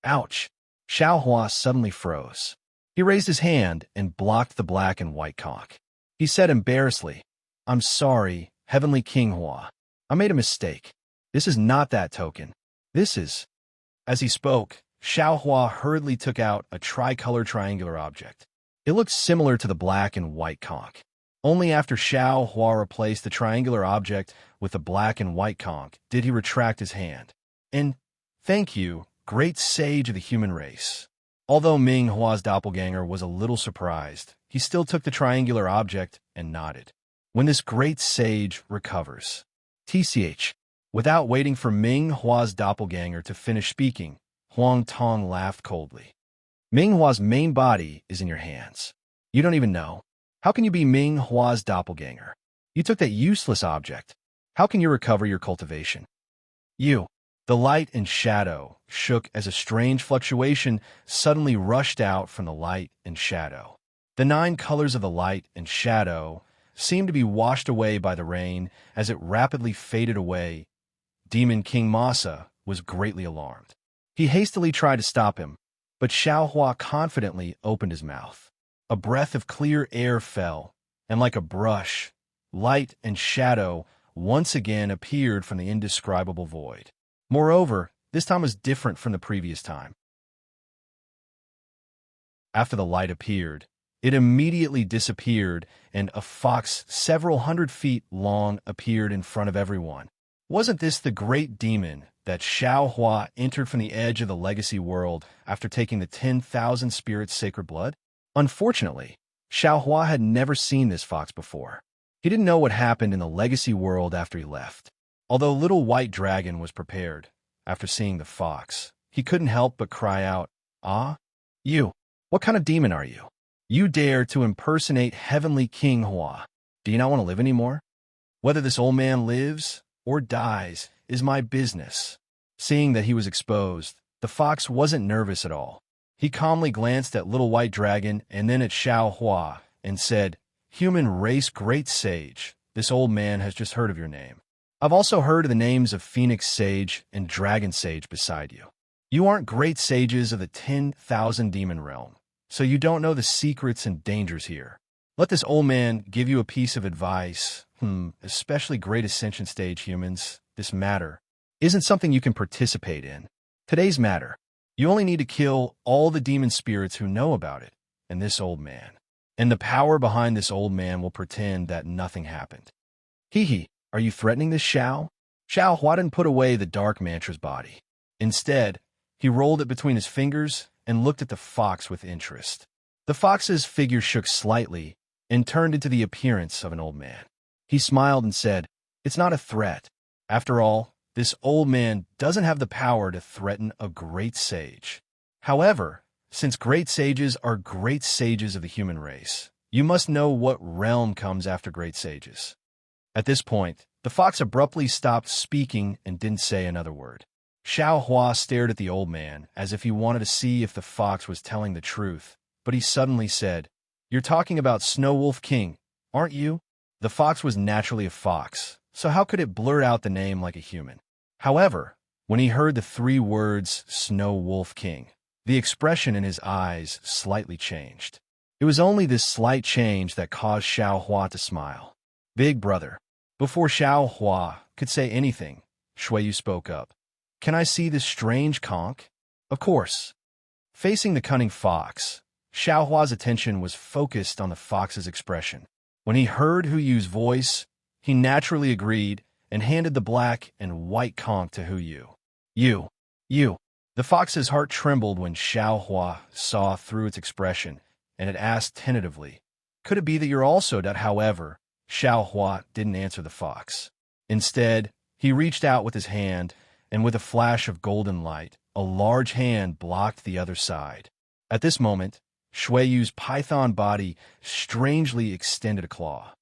Speaker 1: Ouch! Xiao Hua suddenly froze. He raised his hand and blocked the black and white conch. He said embarrassedly, I'm sorry, Heavenly King Hua. I made a mistake. This is not that token. This is... As he spoke, Xiao Hua hurriedly took out a tricolor triangular object. It looked similar to the black and white conch. Only after Xiao Hua replaced the triangular object with the black and white conch did he retract his hand. And thank you, great sage of the human race. Although Ming Hua's doppelganger was a little surprised, he still took the triangular object and nodded. When this great sage recovers. TCH. Without waiting for Ming Hua's doppelganger to finish speaking, Huang Tong laughed coldly. Ming Hua's main body is in your hands. You don't even know. How can you be Ming Hua's doppelganger? You took that useless object. How can you recover your cultivation? You. The light and shadow shook as a strange fluctuation suddenly rushed out from the light and shadow. The 9 colors of the light and shadow seemed to be washed away by the rain as it rapidly faded away. Demon King Masa was greatly alarmed. He hastily tried to stop him, but Xiao Hua confidently opened his mouth. A breath of clear air fell, and like a brush, light and shadow once again appeared from the indescribable void. Moreover, this time was different from the previous time. After the light appeared, it immediately disappeared, and a fox several hundred feet long appeared in front of everyone. Wasn't this the great demon that Xiao Hua entered from the edge of the legacy world after taking the 10,000 spirits' sacred blood? Unfortunately, Xiao Hua had never seen this fox before. He didn't know what happened in the legacy world after he left. Although Little White Dragon was prepared, after seeing the fox, he couldn't help but cry out, "Ah, you! What kind of demon are you? You dare to impersonate Heavenly King Hua. Do you not want to live anymore? Whether this old man lives or dies is my business." Seeing that he was exposed, the fox wasn't nervous at all. He calmly glanced at Little White Dragon and then at Xiao Hua and said, "Human race great sage, this old man has just heard of your name. I've also heard of the names of Phoenix Sage and Dragon Sage beside you. You aren't great sages of the 10,000 demon realm, so you don't know the secrets and dangers here. Let this old man give you a piece of advice, especially great ascension stage humans. This matter isn't something you can participate in. Today's matter, you only need to kill all the demon spirits who know about it, and this old man. And the power behind this old man will pretend that nothing happened." Hee. Are you threatening this Xiao? Xiao Hua didn't put away the dark mantra's body. Instead, he rolled it between his fingers and looked at the fox with interest. The fox's figure shook slightly and turned into the appearance of an old man. He smiled and said, "It's not a threat. After all, this old man doesn't have the power to threaten a great sage. However, since great sages are great sages of the human race, you must know what realm comes after great sages." At this point, the fox abruptly stopped speaking and didn't say another word. Xiao Hua stared at the old man as if he wanted to see if the fox was telling the truth, but he suddenly said, "You're talking about Snow Wolf King, aren't you?" The fox was naturally a fox, so how could it blurt out the name like a human? However, when he heard the 3 words Snow Wolf King, the expression in his eyes slightly changed. It was only this slight change that caused Xiao Hua to smile. "Big brother." Before Xiao Hua could say anything, Shuiyu spoke up. "Can I see this strange conch?" "Of course." Facing the cunning fox, Xiao Hua's attention was focused on the fox's expression. When he heard Hu Yu's voice, he naturally agreed and handed the black and white conch to Hu Yu. You. The fox's heart trembled when Xiao Hua saw through its expression, and it asked tentatively, "Could it be that you're also dead?" However, Xiao Hua didn't answer the fox. Instead, he reached out with his hand, and with a flash of golden light, a large hand blocked the other side. At this moment, Shuiyu's python body strangely extended a claw.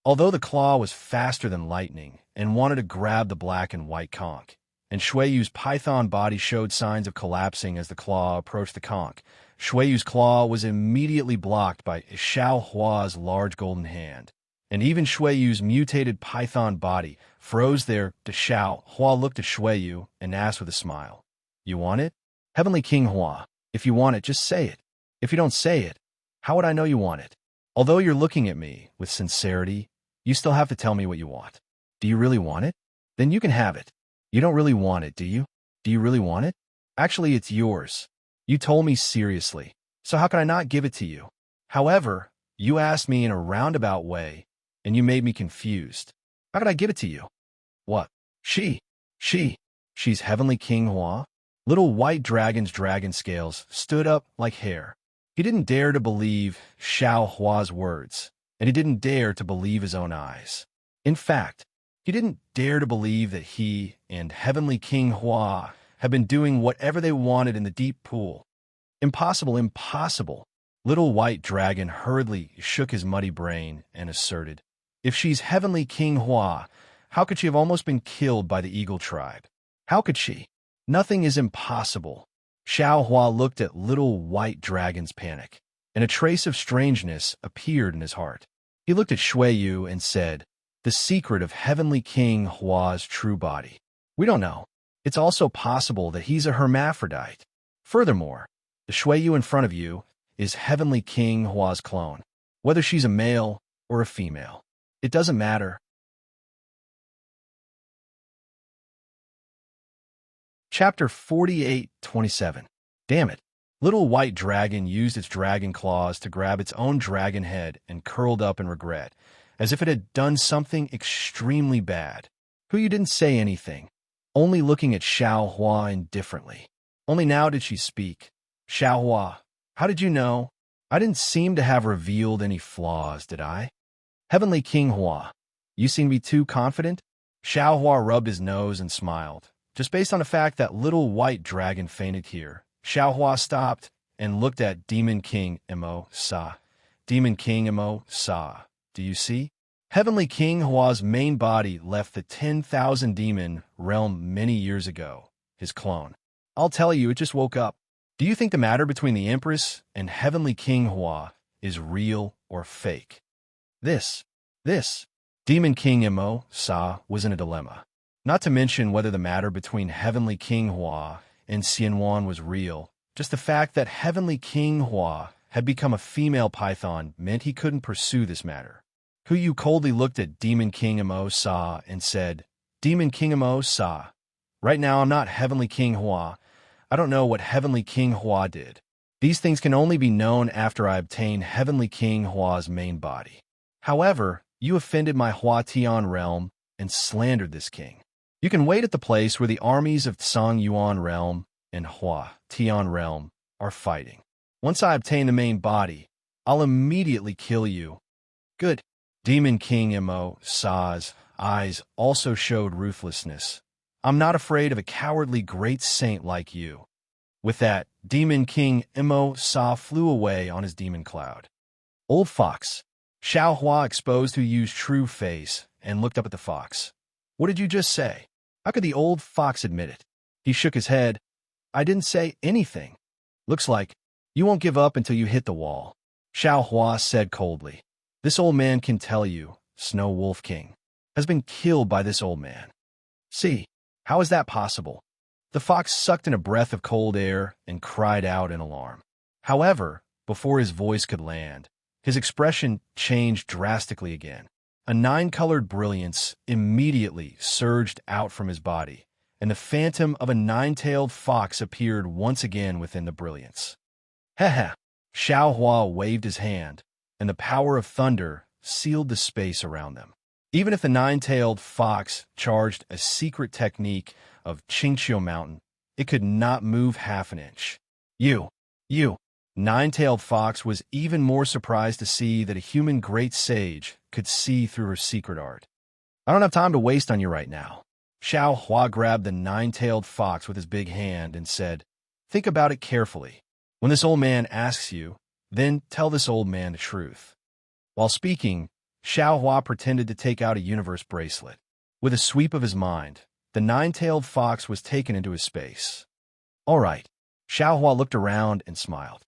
Speaker 1: Although the claw was faster than lightning and wanted to grab the black and white conch, and Shuiyu's python body showed signs of collapsing as the claw approached the conch, Shuiyu's claw was immediately blocked by Xiao Hua's large golden hand, and even Shuiyu's mutated python body froze there. Xiao Hua looked at Shuiyu and asked with a smile, "You want it? Heavenly King Hua, if you want it, just say it. If you don't say it, how would I know you want it? Although you're looking at me with sincerity, you still have to tell me what you want. Do you really want it? Then you can have it. You don't really want it, do you? Do you really want it? Actually, it's yours. You told me seriously, so how can I not give it to you? However, you asked me in a roundabout way, and you made me confused. How could I give it to you? What? She. She. She's Heavenly King Hua? Little white dragon's dragon scales stood up like hair. He didn't dare to believe Xiao Hua's words, and he didn't dare to believe his own eyes. In fact, he didn't dare to believe that he and Heavenly King Hua had been doing whatever they wanted in the deep pool. Impossible, impossible. Little white dragon hurriedly shook his muddy brain and asserted, if she's Heavenly King Hua, how could she have almost been killed by the eagle tribe? How could she? Nothing is impossible. Xiao Hua looked at little white dragon's panic, and a trace of strangeness appeared in his heart. He looked at Shui Yu and said, the secret of Heavenly King Hua's true body. We don't know. It's also possible that he's a hermaphrodite. Furthermore, the Shui Yu in front of you is Heavenly King Hua's clone. Whether she's a male or a female, it doesn't matter. Chapter 48:27. Damn it. Little white dragon used its dragon claws to grab its own dragon head and curled up in regret, as if it had done something extremely bad. Hu didn't say anything, only looking at Xiao Hua indifferently. Only now did she speak. Xiao Hua, how did you know? I didn't seem to have revealed any flaws, did I? Heavenly King Hua, you seem to be too confident? Xiao Hua rubbed his nose and smiled. Just based on the fact that little white dragon fainted here, Xiao Hua stopped and looked at Demon King Mo Sa. Demon King Mo Sa, do you see? Heavenly King Hua's main body left the 10,000 demon realm many years ago, his clone. I'll tell you, it just woke up. Do you think the matter between the Empress and Heavenly King Hua is real or fake? This. Demon King Mo Sa was in a dilemma. Not to mention whether the matter between Heavenly King Hua and Xianwan was real. Just the fact that Heavenly King Hua had become a female python meant he couldn't pursue this matter. Hu Yu coldly looked at Demon King Mo Sa and said, Demon King Mo Sa, right now I'm not Heavenly King Hua. I don't know what Heavenly King Hua did. These things can only be known after I obtain Heavenly King Hua's main body. However, you offended my Hua Tian realm and slandered this king. You can wait at the place where the armies of Tsang Yuan realm and Hua Tian realm are fighting. Once I obtain the main body, I'll immediately kill you. Good. Demon King Mo Sa's eyes also showed ruthlessness. I'm not afraid of a cowardly great saint like you. With that, Demon King Mo Sa flew away on his demon cloud. Old fox. Xiao Hua exposed Hu Yu's true face and looked up at the fox. What did you just say? How could the old fox admit it? He shook his head. I didn't say anything. Looks like you won't give up until you hit the wall. Xiao Hua said coldly. This old man can tell you, Snow Wolf King has been killed by this old man. See, how is that possible? The fox sucked in a breath of cold air and cried out in alarm. However, before his voice could land, his expression changed drastically again. A 9-colored brilliance immediately surged out from his body, and the phantom of a 9-tailed fox appeared once again within the brilliance. Heh. Xiao Hua waved his hand, and the power of thunder sealed the space around them. Even if the 9-tailed fox charged a secret technique of Qingqiu Mountain, it could not move half an inch. You. 9-tailed fox was even more surprised to see that a human great sage could see through her secret art. I don't have time to waste on you right now. Xiao Hua grabbed the 9-tailed fox with his big hand and said, think about it carefully. When this old man asks you, then tell this old man the truth. While speaking, Xiao Hua pretended to take out a universe bracelet. With a sweep of his mind, the 9-tailed fox was taken into his space. All right. Xiao Hua looked around and smiled.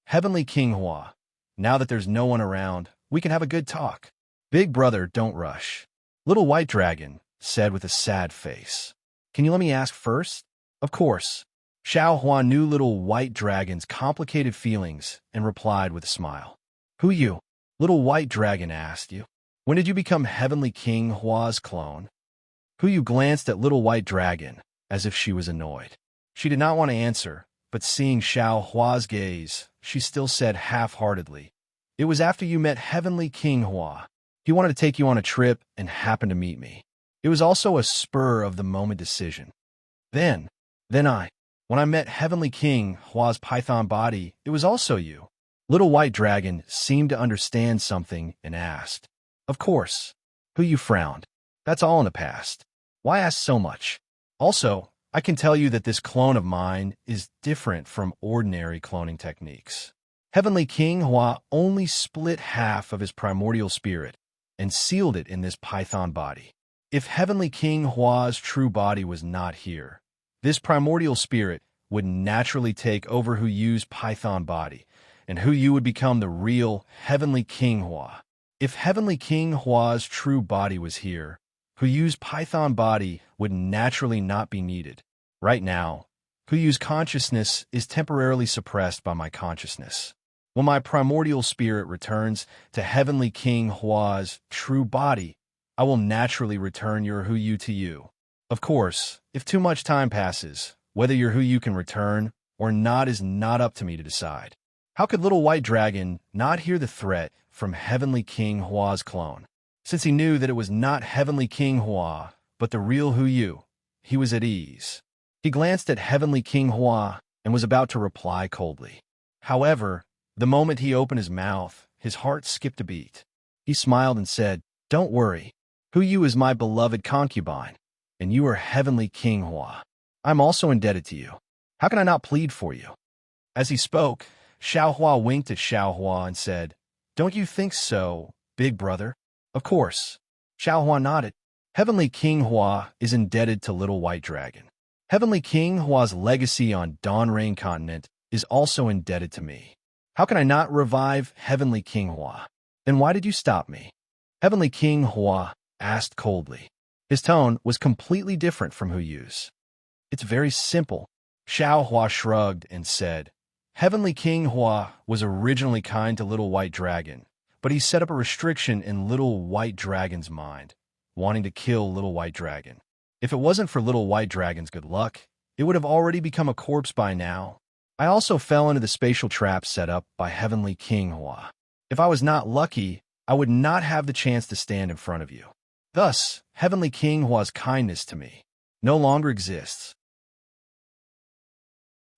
Speaker 1: Heavenly King Hua, now that there's no one around, we can have a good talk. Big brother, don't rush. Little White Dragon said with a sad face. Can you let me ask first? Of course. Xiao Hua knew Little White Dragon's complicated feelings and replied with a smile. Who you? Little White Dragon asked you. When did you become Heavenly King Hua's clone? Hu Yu glanced at Little White Dragon as if she was annoyed. She did not want to answer, but seeing Xiao Hua's gaze, she still said half-heartedly, "It was after you met Heavenly King Hua. He wanted to take you on a trip and happened to meet me. It was also a spur-of-the-moment decision. Then when I met Heavenly King Hua's python body, it was also you." Little White Dragon seemed to understand something and asked, "Of course." Who you frowned. "That's all in the past. Why ask so much? Also, I can tell you that this clone of mine is different from ordinary cloning techniques. Heavenly King Hua only split half of his primordial spirit and sealed it in this python body. If Heavenly King Hua's true body was not here, this primordial spirit would naturally take over Hu Yu's python body, and Hu Yu would become the real Heavenly King Hua. If Heavenly King Hua's true body was here, Hu Yu's python body would naturally not be needed. Right now, Hu Yu's consciousness is temporarily suppressed by my consciousness. When my primordial spirit returns to Heavenly King Hua's true body, I will naturally return your Hu Yu to you. Of course, if too much time passes, whether your Hu Yu can return or not is not up to me to decide." How could Little White Dragon not hear the threat from Heavenly King Hua's clone? Since he knew that it was not Heavenly King Hua, but the real Hu Yu, he was at ease. He glanced at Heavenly King Hua and was about to reply coldly. However, the moment he opened his mouth, his heart skipped a beat. He smiled and said, "Don't worry. Hu Yu is my beloved concubine, and you are Heavenly King Hua. I'm also indebted to you. How can I not plead for you?" As he spoke, Xiao Hua winked at Xiao Hua and said, "Don't you think so, big brother?" "Of course." Xiao Hua nodded. Heavenly King Hua is indebted to Little White Dragon. Heavenly King Hua's legacy on Dawn Rain Continent is also indebted to me. How can I not revive Heavenly King Hua? Then why did you stop me?" Heavenly King Hua asked coldly. His tone was completely different from Hu Yu's. "It's very simple." Xiao Hua shrugged and said, "Heavenly King Hua was originally kind to Little White Dragon, but he set up a restriction in Little White Dragon's mind, wanting to kill Little White Dragon. If it wasn't for Little White Dragon's good luck, it would have already become a corpse by now. I also fell into the spatial trap set up by Heavenly King Hua. If I was not lucky, I would not have the chance to stand in front of you. Thus, Heavenly King Hua's kindness to me no longer exists.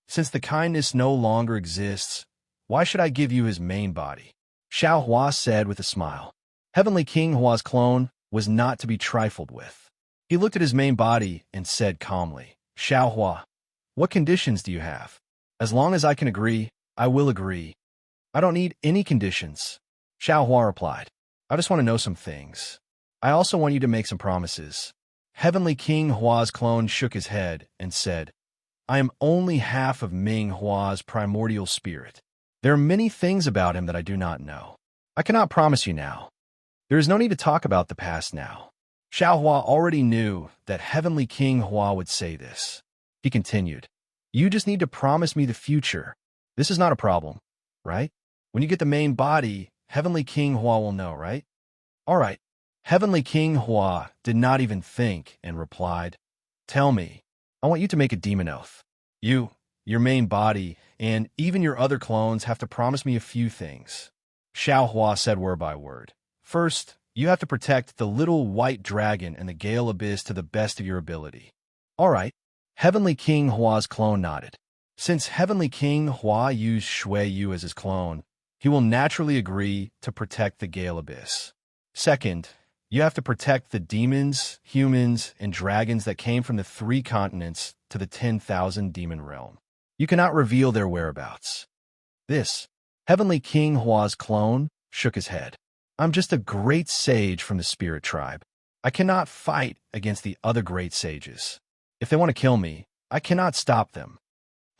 Speaker 1: Since the kindness no longer exists, why should I give you his main body?" Xiao Hua said with a smile. Heavenly King Hua's clone was not to be trifled with. He looked at his main body and said calmly, "Xiao Hua, what conditions do you have? As long as I can agree, I will agree." "I don't need any conditions," Xiao Hua replied. "I just want to know some things. I also want you to make some promises." Heavenly King Hua's clone shook his head and said, "I am only half of Ming Hua's primordial spirit. There are many things about him that I do not know. I cannot promise you now. There is no need to talk about the past now." Xiao Hua already knew that Heavenly King Hua would say this. He continued, "You just need to promise me the future. This is not a problem, right? When you get the main body, Heavenly King Hua will know, right?" "All right." Heavenly King Hua did not even think and replied, "Tell me. I want you to make a demon oath. You, your main body, and even your other clones have to promise me a few things." Xiao Hua said word by word. "First, you have to protect the Little White Dragon and the Gale Abyss to the best of your ability." "All right." Heavenly King Hua's clone nodded. Since Heavenly King Hua used Shui Yu as his clone, he will naturally agree to protect the Gale Abyss. Second, you have to protect the demons, humans, and dragons that came from the 3 continents to the 10,000 demon realm. You cannot reveal their whereabouts. This, Heavenly King Hua's clone shook his head. "I'm just a great sage from the spirit tribe. I cannot fight against the other great sages. If they want to kill me, I cannot stop them."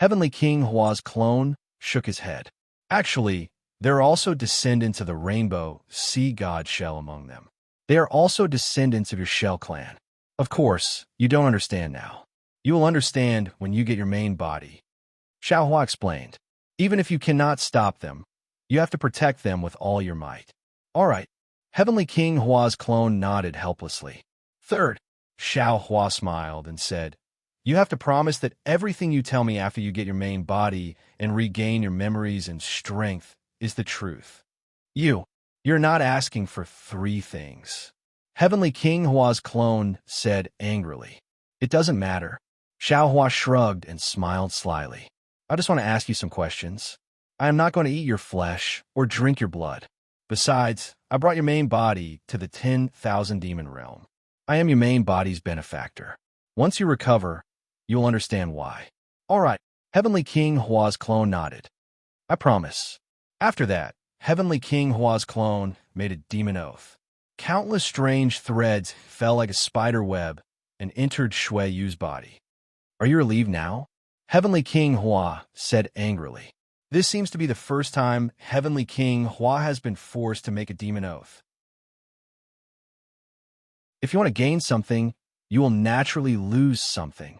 Speaker 1: Heavenly King Hua's clone shook his head. "Actually, there are also descendants of the rainbow sea god shell among them. They are also descendants of your Shell clan. Of course, you don't understand now. You will understand when you get your main body." Xiao Hua explained, "Even if you cannot stop them, you have to protect them with all your might." "All right." Heavenly King Hua's clone nodded helplessly. Third, Xiao Hua smiled and said, You have to promise that everything you tell me after you get your main body and regain your memories and strength is the truth. You're not asking for 3 things. Heavenly King Hua's clone said angrily. It doesn't matter. Xiao Hua shrugged and smiled slyly. I just want to ask you some questions. I am not going to eat your flesh or drink your blood. Besides, I brought your main body to the 10,000 demon realm. I am your main body's benefactor. Once you recover, you'll understand why. All right, Heavenly King Hua's clone nodded. I promise. After that, Heavenly King Hua's clone made a demon oath. Countless strange threads fell like a spider web and entered Shui Yu's body. Are you relieved now? Heavenly King Hua said angrily. This seems to be the first time Heavenly King Hua has been forced to make a demon oath. If you want to gain something, you will naturally lose something.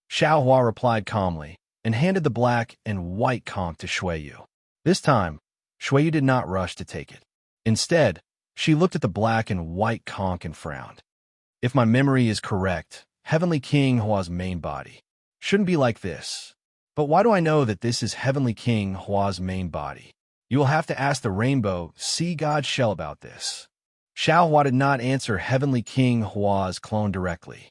Speaker 1: Xiao Hua replied calmly and handed the black and white conch to Shui Yu. This time, Shui Yu did not rush to take it. Instead, she looked at the black and white conch and frowned. If my memory is correct, Heavenly King Hua's main body shouldn't be like this. But why do I know that this is Heavenly King Hua's main body? You will have to ask the Rainbow Sea God Shell about this. Xiao Hua did not answer Heavenly King Hua's clone directly.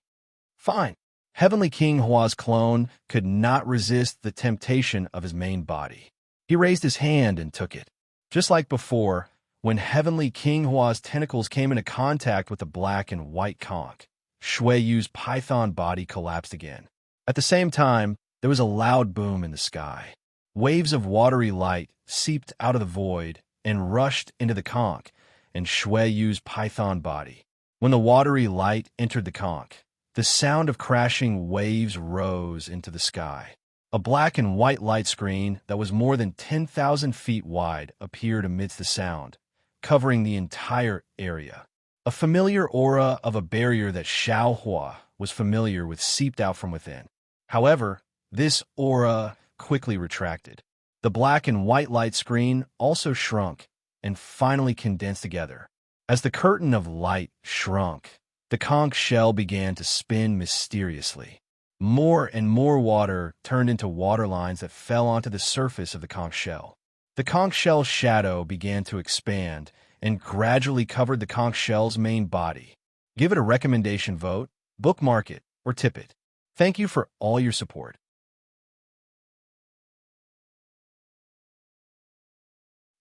Speaker 1: Fine. Heavenly King Hua's clone could not resist the temptation of his main body. He raised his hand and took it. Just like before, when Heavenly King Hua's tentacles came into contact with the black and white conch, Shui Yu's python body collapsed again. At the same time, there was a loud boom in the sky. Waves of watery light seeped out of the void and rushed into the conch and Shui Yu's python body. When the watery light entered the conch, the sound of crashing waves rose into the sky. A black and white light screen that was more than 10,000 feet wide appeared amidst the sound, covering the entire area. A familiar aura of a barrier that Xiao Hua was familiar with seeped out from within. However, this aura quickly retracted. The black and white light screen also shrunk and finally condensed together. As the curtain of light shrunk, the conch shell began to spin mysteriously. More and more water turned into water lines that fell onto the surface of the conch shell. The conch shell's shadow began to expand and gradually covered the conch shell's main body. Give it a recommendation vote, bookmark it, or tip it. Thank you for all your support.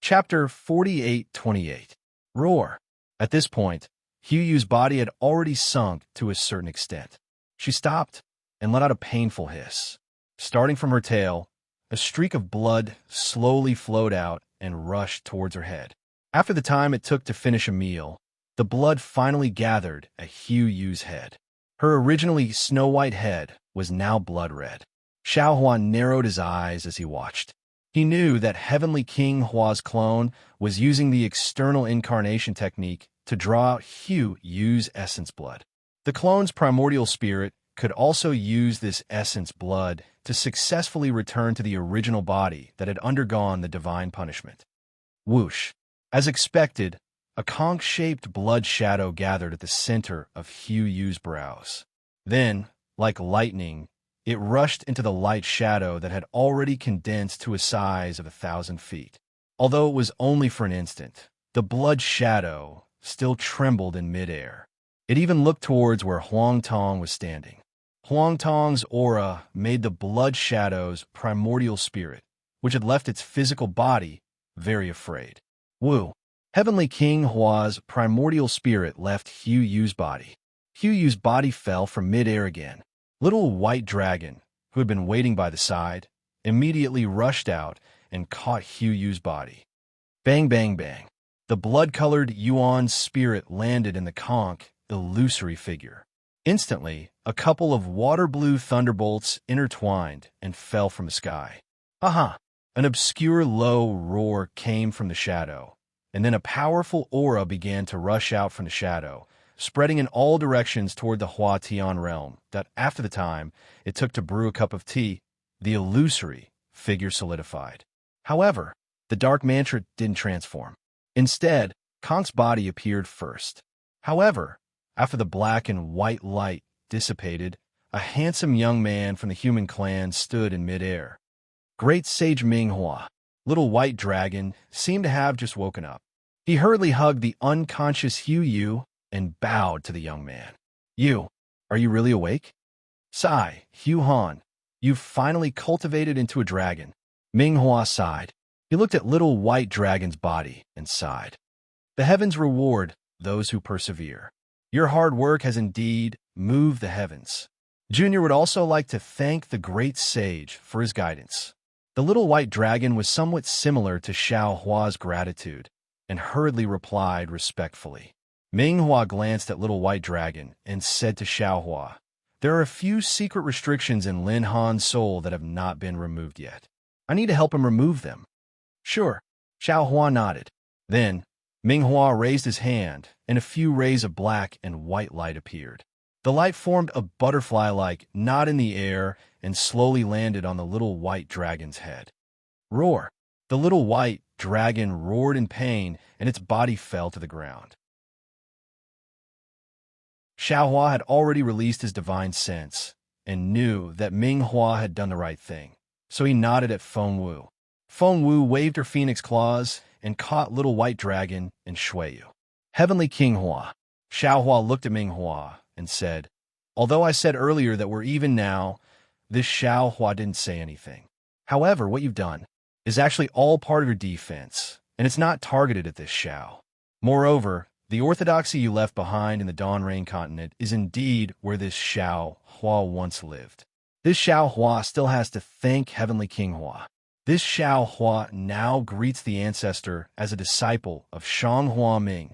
Speaker 1: Chapter 48-28. Roar. At this point, Hu Yu's body had already sunk to a certain extent. She stopped and let out a painful hiss. Starting from her tail, a streak of blood slowly flowed out and rushed towards her head. After the time it took to finish a meal, the blood finally gathered at Hu Yu's head. Her originally snow-white head was now blood-red. Xiao Hua narrowed his eyes as he watched. He knew that Heavenly King Hua's clone was using the external incarnation technique to draw out Hu Yu's essence blood. The clone's primordial spirit could also use this essence blood to successfully return to the original body that had undergone the divine punishment. Whoosh! As expected, a conch-shaped blood shadow gathered at the center of Hu Yu's brows. Then, like lightning, it rushed into the light shadow that had already condensed to a size of 1,000 feet. Although it was only for an instant, the blood shadow still trembled in midair. It even looked towards where Huang Tong was standing. Huang Tong's aura made the blood shadow's primordial spirit, which had left its physical body, very afraid. Wu. Heavenly King Hua's primordial spirit left Hu Yu's body. Hu Yu's body fell from midair again. Little White Dragon, who had been waiting by the side, immediately rushed out and caught Hu Yu's body. Bang, bang, bang. The blood-colored Yuan's spirit landed in the conch, illusory figure. Instantly, a couple of water-blue thunderbolts intertwined and fell from the sky. Aha! An obscure low roar came from the shadow, and then a powerful aura began to rush out from the shadow, spreading in all directions toward the Hua Tian realm that, after the time it took to brew a cup of tea, the illusory figure solidified. However, the dark mantra didn't transform. Instead, Conch's body appeared first. However, after the black and white light dissipated, a handsome young man from the human clan stood in midair. Great Sage Minghua, little white dragon, seemed to have just woken up. He hurriedly hugged the unconscious Hu Yu and bowed to the young man. You, are you really awake? Sigh, Hu Han. You've finally cultivated into a dragon. Minghua sighed. He looked at little white dragon's body and sighed. The heavens reward those who persevere. Your hard work has indeed moved the heavens. Junior would also like to thank the great sage for his guidance. The little white dragon was somewhat similar to Xiao Hua's gratitude and hurriedly replied respectfully. Minghua glanced at little white dragon and said to Xiao Hua, there are a few secret restrictions in Lin Han's soul that have not been removed yet. I need to help him remove them. Sure, Xiao Hua nodded. Then, Minghua raised his hand, and a few rays of black and white light appeared. The light formed a butterfly-like knot in the air and slowly landed on the little white dragon's head. Roar! The little white dragon roared in pain, and its body fell to the ground. Xiao Hua had already released his divine sense and knew that Minghua had done the right thing, so he nodded at Feng Wu. Feng Wu waved her phoenix claws and caught little white dragon and Shuiyu. Heavenly King Hua. Xiao Hua looked at Minghua and said, although I said earlier that we're even now, this Xiao Hua didn't say anything. However, what you've done is actually all part of your defense, and it's not targeted at this Xiao. Moreover, the orthodoxy you left behind in the Dawn Rain continent is indeed where this Xiao Hua once lived. This Xiao Hua still has to thank Heavenly King Hua. This Xiao Hua now greets the ancestor as a disciple of Shang Hua Ming.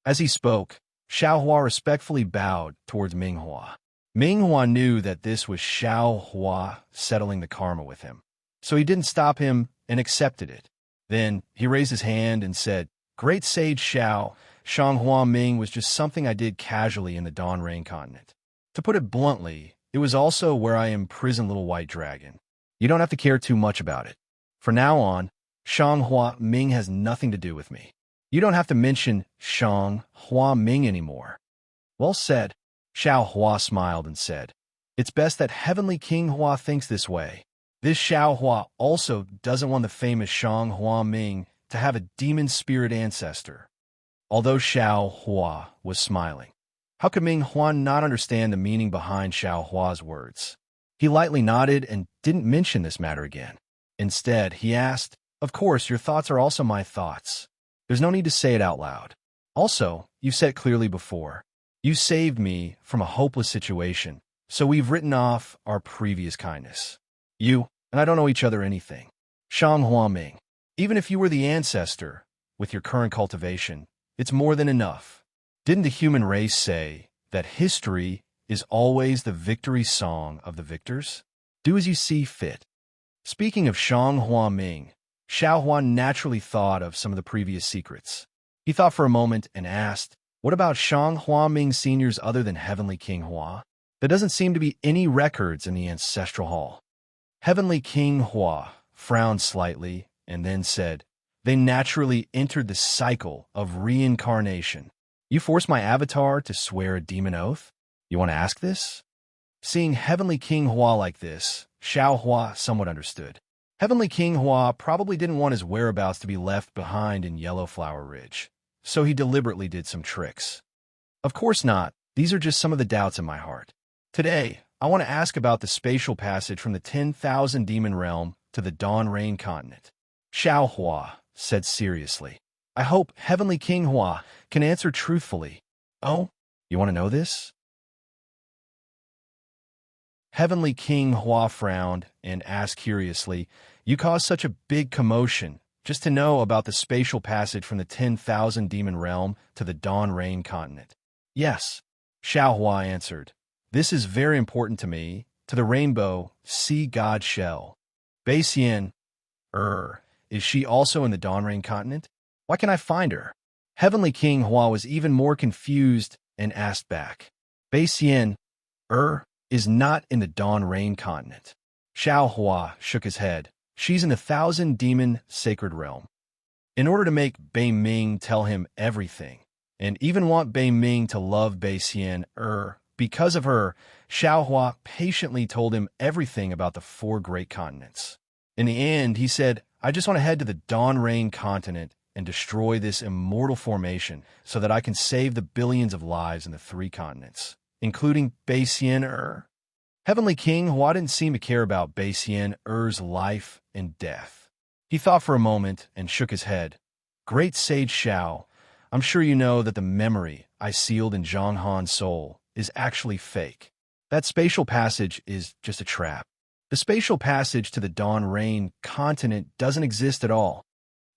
Speaker 1: As he spoke, Xiao Hua respectfully bowed towards Minghua. Minghua knew that this was Xiao Hua settling the karma with him, so he didn't stop him and accepted it. Then he raised his hand and said, Great Sage Xiao, Shang Hua Ming was just something I did casually in the Dawn Rain continent. To put it bluntly, it was also where I imprisoned Little White Dragon. You don't have to care too much about it. From now on, Shang Hua Ming has nothing to do with me. You don't have to mention Shang Hua Ming anymore. Well said. Xiao Hua smiled and said, It's best that Heavenly King Hua thinks this way. This Xiao Hua also doesn't want the famous Shang Hua Ming to have a demon spirit ancestor. Although Xiao Hua was smiling, how could Ming Hua not understand the meaning behind Xiao Hua's words? He lightly nodded and didn't mention this matter again. Instead, he asked, Of course, your thoughts are also my thoughts. There's no need to say it out loud. Also, you've said it clearly before. You saved me from a hopeless situation, so we've written off our previous kindness. You and I don't know each other anything. Shang Hua Ming, even if you were the ancestor, with your current cultivation, it's more than enough. Didn't the human race say that history is always the victory song of the victors? Do as you see fit. Speaking of Shang Hua Ming, Xiao Hua naturally thought of some of the previous secrets. He thought for a moment and asked, What about Shang Hua Ming seniors other than Heavenly King Hua? There doesn't seem to be any records in the Ancestral Hall. Heavenly King Hua frowned slightly and then said, They naturally entered the cycle of reincarnation. You forced my avatar to swear a demon oath? You want to ask this? Seeing Heavenly King Hua like this, Xiao Hua somewhat understood. Heavenly King Hua probably didn't want his whereabouts to be left behind in Yellowflower Ridge, so he deliberately did some tricks. Of course not. These are just some of the doubts in my heart. Today, I want to ask about the spatial passage from the 10,000 Demon Realm to the Dawn Rain continent. Xiao Hua said seriously, I hope Heavenly King Hua can answer truthfully. Oh, you want to know this? Heavenly King Hua frowned and asked curiously, You caused such a big commotion just to know about the spatial passage from the 10,000 Demon Realm to the Dawn Rain continent. Yes, Xiao Hua answered. This is very important to me, to the Rainbow Sea God Shell. Bei Xian, is she also in the Dawn Rain continent? Why can't I find her? Heavenly King Hua was even more confused and asked back. Bei Xian, is not in the Dawn Rain continent. Xiao Hua shook his head. She's in the 1,000 Demon Sacred Realm. In order to make Bei Ming tell him everything, and even want Bei Ming to love Bei Xian, Because of her, Xiao Hua patiently told him everything about the four great continents. In the end, he said, I just want to head to the Dawn Rain continent and destroy this immortal formation so that I can save the billions of lives in the three continents, including Bei Xian. Heavenly King Hua didn't seem to care about Bei Xian-er's life and death. He thought for a moment and shook his head. Great Sage Xiao, I'm sure you know that the memory I sealed in Zhang Han's soul is actually fake. That spatial passage is just a trap. The spatial passage to the Dawn Rain continent doesn't exist at all.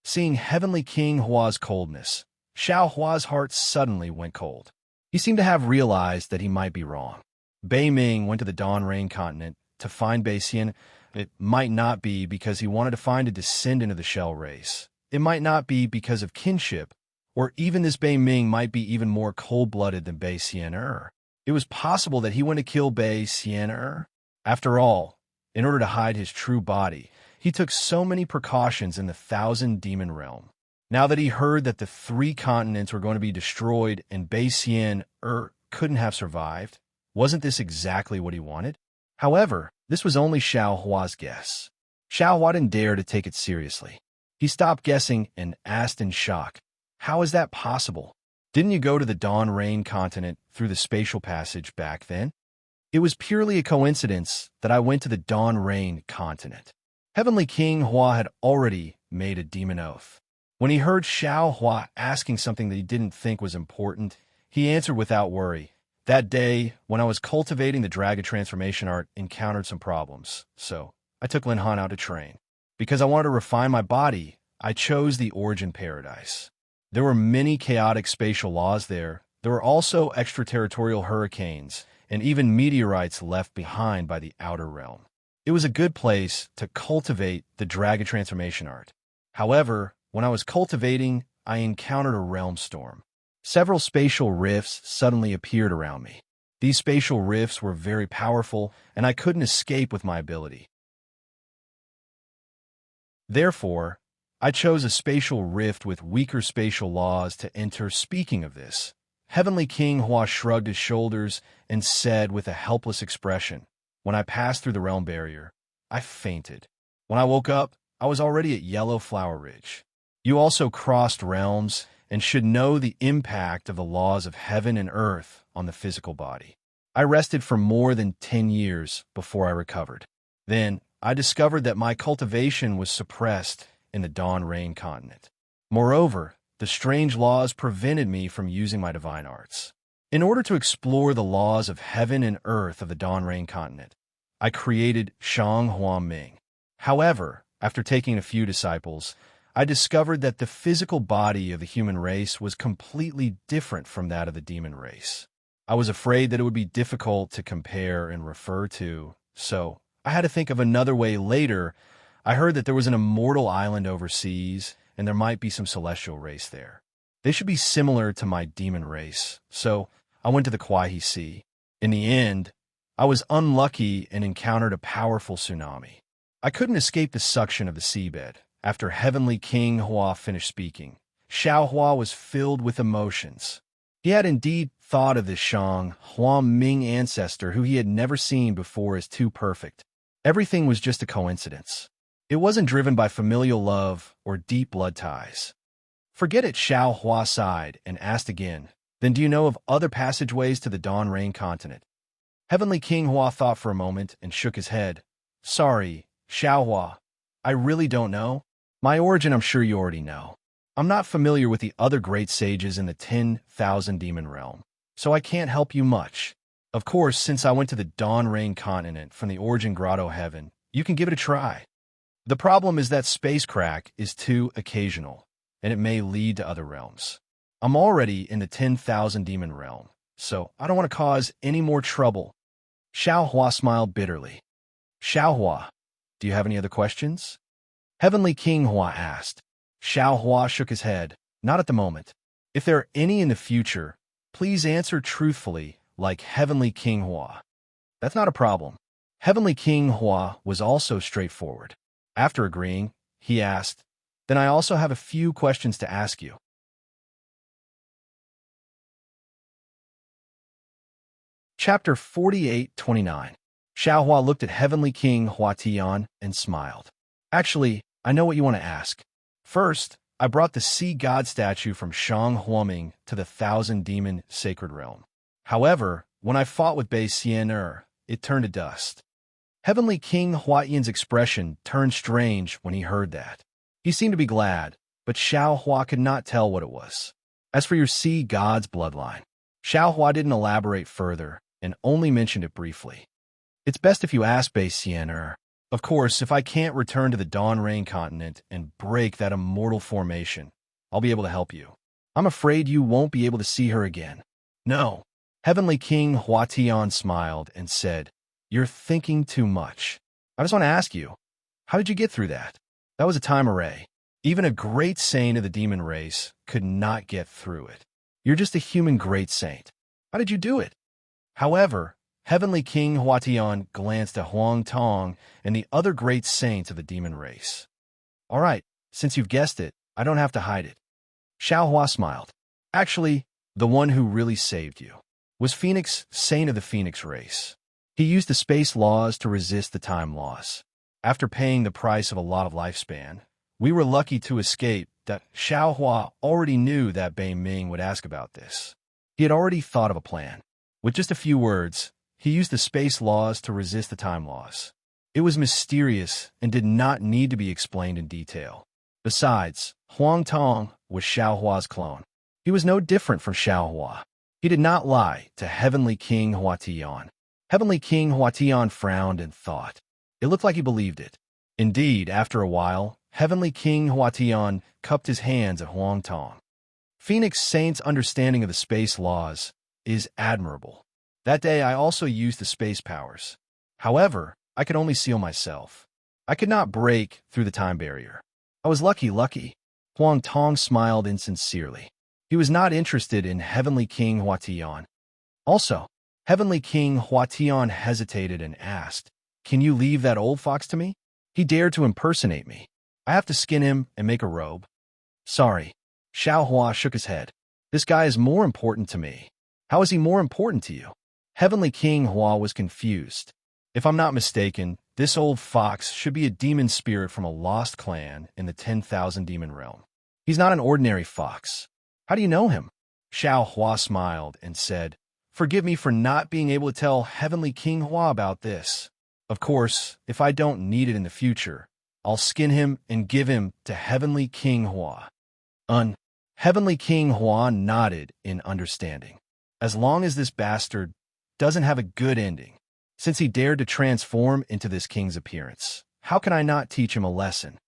Speaker 1: Seeing Heavenly King Hua's coldness, Xiao Hua's heart suddenly went cold. He seemed to have realized that he might be wrong. Bei Ming went to the Dawn Rain continent to find Bei Xian. It might not be because he wanted to find a descendant of the Shell race. It might not be because of kinship, or even this Bei Ming might be even more cold-blooded than Bei Xian. It was possible that he went to kill Bei Xian. After all, in order to hide his true body, he took so many precautions in the Thousand Demon Realm. Now that he heard that the three continents were going to be destroyed and Bei Xian couldn't have survived, wasn't this exactly what he wanted? However, this was only Xiao Hua's guess. Xiao Hua didn't dare to take it seriously. He stopped guessing and asked in shock, How is that possible? Didn't you go to the Dawn Rain continent through the spatial passage back then? It was purely a coincidence that I went to the Dawn Rain continent. Heavenly King Hua had already made a demon oath. When he heard Xiao Hua asking something that he didn't think was important, he answered without worry. That day, when I was cultivating the dragon transformation art, encountered some problems, so I took Lin Han out to train. Because I wanted to refine my body, I chose the Origin Paradise. There were many chaotic spatial laws there. There were also extraterritorial hurricanes, and even meteorites left behind by the outer realm. It was a good place to cultivate the dragon transformation art. However, when I was cultivating, I encountered a realm storm. Several spatial rifts suddenly appeared around me. These spatial rifts were very powerful, and I couldn't escape with my ability. Therefore, I chose a spatial rift with weaker spatial laws to enter. Speaking of this, Heavenly King Hua shrugged his shoulders and said with a helpless expression, When I passed through the realm barrier, I fainted. When I woke up, I was already at Yellow Flower Ridge. You also crossed realms and should know the impact of the laws of heaven and earth on the physical body. I rested for more than 10 years before I recovered. Then, I discovered that my cultivation was suppressed in the Dawn Rain continent. Moreover, the strange laws prevented me from using my divine arts. In order to explore the laws of heaven and earth of the Dawn Rain continent, I created Shang Huan Ming. However, after taking a few disciples, I discovered that the physical body of the human race was completely different from that of the demon race. I was afraid that it would be difficult to compare and refer to, so I had to think of another way. Later, I heard that there was an immortal island overseas, and there might be some celestial race there. They should be similar to my demon race, so I went to the Kuai Sea. In the end, I was unlucky and encountered a powerful tsunami. I couldn't escape the suction of the seabed. After Heavenly King Hua finished speaking, Xiao Hua was filled with emotions. He had indeed thought of this Shang Huan Ming ancestor who he had never seen before as too perfect. Everything was just a coincidence. It wasn't driven by familial love or deep blood ties. Forget it, Xiao Hua sighed and asked again, Then do you know of other passageways to the Dawn Rain continent? Heavenly King Hua thought for a moment and shook his head. Sorry, Xiao Hua, I really don't know. My origin I'm sure you already know. I'm not familiar with the other great sages in the 10,000 demon realm, so I can't help you much. Of course, since I went to the Dawn Rain continent from the Origin Grotto Heaven, you can give it a try. The problem is that space crack is too occasional, and it may lead to other realms. I'm already in the 10,000 demon realm, so I don't want to cause any more trouble. Xiao Hua smiled bitterly. Xiao Hua, do you have any other questions? Heavenly King Hua asked. Xiao Hua shook his head. Not at the moment. If there are any in the future, please answer truthfully, like Heavenly King Hua. That's not a problem. Heavenly King Hua was also straightforward. After agreeing, he asked, Then I also have a few questions to ask you. Chapter 48:29. Xiaohua looked at Heavenly King Huatian and smiled. Actually, I know what you want to ask. First, I brought the sea god statue from Shang Huoming to the Thousand Demon Sacred Realm. However, when I fought with Bei Xian'er, it turned to dust. Heavenly King Huatian's expression turned strange when he heard that. He seemed to be glad, but Xiaohua could not tell what it was. As for your sea god's bloodline, Xiaohua didn't elaborate further and only mentioned it briefly. It's best if you ask Bei Xian'er. Of course, if I can't return to the Dawn Rain continent and break that immortal formation, I'll be able to help you. I'm afraid you won't be able to see her again. No. Heavenly King Huatian smiled and said, You're thinking too much. I just want to ask you, how did you get through that? That was a time array. Even a great saint of the demon race could not get through it. You're just a human great saint. How did you do it? However, Heavenly King Huatian glanced at Huang Tong and the other great saints of the demon race. All right, since you've guessed it, I don't have to hide it. Xiaohua smiled. Actually, the one who really saved you was Phoenix, saint of the Phoenix race. He used the space laws to resist the time laws. After paying the price of a lot of lifespan, we were lucky to escape. That Xiaohua already knew that Bei Ming would ask about this. He had already thought of a plan. With just a few words, he used the space laws to resist the time laws. It was mysterious and did not need to be explained in detail. Besides, Huang Tong was Xiaohua's clone. He was no different from Xiaohua. He did not lie to Heavenly King Huatian. Heavenly King Huatian frowned and thought. It looked like he believed it. Indeed, after a while, Heavenly King Huatian cupped his hands at Huang Tong. Phoenix Saint's understanding of the space laws is admirable. That day I also used the space powers. However, I could only seal myself. I could not break through the time barrier. I was lucky. Huang Tong smiled insincerely. He was not interested in Heavenly King Huatian. Also, Heavenly King Huatian hesitated and asked, Can you leave that old fox to me? He dared to impersonate me. I have to skin him and make a robe. Sorry. Xiaohua shook his head. This guy is more important to me. How is he more important to you? Heavenly King Hua was confused. If I'm not mistaken, this old fox should be a demon spirit from a lost clan in the 10,000 demon realm. He's not an ordinary fox. How do you know him? Xiaohua smiled and said, Forgive me for not being able to tell Heavenly King Hua about this. Of course, if I don't need it in the future, I'll skin him and give him to Heavenly King Hua. Heavenly King Hua nodded in understanding. As long as this bastard doesn't have a good ending, since he dared to transform into this king's appearance, how can I not teach him a lesson?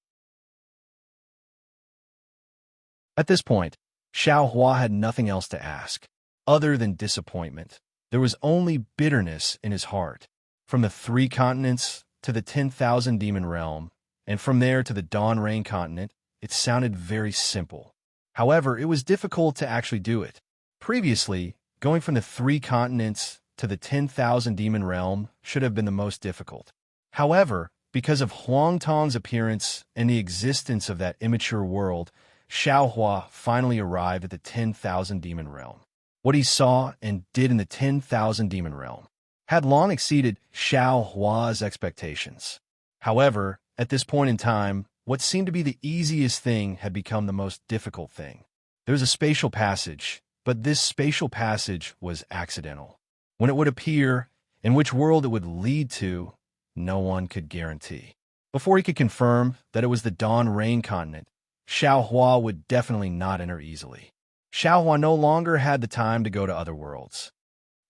Speaker 1: At this point, Xiaohua had nothing else to ask. Other than disappointment, there was only bitterness in his heart. From the 3 continents to the 10,000 demon realm, and from there to the Dawn Rain continent, it sounded very simple. However, it was difficult to actually do it. Previously, going from the 3 continents to the 10,000 demon realm should have been the most difficult. However, because of Huang Tong's appearance and the existence of that immature world, Xiaohua finally arrived at the 10,000 demon realm. What he saw and did in the 10,000 demon realm had long exceeded Xiaohua's expectations. However, at this point in time, what seemed to be the easiest thing had become the most difficult thing. There was a spatial passage, but this spatial passage was accidental. When it would appear, and which world it would lead to, no one could guarantee. Before he could confirm that it was the Dawn Rain continent, Xiaohua would definitely not enter easily. Xiaohua no longer had the time to go to other worlds.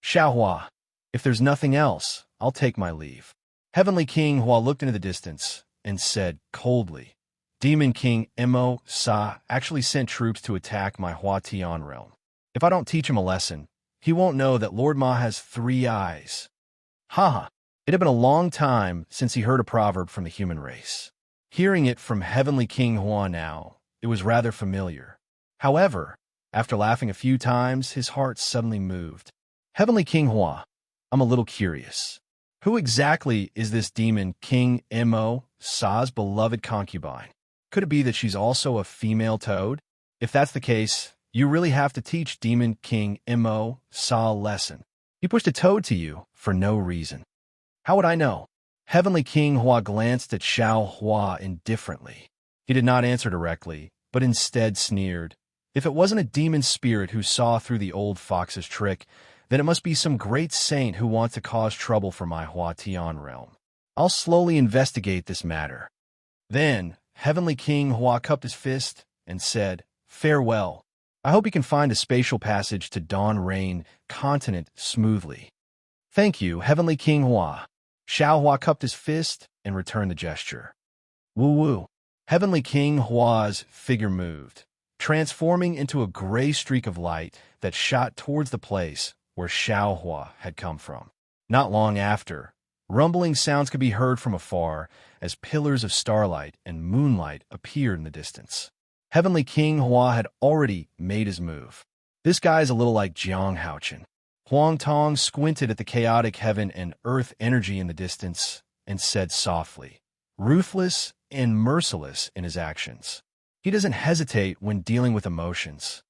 Speaker 1: Xiaohua, if there's nothing else, I'll take my leave. Heavenly King Hua looked into the distance and said coldly, Demon King Mo Sa actually sent troops to attack my Huatian realm. If I don't teach him a lesson, he won't know that Lord Ma has 3 eyes. Haha, it had been a long time since he heard a proverb from the human race. Hearing it from Heavenly King Hua now, it was rather familiar. However, after laughing a few times, his heart suddenly moved. Heavenly King Hua, I'm a little curious. Who exactly is this Demon King Mo Sa's beloved concubine? Could it be that she's also a female toad? If that's the case, you really have to teach Demon King Mo Sa a lesson. He pushed a toad to you for no reason. How would I know? Heavenly King Hua glanced at Xiao Hua indifferently. He did not answer directly, but instead sneered. If it wasn't a demon spirit who saw through the old fox's trick, then it must be some great saint who wants to cause trouble for my Hua Tian realm. I'll slowly investigate this matter. Then, Heavenly King Hua cupped his fist and said, Farewell. I hope you can find a spatial passage to Dawn Rain continent smoothly. Thank you, Heavenly King Hua. Xiao Hua cupped his fist and returned the gesture. Woo-woo. Heavenly King Hua's figure moved, transforming into a gray streak of light that shot towards the place where Xiao Hua had come from. Not long after, rumbling sounds could be heard from afar as pillars of starlight and moonlight appeared in the distance. Heavenly King Hua had already made his move. This guy is a little like Jiang Haochen. Huang Tong squinted at the chaotic heaven and earth energy in the distance and said softly, ruthless and merciless in his actions. He doesn't hesitate when dealing with emotions.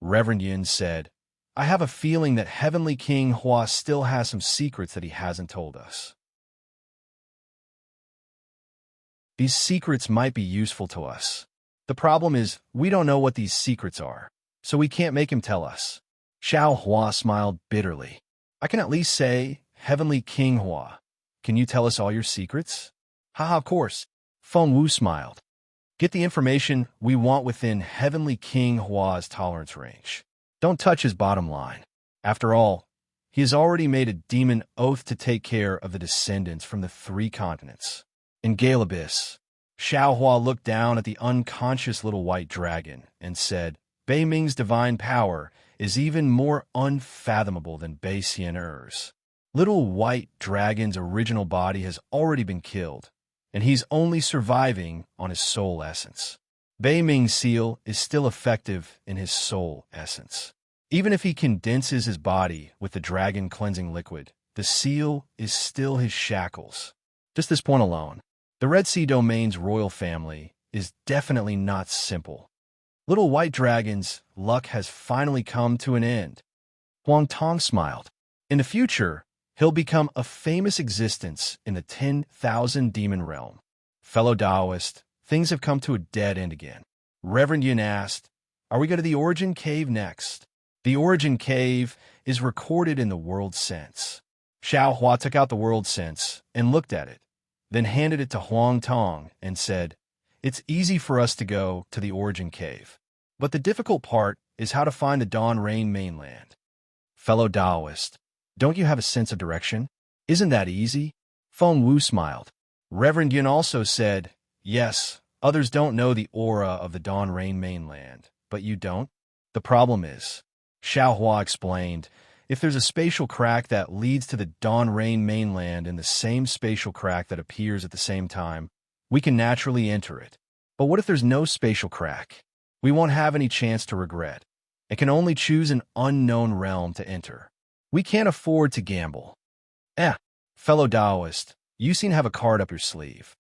Speaker 1: Reverend Yin said, I have a feeling that Heavenly King Hua still has some secrets that he hasn't told us. These secrets might be useful to us. The problem is, we don't know what these secrets are, so we can't make him tell us. Xiao Hua smiled bitterly. I can at least say, Heavenly King Hua, can you tell us all your secrets? Haha, of course. Feng Wu smiled. Get the information we want within Heavenly King Hua's tolerance range. Don't touch his bottom line. After all, he has already made a demon oath to take care of the descendants from the 3 continents. In Gale Abyss, Xiao Hua looked down at the unconscious little white dragon and said, Bei Ming's divine power is even more unfathomable than Bei Xian'er's. Little white dragon's original body has already been killed, and he's only surviving on his soul essence. Bei Ming's seal is still effective in his soul essence. Even if he condenses his body with the dragon cleansing liquid, the seal is still his shackles. Just this point alone, the Red Sea Domain's royal family is definitely not simple. Little White Dragon's luck has finally come to an end. Huang Tong smiled. In the future, he'll become a famous existence in the 10,000 demon realm. Fellow Taoist, things have come to a dead end again. Reverend Yin asked, Are we going to the Origin Cave next? The Origin Cave is recorded in the World Sense. Xiao Hua took out the World Sense and looked at it, then handed it to Huang Tong and said, It's easy for us to go to the Origin Cave, but the difficult part is how to find the Dawn Rain mainland. Fellow Taoist, don't you have a sense of direction? Isn't that easy? Feng Wu smiled. Reverend Yin also said, Yes, others don't know the aura of the Dawn Rain mainland, but you don't? The problem is, Xiao Hua explained, if there's a spatial crack that leads to the Dawn Rain mainland in the same spatial crack that appears at the same time, we can naturally enter it. But what if there's no spatial crack? We won't have any chance to regret. It can only choose an unknown realm to enter. We can't afford to gamble. Fellow Taoist, you seem to have a card up your sleeve.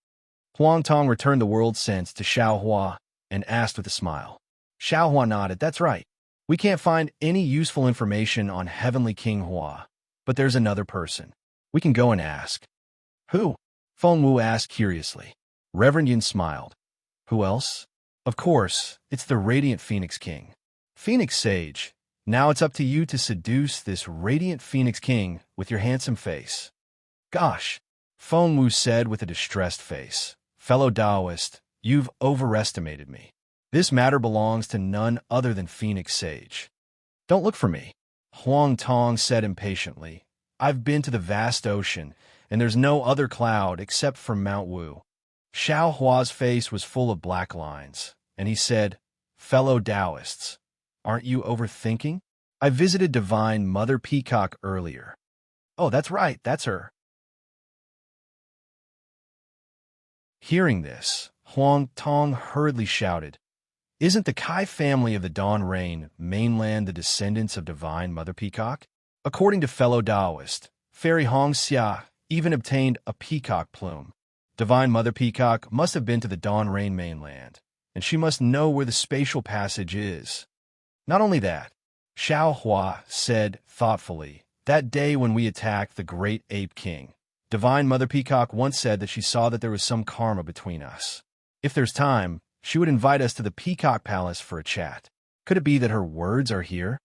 Speaker 1: Huang Tong returned the world sense to Xiao Hua and asked with a smile. Xiao Hua nodded, That's right. We can't find any useful information on Heavenly King Hua, but there's another person. We can go and ask. Who? Feng Wu asked curiously. Reverend Yin smiled. Who else? Of course, it's the Radiant Phoenix King. Phoenix Sage, now it's up to you to seduce this Radiant Phoenix King with your handsome face. Gosh, Feng Wu said with a distressed face. Fellow Taoist, you've overestimated me. This matter belongs to none other than Phoenix Sage. Don't look for me, Huang Tong said impatiently. I've been to the vast ocean, and there's no other cloud except for Mount Wu. Xiao Hua's face was full of black lines, and he said, Fellow Taoists, aren't you overthinking? I visited Divine Mother Peacock earlier. Oh, that's right, that's her. Hearing this, Huang Tong hurriedly shouted, Isn't the Kai family of the Dawn Rain mainland the descendants of Divine Mother Peacock? According to fellow Taoist, Fairy Hong Xia even obtained a peacock plume. Divine Mother Peacock must have been to the Dawn Rain mainland, and she must know where the spatial passage is. Not only that, Xiao Hua said thoughtfully, That day when we attacked the great ape king, Divine Mother Peacock once said that she saw that there was some karma between us. If there's time, she would invite us to the Peacock Palace for a chat. Could it be that her words are here?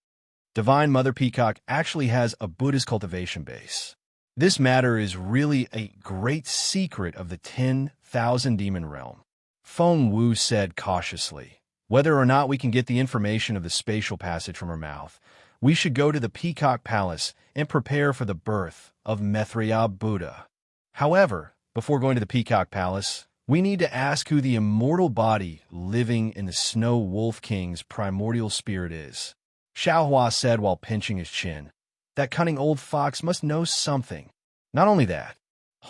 Speaker 1: Divine Mother Peacock actually has a Buddhist cultivation base. This matter is really a great secret of the 10,000 demon realm. Feng Wu said cautiously. Whether or not we can get the information of the spatial passage from her mouth, we should go to the Peacock Palace and prepare for the birth of Maitreya Buddha. However, before going to the Peacock Palace, we need to ask who the immortal body living in the Snow Wolf King's primordial spirit is. Xiaohua said while pinching his chin. That cunning old fox must know something. Not only that,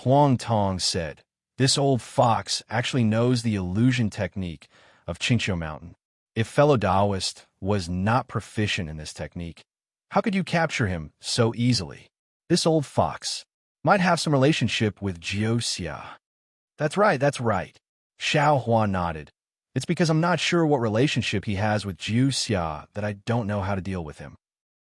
Speaker 1: Huang Tong said, this old fox actually knows the illusion technique of Qingqiu Mountain. If fellow Taoist was not proficient in this technique, how could you capture him so easily? This old fox might have some relationship with Jiuxia. That's right. Xiaohua nodded. It's because I'm not sure what relationship he has with Jiuxia that I don't know how to deal with him.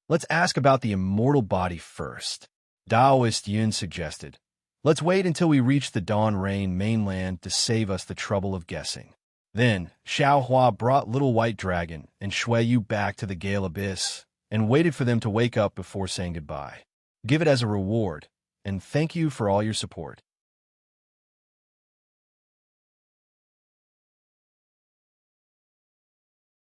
Speaker 1: Let's ask about the immortal body first. Taoist Yun suggested. Let's wait until we reach the Dawn Rain mainland to save us the trouble of guessing. Then, Xiaohua brought Little White Dragon and Shuiyu back to the Gale Abyss and waited for them to wake up before saying goodbye. Give it as a reward, and thank you for all your support.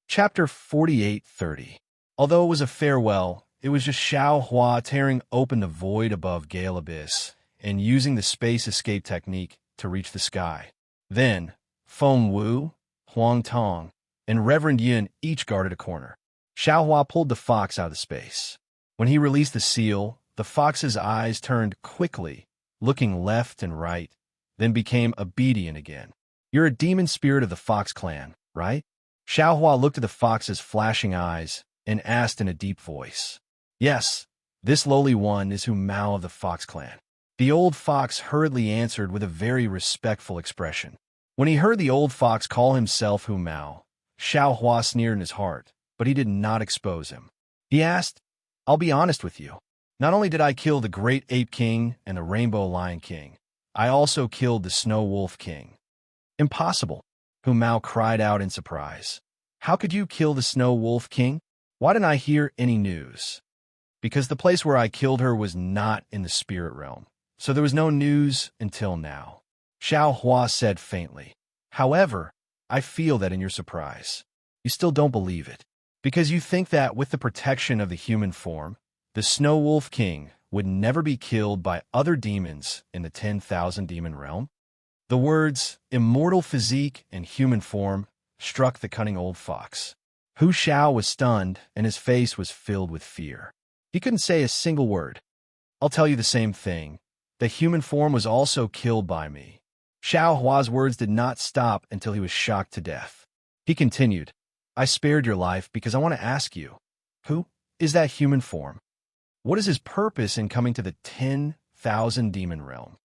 Speaker 1: Chapter 48:30. Although it was a farewell, it was just Xiaohua tearing open the void above Gale Abyss and using the space escape technique to reach the sky. Then, Feng Wu, Huang Tong, and Reverend Yin each guarded a corner. Xiaohua pulled the fox out of space. When he released the seal, the fox's eyes turned quickly, looking left and right, then became obedient again. You're a demon spirit of the Fox clan, right? Xiaohua looked at the fox's flashing eyes and asked in a deep voice. Yes, this lowly one is Hu Mao of the Fox clan. The old fox hurriedly answered with a very respectful expression. When he heard the old fox call himself Hu Mao, Xiaohua sneered in his heart, but he did not expose him. He asked, I'll be honest with you. Not only did I kill the Great Ape King and the Rainbow Lion King, I also killed the Snow Wolf King. Impossible, Hu Mao cried out in surprise. How could you kill the Snow Wolf King? Why didn't I hear any news? Because the place where I killed her was not in the spirit realm, so there was no news until now. Xiaohua said faintly. However, I feel that in your surprise, you still don't believe it, because you think that with the protection of the human form, the Snow Wolf King would never be killed by other demons in the 10,000 demon realm. The words, immortal physique and human form, struck the cunning old fox. Hu Xiao was stunned, and his face was filled with fear. He couldn't say a single word. I'll tell you the same thing. The human form was also killed by me. Xiaohua's words did not stop until he was shocked to death. He continued, I spared your life because I want to ask you, who is that human form? What is his purpose in coming to the 10,000 demon realm?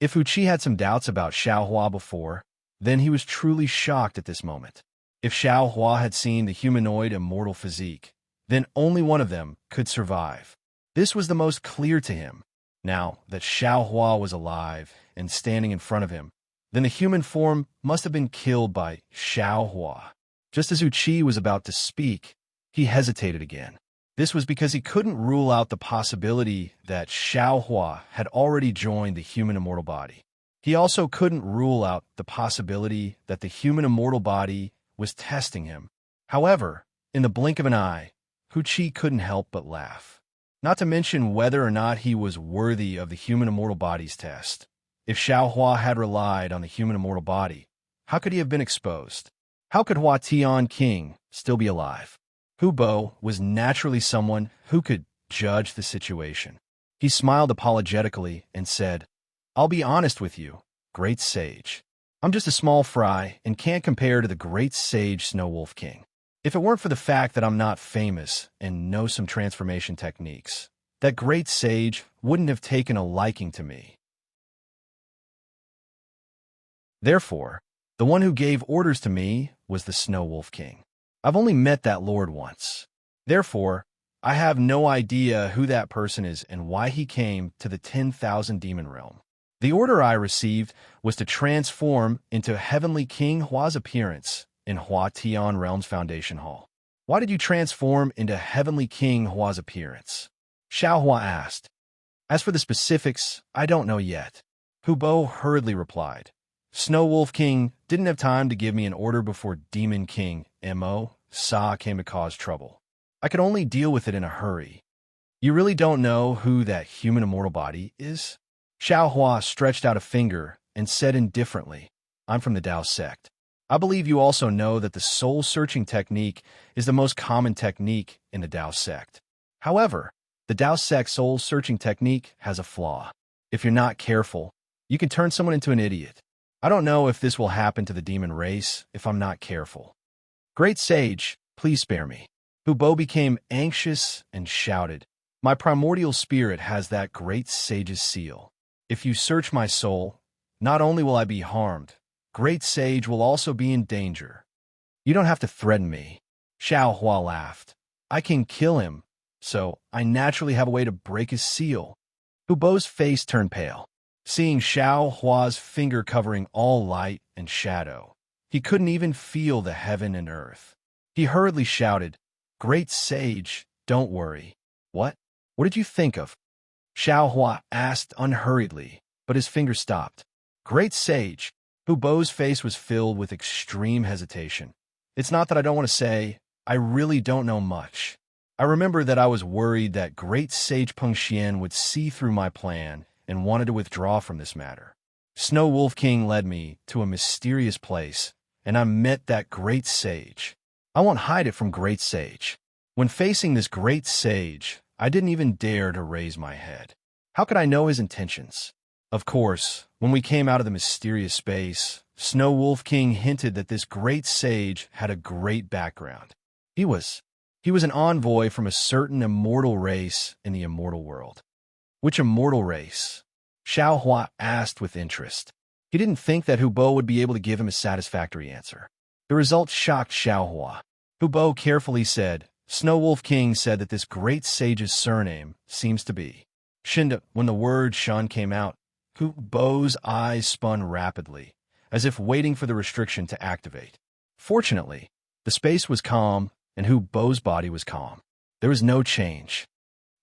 Speaker 1: If Hu Qi had some doubts about Xiaohua before, then he was truly shocked at this moment. If Xiaohua had seen the humanoid immortal physique, then only one of them could survive. This was the most clear to him. Now that Xiaohua was alive and standing in front of him, then the human form must have been killed by Xiaohua. Just as Hu Qi was about to speak, he hesitated again. This was because he couldn't rule out the possibility that Xiaohua had already joined the human immortal body. He also couldn't rule out the possibility that the human immortal body was testing him. However, in the blink of an eye, Hu Qi couldn't help but laugh. Not to mention whether or not he was worthy of the human immortal body's test. If Xiaohua had relied on the human immortal body, how could he have been exposed? How could Hua Tian King still be alive? Hu Bo was naturally someone who could judge the situation. He smiled apologetically and said, I'll be honest with you, great sage. I'm just a small fry and can't compare to the great sage Snow Wolf King. If it weren't for the fact that I'm not famous and know some transformation techniques, that great sage wouldn't have taken a liking to me. Therefore, the one who gave orders to me was the Snow Wolf King. I've only met that lord once. Therefore, I have no idea who that person is and why he came to the 10,000 demon realm. The order I received was to transform into Heavenly King Hua's appearance in Hua Tian Realm's Foundation Hall. Why did you transform into Heavenly King Hua's appearance? Xiao Hua asked. As for the specifics, I don't know yet. Hu Bo hurriedly replied. Snow Wolf King didn't have time to give me an order before Demon King Mo Sa came to cause trouble. I could only deal with it in a hurry. You really don't know who that human immortal body is? Xiao Hua stretched out a finger and said indifferently, I'm from the Tao sect. I believe you also know that the soul-searching technique is the most common technique in the Tao sect. However, the Tao sect soul-searching technique has a flaw. If you're not careful, you can turn someone into an idiot. I don't know if this will happen to the demon race if I'm not careful. Great Sage, please spare me. Hu Bo became anxious and shouted, My primordial spirit has that great sage's seal. If you search my soul, not only will I be harmed, Great Sage will also be in danger. You don't have to threaten me. Xiao Hua laughed. I can kill him, so I naturally have a way to break his seal. Hu Bo's face turned pale. Seeing Xiao Hua's finger covering all light and shadow, he couldn't even feel the heaven and earth. He hurriedly shouted, Great Sage, don't worry. What? What did you think of? Xiao Hua asked unhurriedly, but his finger stopped. Great Sage. Hu Bo's face was filled with extreme hesitation. It's not that I don't want to say, I really don't know much. I remember that I was worried that Great Sage Peng Xian would see through my plan and wanted to withdraw from this matter. Snow Wolf King led me to a mysterious place, and I met that Great Sage. I won't hide it from Great Sage. When facing this Great Sage, I didn't even dare to raise my head. How could I know his intentions? Of course, when we came out of the mysterious space, Snow Wolf King hinted that this Great Sage had a great background. He was an envoy from a certain immortal race in the immortal world. Which immortal race? Xiao Hua asked with interest. He didn't think that Hu Bo would be able to give him a satisfactory answer. The result shocked Xiao Hua. Hu Bo carefully said, Snow Wolf King said that this Great Sage's surname seems to be Shinda. When the word Shun came out, Hu Bo's eyes spun rapidly, as if waiting for the restriction to activate. Fortunately, the space was calm, and Hu Bo's body was calm. There was no change.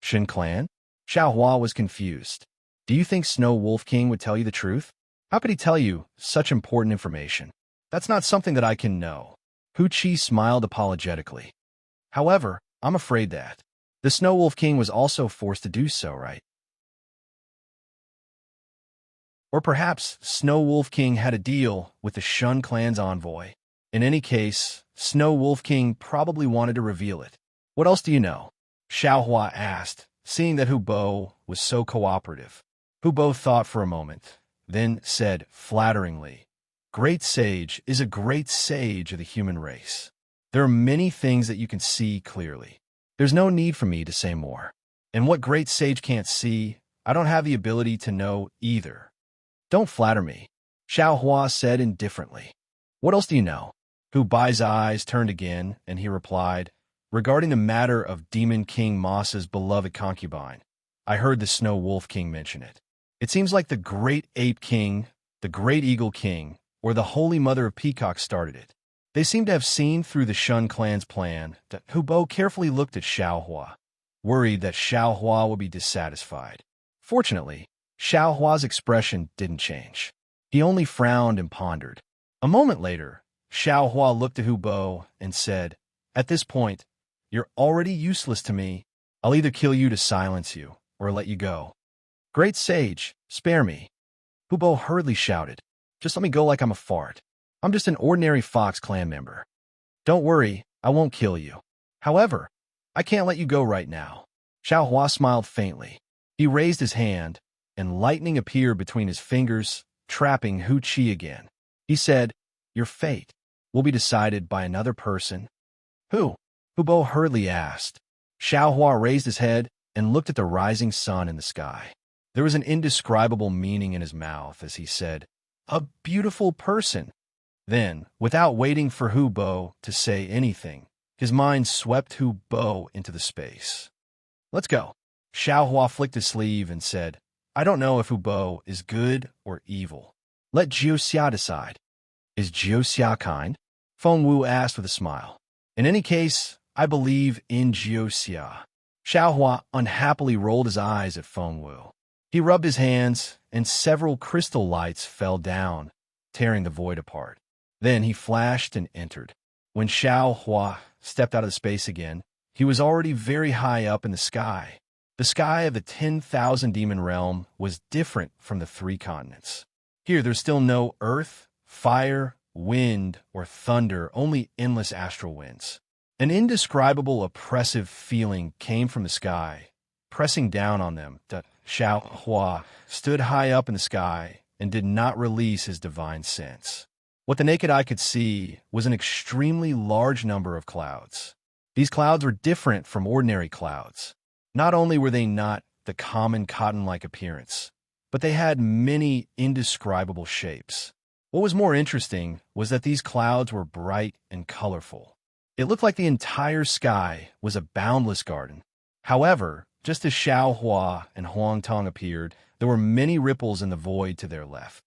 Speaker 1: Shin Clan? Xiao Hua was confused. Do you think Snow Wolf King would tell you the truth? How could he tell you such important information? That's not something that I can know. Hu Qi smiled apologetically. However, I'm afraid that the Snow Wolf King was also forced to do so, right? Or perhaps Snow Wolf King had a deal with the Shun clan's envoy. In any case, Snow Wolf King probably wanted to reveal it. What else do you know? Xiao Hua asked, seeing that Hu Bo was so cooperative. Hu Bo thought for a moment, then said flatteringly, Great Sage is a great sage of the human race. There are many things that you can see clearly. There's no need for me to say more. And what Great Sage can't see, I don't have the ability to know either. Don't flatter me, Xiao Hua said indifferently. What else do you know? Hu Bai's eyes turned again, and he replied, Regarding the matter of Demon King Masa's beloved concubine, I heard the Snow Wolf King mention it. It seems like the Great Ape King, the Great Eagle King, or the Holy Mother of Peacocks started it. They seem to have seen through the Shun clan's plan. Hu Bo carefully looked at Xiao Hua, worried that Xiao Hua would be dissatisfied. Fortunately, Xiao Hua's expression didn't change. He only frowned and pondered. A moment later, Xiao Hua looked at Hu Bo and said, At this point, you're already useless to me. I'll either kill you to silence you, or let you go. Great Sage, spare me. Hu Bo hurriedly shouted, Just let me go like I'm a fart. I'm just an ordinary Fox clan member. Don't worry, I won't kill you. However, I can't let you go right now. Xiao Hua smiled faintly. He raised his hand, and lightning appeared between his fingers, trapping Hu Qi again. He said, Your fate will be decided by another person. Who? Hu Bo hurriedly asked. Xiao Hua raised his head and looked at the rising sun in the sky. There was an indescribable meaning in his mouth as he said, A beautiful person. Then, without waiting for Hu Bo to say anything, His mind swept Hu Bo into the space. Let's go. Xiao Hua flicked his sleeve and said, I don't know if Hu Bo is good or evil. Let Jiu Xia decide. Is Jiu Xia kind? Feng Wu asked with a smile. In any case, I believe in Jiu Xia. Xiao Hua unhappily rolled his eyes at Feng Wu. He rubbed his hands, and several crystal lights fell down, tearing the void apart. Then he flashed and entered. When Xiao Hua stepped out of the space again, he was already very high up in the sky. The sky of the 10,000 demon realm was different from the 3 continents. Here, there's still no earth, fire, wind, or thunder, only endless astral winds. An indescribable oppressive feeling came from the sky, pressing down on them. Xiao Hua stood high up in the sky and did not release his divine sense. What the naked eye could see was an extremely large number of clouds. These clouds were different from ordinary clouds. Not only were they not the common cotton-like appearance, but they had many indescribable shapes. What was more interesting was that these clouds were bright and colorful. It looked like the entire sky was a boundless garden. However, just as Xiao Hua and Huang Tong appeared, there were many ripples in the void to their left.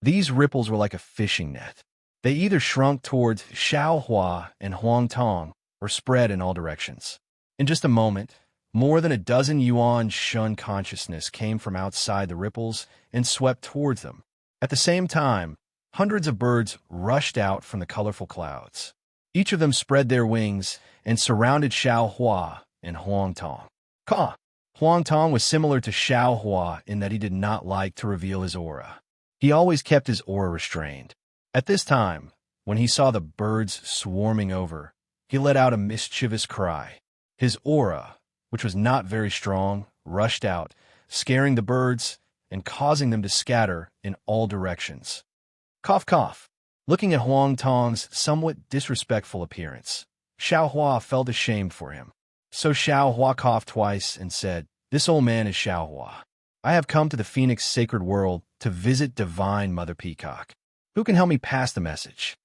Speaker 1: These ripples were like a fishing net. They either shrunk towards Xiao Hua and Huang Tong or spread in all directions. In just a moment, more than a dozen Yuan Shun consciousness came from outside the ripples and swept towards them. At the same time, hundreds of birds rushed out from the colorful clouds. Each of them spread their wings and surrounded Xiao Hua and Huang Tong. Ka! Huang Tong was similar to Xiao Hua in that he did not like to reveal his aura. He always kept his aura restrained. At this time, when he saw the birds swarming over, he let out a mischievous cry. His aura, which was not very strong, rushed out, scaring the birds and causing them to scatter in all directions. Cough, cough. Looking at Huang Tong's somewhat disrespectful appearance, Xiao Hua felt ashamed for him. So Xiao Hua coughed twice and said, This old man is Xiao Hua. I have come to the Phoenix Sacred World to visit Divine Mother Peacock. Who can help me pass the message?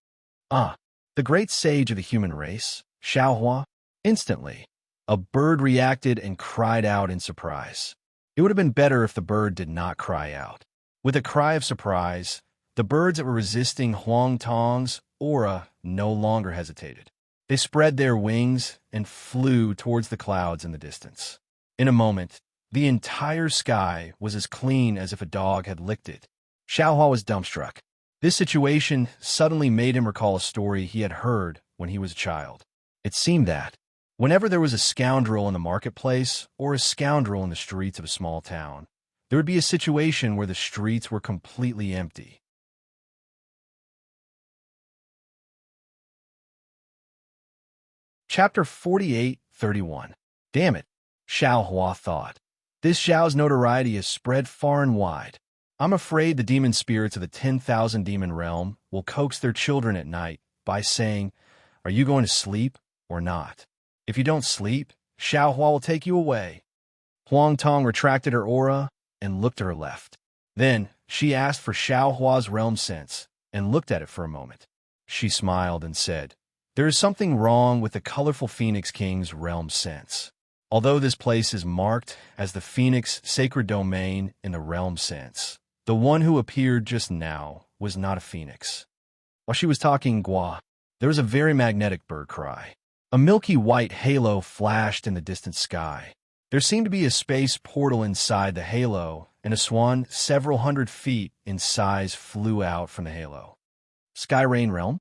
Speaker 1: The great sage of the human race, Xiao Hua. Instantly, a bird reacted and cried out in surprise. It would have been better if the bird did not cry out. With a cry of surprise, the birds that were resisting Huang Tong's aura no longer hesitated. They spread their wings and flew towards the clouds in the distance. In a moment, the entire sky was as clean as if a dog had licked it. Xiao Hua was dumbstruck. This situation suddenly made him recall a story he had heard when he was a child. It seemed that whenever there was a scoundrel in the marketplace or a scoundrel in the streets of a small town, there would be a situation where the streets were completely empty. Chapter 48:31. Damn it, Xiao Hua thought. This Xiao's notoriety is spread far and wide. I'm afraid the demon spirits of the 10,000 demon realm will coax their children at night by saying, Are you going to sleep or not? If you don't sleep, Xiao Hua will take you away. Huang Tong retracted her aura and looked to her left. Then she asked for Xiao Hua's realm sense and looked at it for a moment. She smiled and said, There is something wrong with the colorful Phoenix King's realm sense. Although this place is marked as the Phoenix Sacred Domain in the realm sense, the one who appeared just now was not a phoenix. While she was talking Gua, there was a very magnetic bird cry. A milky white halo flashed in the distant sky. There seemed to be a space portal inside the halo, and a swan several hundred feet in size flew out from the halo. Sky Rain Realm?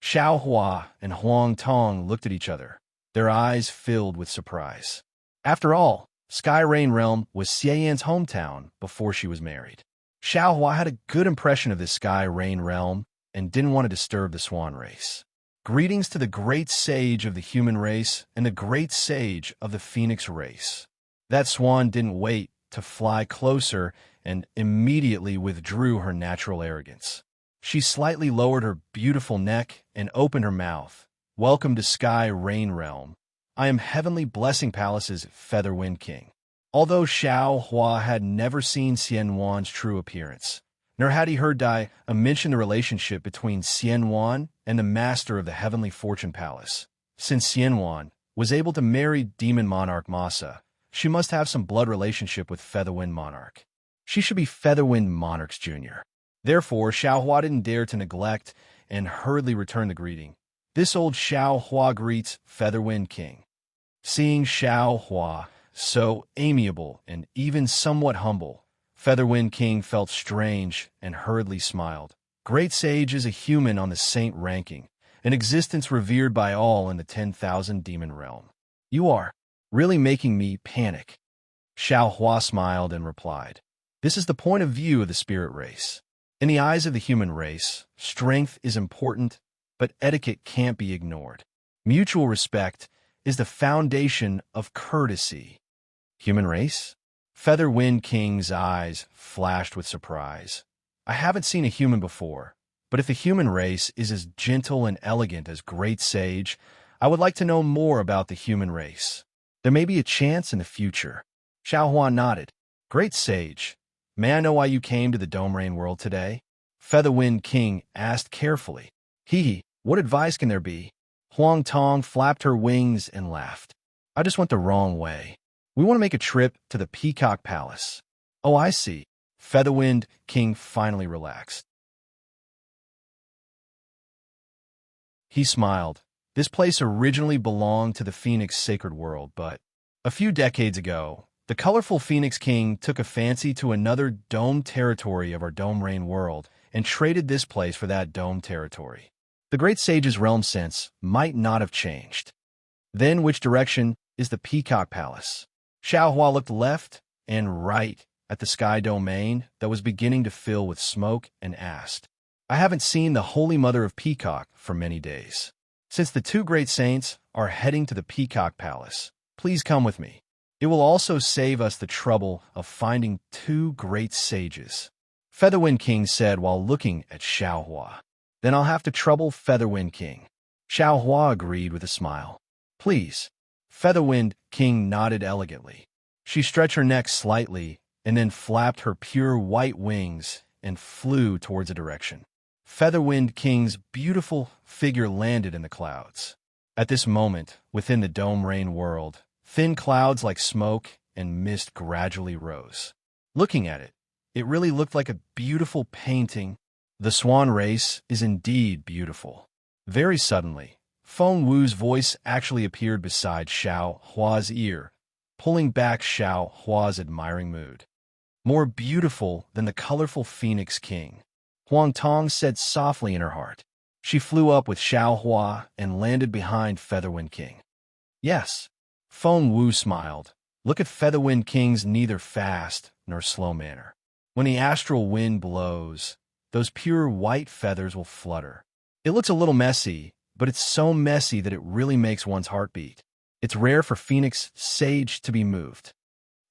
Speaker 1: Xiao Hua and Huang Tong looked at each other, their eyes filled with surprise. After all, Sky Rain Realm was Xie Yan's hometown before she was married. Xiao Hua had a good impression of this Sky Rain Realm and didn't want to disturb the swan race. Greetings to the great sage of the human race and the great sage of the phoenix race. That swan didn't wait to fly closer and immediately withdrew her natural arrogance. She slightly lowered her beautiful neck and opened her mouth. Welcome to Sky Rain Realm. I am Heavenly Blessing Palace's Feather Wind King. Although Xiao Hua had never seen Xian Wan's true appearance, nor had he heard Dai mention the relationship between Xian Wan and the master of the heavenly fortune palace. Since Xianwan was able to marry demon monarch Masa, she must have some blood relationship with Featherwind Monarch. She should be Featherwind Monarch's junior. Therefore, Xiaohua didn't dare to neglect and hurriedly return the greeting. This old Xiaohua greets Featherwind King. Seeing Xiaohua so amiable and even somewhat humble, Featherwind King felt strange and hurriedly smiled. Great Sage is a human on the saint ranking, an existence revered by all in the 10,000 demon realm. You are really making me panic. Xiaohua smiled and replied, "This is the point of view of the spirit race. In the eyes of the human race, strength is important, but etiquette can't be ignored. Mutual respect is the foundation of courtesy." Human race? Featherwind King's eyes flashed with surprise. I haven't seen a human before, but if the human race is as gentle and elegant as Great Sage, I would like to know more about the human race. There may be a chance in the future. Xiaohua nodded. Great Sage, may I know why you came to the Dome Rain world today? Featherwind King asked carefully. What advice can there be? Huang Tong flapped her wings and laughed. I just went the wrong way. We want to make a trip to the Peacock Palace. Oh, I see. Featherwind King finally relaxed. He smiled. This place originally belonged to the Phoenix Sacred World, but a few decades ago, the colorful Phoenix King took a fancy to another domed territory of our Dome Rain world and traded this place for that domed territory. The Great Sage's realm sense might not have changed. Then which direction is the Peacock Palace? Xiaohua looked left and right at the sky domain that was beginning to fill with smoke and asked, I haven't seen the Holy Mother of Peacock for many days. Since the two great saints are heading to the Peacock Palace, please come with me. It will also save us the trouble of finding two great sages. Featherwind King said while looking at Xiaohua. Then I'll have to trouble Featherwind King. Xiaohua agreed with a smile. Please. Featherwind King nodded elegantly. She stretched her neck slightly and then flapped her pure white wings and flew towards a direction. Featherwind King's beautiful figure landed in the clouds. At this moment, within the Dome Rain world, thin clouds like smoke and mist gradually rose. Looking at it, it really looked like a beautiful painting. The swan race is indeed beautiful. Very suddenly, Feng Wu's voice actually appeared beside Xiao Hua's ear, pulling back Xiao Hua's admiring mood. More beautiful than the colorful Phoenix King, Huang Tong said softly in her heart. She flew up with Xiao Hua and landed behind Featherwind King. Yes, Feng Wu smiled. Look at Featherwind King's neither fast nor slow manner. When the astral wind blows, those pure white feathers will flutter. It looks a little messy, but it's so messy that it really makes one's heart beat. It's rare for Phoenix Sage to be moved.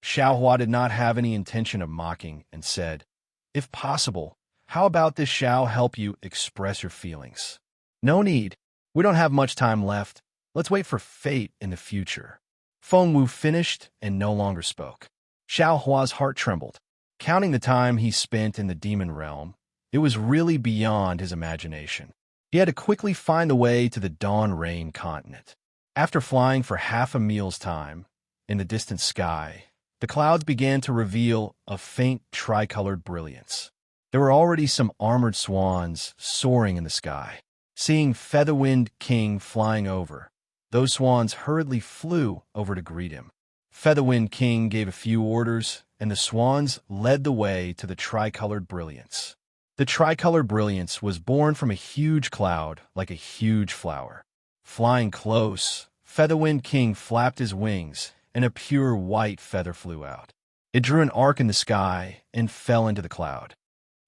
Speaker 1: Xiaohua did not have any intention of mocking and said, If possible, how about this Xiao help you express your feelings? No need. We don't have much time left. Let's wait for fate in the future. Feng Wu finished and no longer spoke. Xiaohua's heart trembled. Counting the time he spent in the demon realm, it was really beyond his imagination. He had to quickly find the way to the Dawn Rain continent. After flying for half a meal's time, in the distant sky, the clouds began to reveal a faint tricolored brilliance. There were already some armored swans soaring in the sky. Seeing Featherwind King flying over, those swans hurriedly flew over to greet him. Featherwind King gave a few orders, and the swans led the way to the tricolored brilliance. The tricolored brilliance was born from a huge cloud like a huge flower. Flying close, Featherwind King flapped his wings, and a pure white feather flew out. It drew an arc in the sky and fell into the cloud.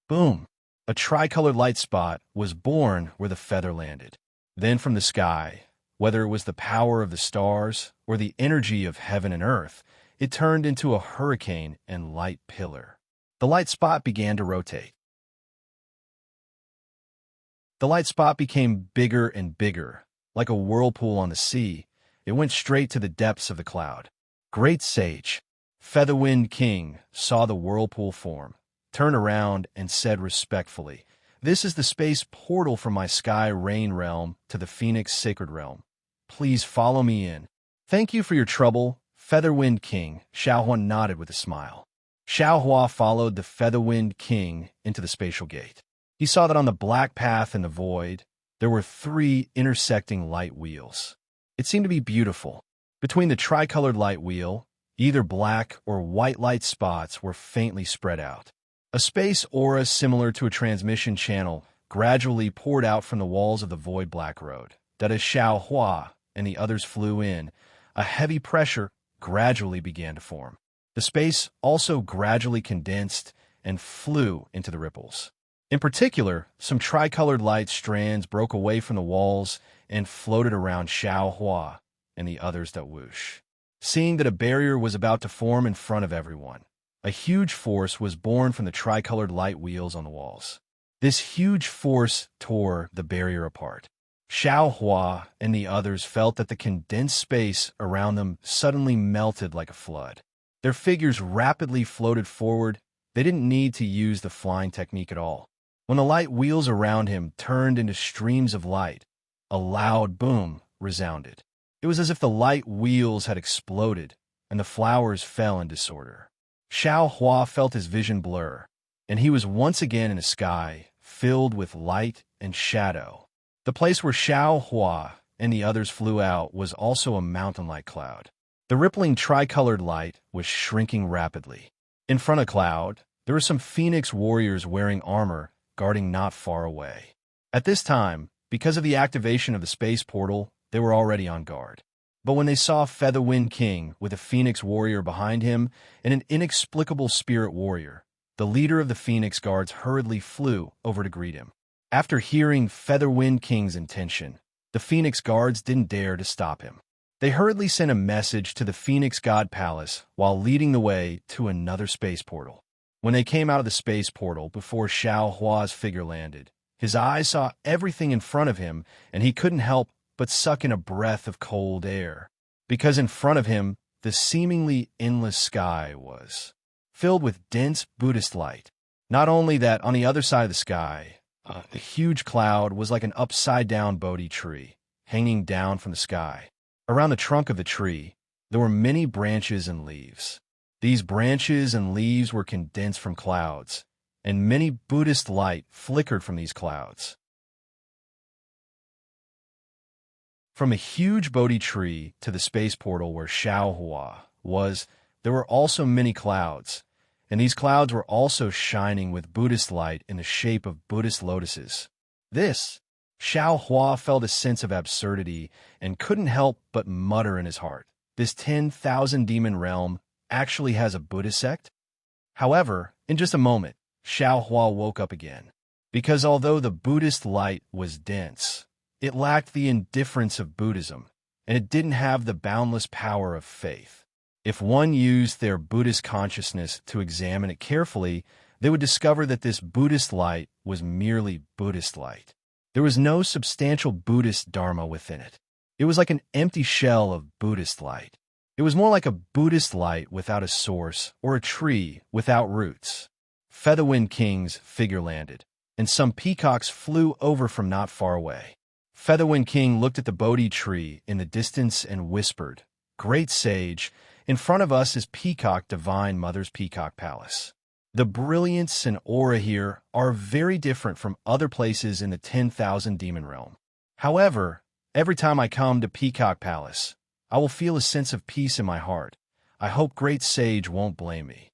Speaker 1: Boom! A tricolored light spot was born where the feather landed. Then from the sky, whether it was the power of the stars or the energy of heaven and earth, it turned into a hurricane and light pillar. The light spot began to rotate. The light spot became bigger and bigger, like a whirlpool on the sea. It went straight to the depths of the cloud. Great Sage, Featherwind King saw the whirlpool form, turned around and said respectfully, This is the space portal from my Sky Rain realm to the Phoenix Sacred Realm. Please follow me in. Thank you for your trouble, Featherwind King. Xiaohua nodded with a smile. Xiaohua followed the Featherwind King into the spatial gate. He saw that on the black path in the void, there were 3 intersecting light wheels. It seemed to be beautiful. Between the tricolored light wheel, either black or white light spots were faintly spread out. A space aura similar to a transmission channel gradually poured out from the walls of the void black road. That as Xiaohua and the others flew in, a heavy pressure gradually began to form. The space also gradually condensed and flew into the ripples. In particular, some tricolored light strands broke away from the walls and floated around Xiaohua and the others that whoosh. Seeing that a barrier was about to form in front of everyone, a huge force was born from the tricolored light wheels on the walls. This huge force tore the barrier apart. Xiaohua and the others felt that the condensed space around them suddenly melted like a flood. Their figures rapidly floated forward. They didn't need to use the flying technique at all. When the light wheels around him turned into streams of light, a loud boom resounded. It was as if the light wheels had exploded and the flowers fell in disorder. Xiaohua felt his vision blur, and he was once again in a sky filled with light and shadow. The place where Xiaohua and the others flew out was also a mountain-like cloud. The rippling tricolored light was shrinking rapidly. In front of cloud, there were some phoenix warriors wearing armor guarding not far away. At this time, because of the activation of the space portal, they were already on guard. But when they saw Featherwind King with a phoenix warrior behind him and an inexplicable spirit warrior, the leader of the phoenix guards hurriedly flew over to greet him. After hearing Featherwind King's intention, the phoenix guards didn't dare to stop him. They hurriedly sent a message to the Phoenix God Palace while leading the way to another space portal. When they came out of the space portal before Xiaohua's figure landed, his eyes saw everything in front of him, and he couldn't help but suck in a breath of cold air, because in front of him, the seemingly endless sky was filled with dense Buddhist light. Not only that, on the other side of the sky, a huge cloud was like an upside-down Bodhi tree, hanging down from the sky. Around the trunk of the tree, there were many branches and leaves. These branches and leaves were condensed from clouds, and many Buddhist light flickered from these clouds. From a huge Bodhi tree to the space portal where Xiaohua was, there were also many clouds, and these clouds were also shining with Buddhist light in the shape of Buddhist lotuses. Xiaohua felt a sense of absurdity and couldn't help but mutter in his heart, this 10,000 demon realm actually has a Buddhist sect? However, in just a moment, Xiaohua woke up again, because although the Buddhist light was dense, it lacked the indifference of Buddhism, and it didn't have the boundless power of faith. If one used their Buddhist consciousness to examine it carefully, they would discover that this Buddhist light was merely Buddhist light. There was no substantial Buddhist dharma within it. It was like an empty shell of Buddhist light. It was more like a Buddhist light without a source or a tree without roots. Featherwind King's figure landed, and some peacocks flew over from not far away. Featherwind King looked at the Bodhi tree in the distance and whispered, "Great sage, in front of us is Peacock Divine Mother's Peacock Palace. The brilliance and aura here are very different from other places in the 10,000 demon realm. However, every time I come to Peacock Palace, I will feel a sense of peace in my heart. I hope Great Sage won't blame me."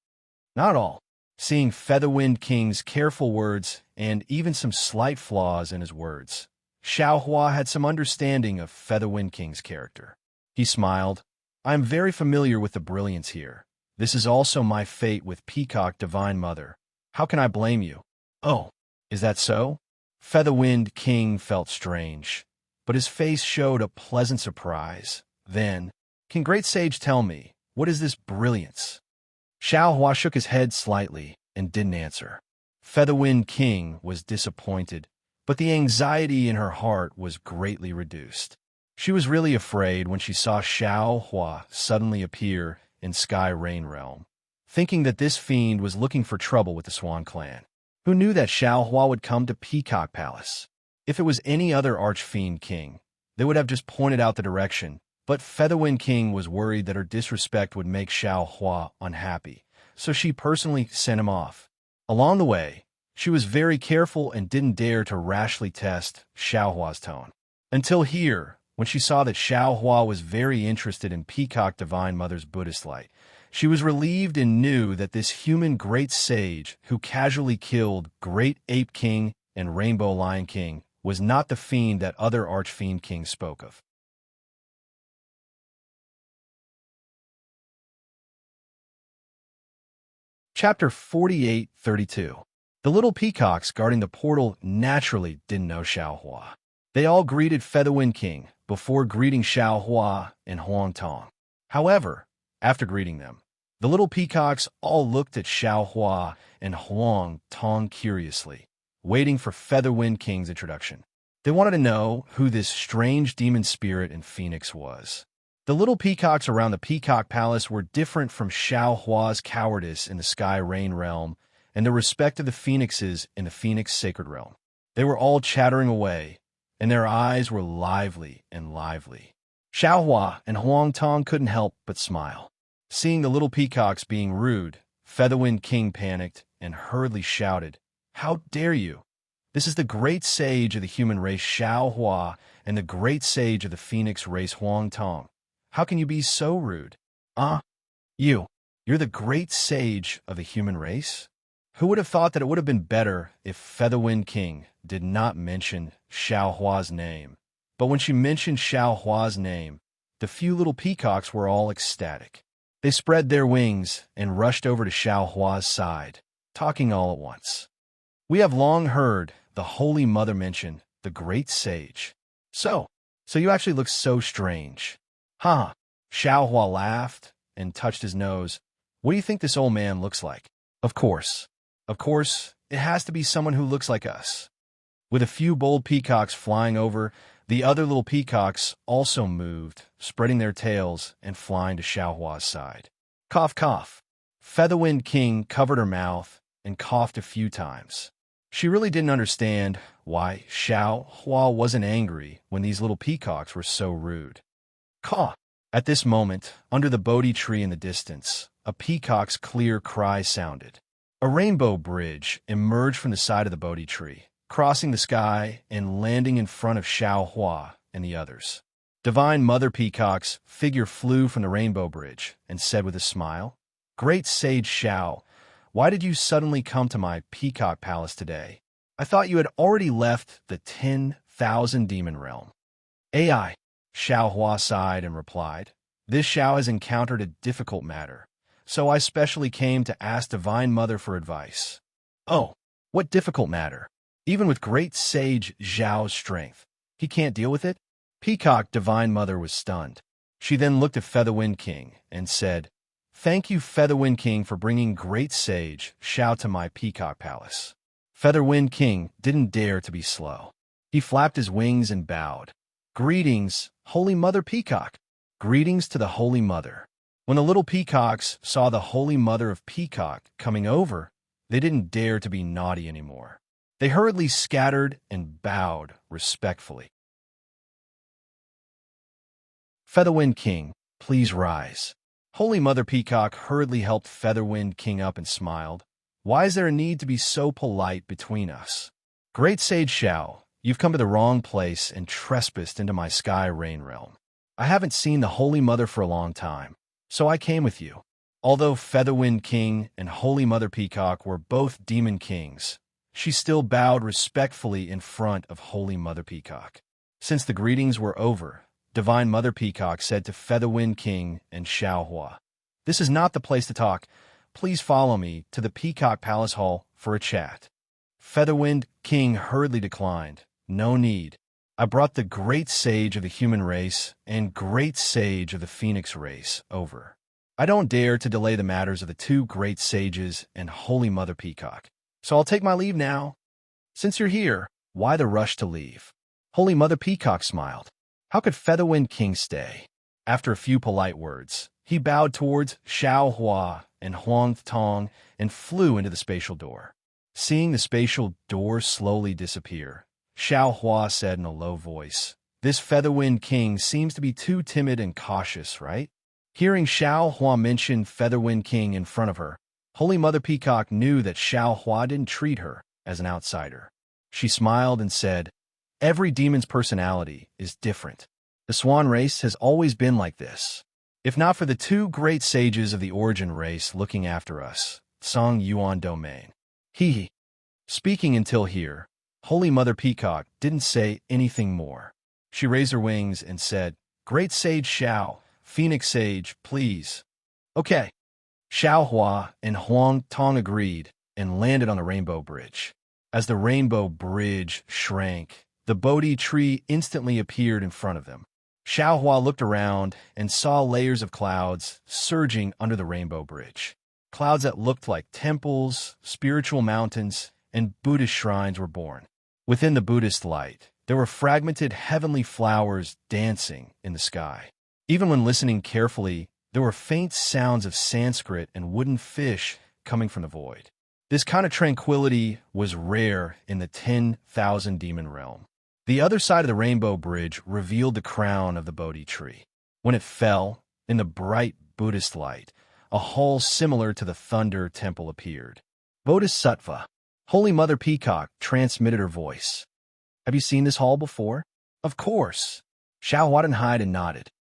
Speaker 1: Not all. Seeing Featherwind King's careful words and even some slight flaws in his words, Xiaohua had some understanding of Featherwind King's character. He smiled. "I am very familiar with the brilliance here. This is also my fate with Peacock Divine Mother. How can I blame you?" "Oh, is that so?" Featherwind King felt strange, but his face showed a pleasant surprise. Then, "Can Great Sage tell me, what is this brilliance?" Xiaohua shook his head slightly and didn't answer. Featherwind King was disappointed, but the anxiety in her heart was greatly reduced. She was really afraid when she saw Xiaohua suddenly appear in Sky Rain Realm, thinking that this fiend was looking for trouble with the Swan clan. Who knew that Xiaohua would come to Peacock Palace? If it was any other Archfiend King, they would have just pointed out the direction, but Featherwind King was worried that her disrespect would make Xiaohua unhappy, so she personally sent him off. Along the way, she was very careful and didn't dare to rashly test Xiaohua's tone. Until here, when she saw that Xiaohua was very interested in Peacock Divine Mother's Buddhist light, she was relieved and knew that this human great sage who casually killed Great Ape King and Rainbow Lion King was not the fiend that other Archfiend Kings spoke of. Chapter 48-32. The little peacocks guarding the portal naturally didn't know Xiaohua. They all greeted Featherwind King before greeting Xiaohua and Huang Tong. However, after greeting them, the little peacocks all looked at Xiaohua and Huang Tong curiously, waiting for Featherwind King's introduction. They wanted to know who this strange demon spirit and phoenix was. The little peacocks around the Peacock Palace were different from Xiaohua's cowardice in the Sky Rain Realm and the respect of the phoenixes in the Phoenix Sacred Realm. They were all chattering away, and their eyes were lively and lively. Xiaohua and Huang Tong couldn't help but smile. Seeing the little peacocks being rude, Featherwind King panicked and hurriedly shouted, "How dare you! This is the great sage of the human race Xiaohua and the great sage of the phoenix race Huang Tong. How can you be so rude? You're the great sage of the human race?" Who would have thought that it would have been better if Featherwind King did not mention Xiaohua's name? But when she mentioned Xiaohua's name, the few little peacocks were all ecstatic. They spread their wings and rushed over to Xiaohua's side, talking all at once. "We have long heard the Holy Mother mention the great sage. So you actually look so strange." "Huh." Xiaohua laughed and touched his nose. "What do you think this old man looks like?" Of course, it has to be someone who looks like us." With a few bold peacocks flying over, the other little peacocks also moved, spreading their tails and flying to Xiaohua's side. Cough, cough. Featherwind King covered her mouth and coughed a few times. She really didn't understand why Xiaohua wasn't angry when these little peacocks were so rude. Caw! At this moment, under the Bodhi tree in the distance, a peacock's clear cry sounded. A rainbow bridge emerged from the side of the Bodhi tree, crossing the sky and landing in front of Xiaohua and the others. Divine Mother Peacock's figure flew from the rainbow bridge and said with a smile, "Great Sage Xiao, why did you suddenly come to my Peacock Palace today? I thought you had already left the 10,000 demon realm." "AI," Xiaohua sighed and replied, "This Xiao has encountered a difficult matter, so I specially came to ask Divine Mother for advice." "Oh, what difficult matter? Even with great sage Zhao's strength, he can't deal with it?" Peacock Divine Mother was stunned. She then looked at Featherwind King and said, "Thank you, Featherwind King, for bringing great sage Xiao to my Peacock Palace." Featherwind King didn't dare to be slow. He flapped his wings and bowed. "Greetings, Holy Mother Peacock." "Greetings to the Holy Mother." When the little peacocks saw the Holy Mother of Peacock coming over, they didn't dare to be naughty anymore. They hurriedly scattered and bowed respectfully. "Featherwind King, please rise." Holy Mother Peacock hurriedly helped Featherwind King up and smiled. "Why is there a need to be so polite between us? Great Sage Xiao, you've come to the wrong place and trespassed into my Sky Rain Realm. I haven't seen the Holy Mother for a long time, so I came with you." Although Featherwind King and Holy Mother Peacock were both demon kings, she still bowed respectfully in front of Holy Mother Peacock. Since the greetings were over, Divine Mother Peacock said to Featherwind King and Xiaohua, "This is not the place to talk. Please follow me to the Peacock Palace Hall for a chat." Featherwind King hurriedly declined. "No need. I brought the great sage of the human race and great sage of the phoenix race over. I don't dare to delay the matters of the two great sages and Holy Mother Peacock, so I'll take my leave now." "Since you're here, why the rush to leave?" Holy Mother Peacock smiled. How could Featherwind King stay? After a few polite words, he bowed towards Xiaohua and Huang Tong and flew into the spatial door. Seeing the spatial door slowly disappear, Xiao Hua said in a low voice, "This Featherwind King seems to be too timid and cautious, right?" Hearing Xiao Hua mention Featherwind King in front of her, Holy Mother Peacock knew that Xiao Hua didn't treat her as an outsider. She smiled and said, "Every demon's personality is different. The swan race has always been like this. If not for the two great sages of the origin race looking after us, Song Yuan Domain." He. Speaking until here, Holy Mother Peacock didn't say anything more. She raised her wings and said, "Great Sage Xiao, Phoenix Sage, please." "Okay." Xiao Hua and Huang Tong agreed and landed on the Rainbow Bridge. As the Rainbow Bridge shrank, the Bodhi tree instantly appeared in front of them. Xiao Hua looked around and saw layers of clouds surging under the Rainbow Bridge. Clouds that looked like temples, spiritual mountains, and Buddhist shrines were born. Within the Buddhist light, there were fragmented heavenly flowers dancing in the sky. Even when listening carefully, there were faint sounds of Sanskrit and wooden fish coming from the void. This kind of tranquility was rare in the 10,000 demon realm. The other side of the Rainbow Bridge revealed the crown of the Bodhi tree. When it fell, in the bright Buddhist light, a hall similar to the Thunder Temple appeared. "Bodhisattva." Holy Mother Peacock transmitted her voice. "Have you seen this hall before?" "Of course." Xiao Hua didn't hide and nodded.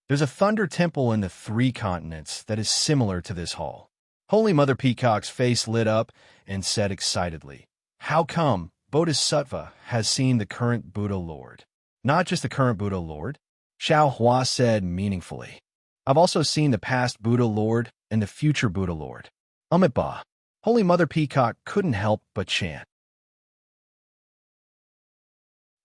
Speaker 1: "There's a Thunder Temple in the 3 continents that is similar to this hall." Holy Mother Peacock's face lit up and said excitedly, "How come Bodhisattva has seen the current Buddha Lord?" "Not just the current Buddha Lord," Xiao Hua said meaningfully. "I've also seen the past Buddha Lord and the future Buddha Lord." Amitabha. Holy Mother Peacock couldn't help but chant.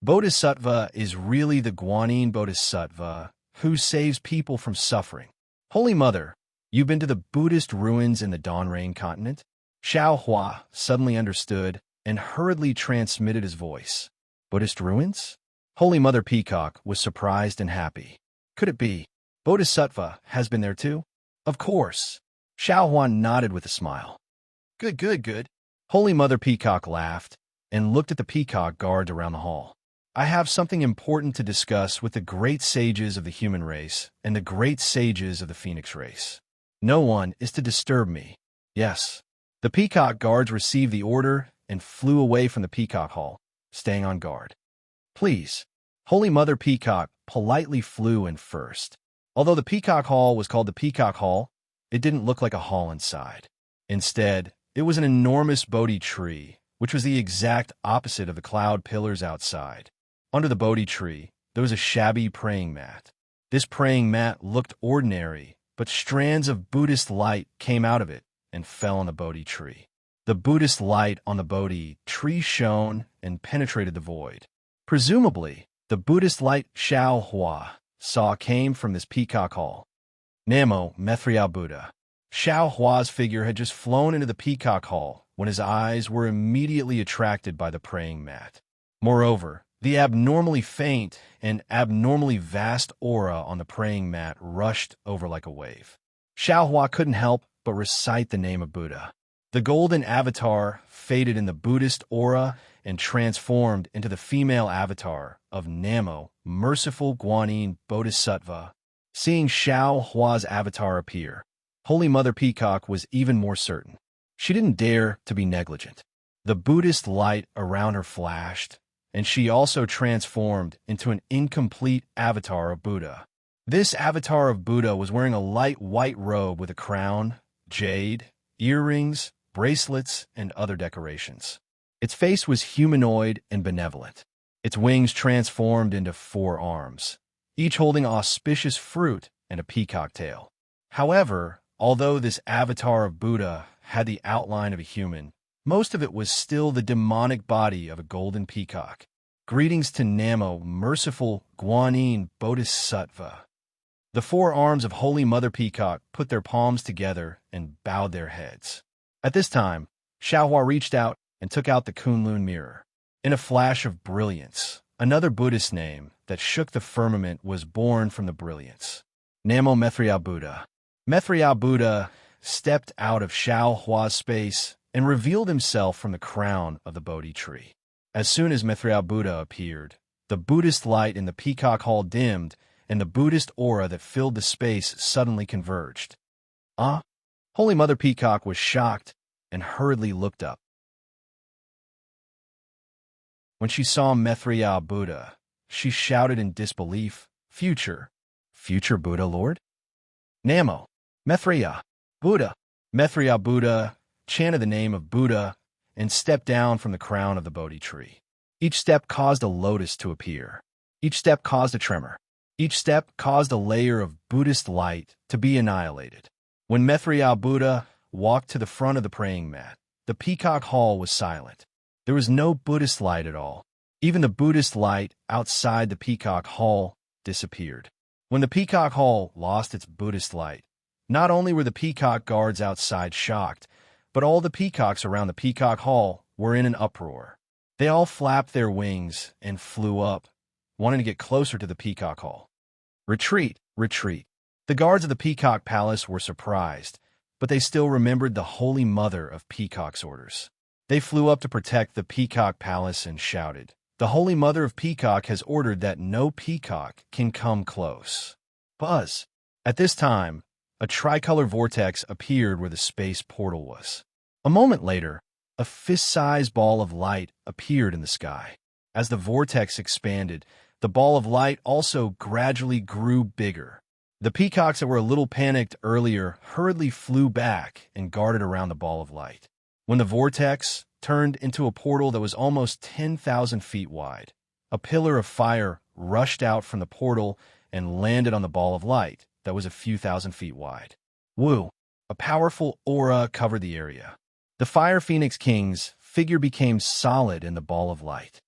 Speaker 1: Bodhisattva is really the Guanyin Bodhisattva who saves people from suffering. Holy Mother, you've been to the Buddhist ruins in the Donrain continent? Xiao Hua suddenly understood and hurriedly transmitted his voice. Buddhist ruins? Holy Mother Peacock was surprised and happy. Could it be? Bodhisattva has been there too? Of course. Xiao Hua nodded with a smile. Good, good, good. Holy Mother Peacock laughed and looked at the peacock guards around the hall. I have something important to discuss with the great sages of the human race and the great sages of the phoenix race. No one is to disturb me. Yes. The peacock guards received the order and flew away from the peacock hall, staying on guard. Please. Holy Mother Peacock politely flew in first. Although the peacock hall was called the peacock hall, it didn't look like a hall inside. Instead, it was an enormous Bodhi tree, which was the exact opposite of the cloud pillars outside. Under the Bodhi tree, there was a shabby praying mat. This praying mat looked ordinary, but strands of Buddhist light came out of it and fell on the Bodhi tree. The Buddhist light on the Bodhi tree shone and penetrated the void. Presumably, the Buddhist light Xiao Hua saw came from this peacock hall. Namo Methriya Buddha. Xiao Hua's figure had just flown into the peacock hall when his eyes were immediately attracted by the praying mat. Moreover, the abnormally faint and abnormally vast aura on the praying mat rushed over like a wave. Xiao Hua couldn't help but recite the name of Buddha. The golden avatar faded in the Buddhist aura and transformed into the female avatar of Namo, merciful Guanyin Bodhisattva. Seeing Xiao Hua's avatar appear, Holy Mother Peacock was even more certain. She didn't dare to be negligent. The Buddhist light around her flashed, and she also transformed into an incomplete avatar of Buddha. This avatar of Buddha was wearing a light white robe with a crown, jade, earrings, bracelets, and other decorations. Its face was humanoid and benevolent. Its wings transformed into 4 arms, each holding auspicious fruit and a peacock tail. However, although this avatar of Buddha had the outline of a human, most of it was still the demonic body of a golden peacock. Greetings to Namo, merciful Guanyin Bodhisattva. The 4 arms of Holy Mother Peacock put their palms together and bowed their heads. At this time, Xiao Hua reached out and took out the Kunlun mirror. In a flash of brilliance, another Buddhist name that shook the firmament was born from the brilliance. Namo Methriya Buddha. Methriya Buddha stepped out of Xiao Hua's space and revealed himself from the crown of the Bodhi tree. As soon as Mithra Buddha appeared, the Buddhist light in the Peacock Hall dimmed, and the Buddhist aura that filled the space suddenly converged. Holy Mother Peacock was shocked and hurriedly looked up. When she saw Mithra Buddha, she shouted in disbelief, Future Buddha Lord? Namo, Mithra Buddha. Mithra Buddha chanted the name of Buddha and stepped down from the crown of the Bodhi tree. Each step caused a lotus to appear. Each step caused a tremor. Each step caused a layer of Buddhist light to be annihilated. When Mithra Buddha walked to the front of the praying mat, the Peacock Hall was silent. There was no Buddhist light at all. Even the Buddhist light outside the Peacock Hall disappeared. When the Peacock Hall lost its Buddhist light, not only were the peacock guards outside shocked, but all the peacocks around the Peacock Hall were in an uproar. They all flapped their wings and flew up, wanting to get closer to the Peacock Hall. Retreat, retreat. The guards of the Peacock Palace were surprised, but they still remembered the Holy Mother of Peacock's orders. They flew up to protect the Peacock Palace and shouted, The Holy Mother of Peacock has ordered that no peacock can come close. Buzz. At this time, a tricolor vortex appeared where the space portal was. A moment later, a fist-sized ball of light appeared in the sky. As the vortex expanded, the ball of light also gradually grew bigger. The peacocks that were a little panicked earlier hurriedly flew back and guarded around the ball of light. When the vortex turned into a portal that was almost 10,000 feet wide, a pillar of fire rushed out from the portal and landed on the ball of light that was a few thousand feet wide. Woo! A powerful aura covered the area. The Fire Phoenix King's figure became solid in the ball of light.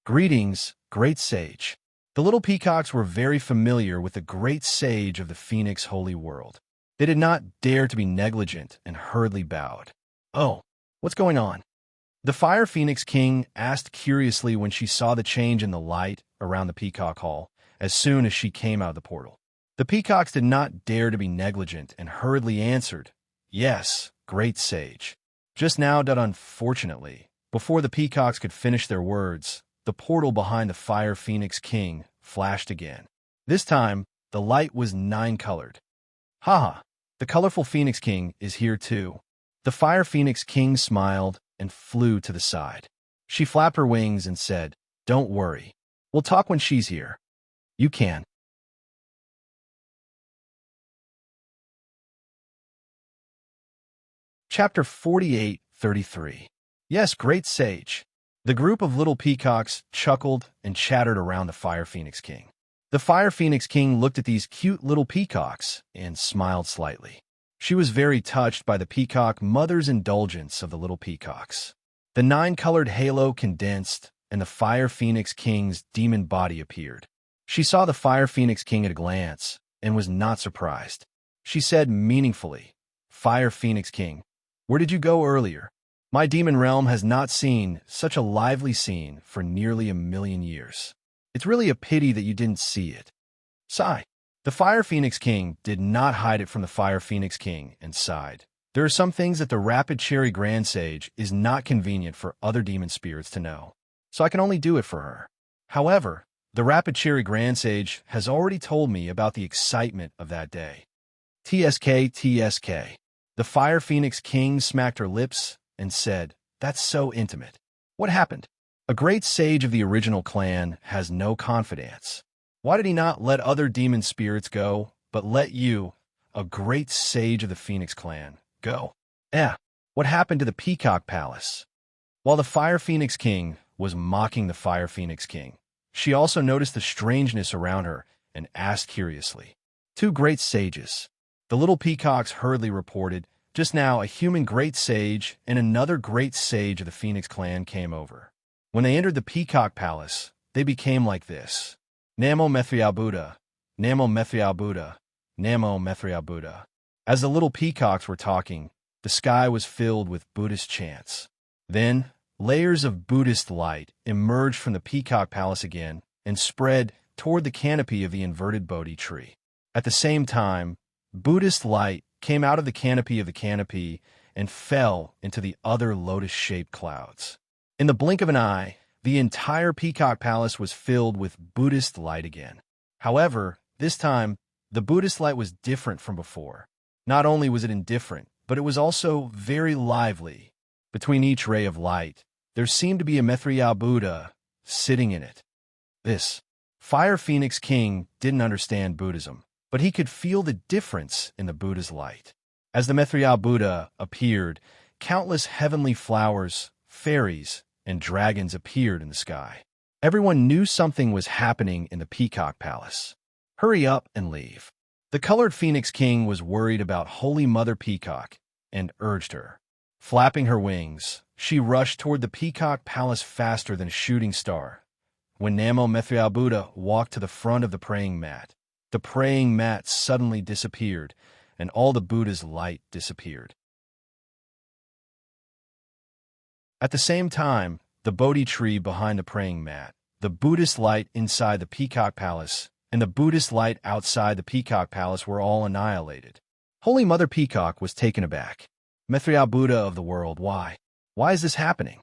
Speaker 1: Greetings, Great Sage. The little peacocks were very familiar with the Great Sage of the Phoenix Holy World. They did not dare to be negligent and hurriedly bowed. Oh, what's going on? The Fire Phoenix King asked curiously when she saw the change in the light around the Peacock Hall as soon as she came out of the portal. The peacocks did not dare to be negligent and hurriedly answered, Yes, Great Sage. Just now, unfortunately, before the peacocks could finish their words, the portal behind the Fire Phoenix King flashed again. This time, the light was 9-colored. Haha, the colorful Phoenix King is here too. The Fire Phoenix King smiled and flew to the side. She flapped her wings and said, Don't worry. We'll talk when she's here. You can. Chapter 48:33. Yes, Great Sage. The group of little peacocks chuckled and chattered around the Fire Phoenix King. The Fire Phoenix King looked at these cute little peacocks and smiled slightly. She was very touched by the peacock mother's indulgence of the little peacocks. The 9-colored halo condensed, and the Fire Phoenix King's demon body appeared. She saw the Fire Phoenix King at a glance and was not surprised. She said meaningfully, Fire Phoenix King, where did you go earlier? My demon realm has not seen such a lively scene for nearly 1,000,000 years. It's really a pity that you didn't see it. Sigh. The Fire Phoenix King did not hide it from the Fire Phoenix King and sighed. There are some things that the Rapid Cherry Grand Sage is not convenient for other demon spirits to know, so I can only do it for her. However, the Rapid Cherry Grand Sage has already told me about the excitement of that day. TSK. The Fire Phoenix King smacked her lips and said, That's so intimate. What happened? A great sage of the original clan has no confidants. Why did he not let other demon spirits go, but let you, a great sage of the Phoenix clan, go? What happened to the Peacock Palace? While the Fire Phoenix King was mocking the Fire Phoenix King, she also noticed the strangeness around her and asked curiously, 2 great sages. The little peacocks hurriedly reported, Just now a human great sage and another great sage of the Phoenix clan came over. When they entered the Peacock Palace, they became like this. Namo Mithra Buddha, Namo Mithra Buddha, Namo Mithra Buddha. As the little peacocks were talking, the sky was filled with Buddhist chants. Then, layers of Buddhist light emerged from the Peacock Palace again and spread toward the canopy of the inverted Bodhi tree. At the same time, Buddhist light came out of the canopy and fell into the other lotus-shaped clouds. In the blink of an eye, the entire Peacock Palace was filled with Buddhist light again. However, this time, the Buddhist light was different from before. Not only was it indifferent, but it was also very lively. Between each ray of light, there seemed to be a Maitreya Buddha sitting in it. This Fire Phoenix King didn't understand Buddhism, but he could feel the difference in the Buddha's light. As the Maitreya Buddha appeared, countless heavenly flowers, fairies, and dragons appeared in the sky. Everyone knew something was happening in the Peacock Palace. Hurry up and leave. The colored Phoenix King was worried about Holy Mother Peacock and urged her. Flapping her wings, she rushed toward the Peacock Palace faster than a shooting star. When Namo Maitreya Buddha walked to the front of the praying mat suddenly disappeared, and all the Buddha's light disappeared. At the same time, the Bodhi tree behind the praying mat, the Buddhist light inside the Peacock Palace, and the Buddhist light outside the Peacock Palace were all annihilated. Holy Mother Peacock was taken aback. Maitreya Buddha of the world, why? Why is this happening?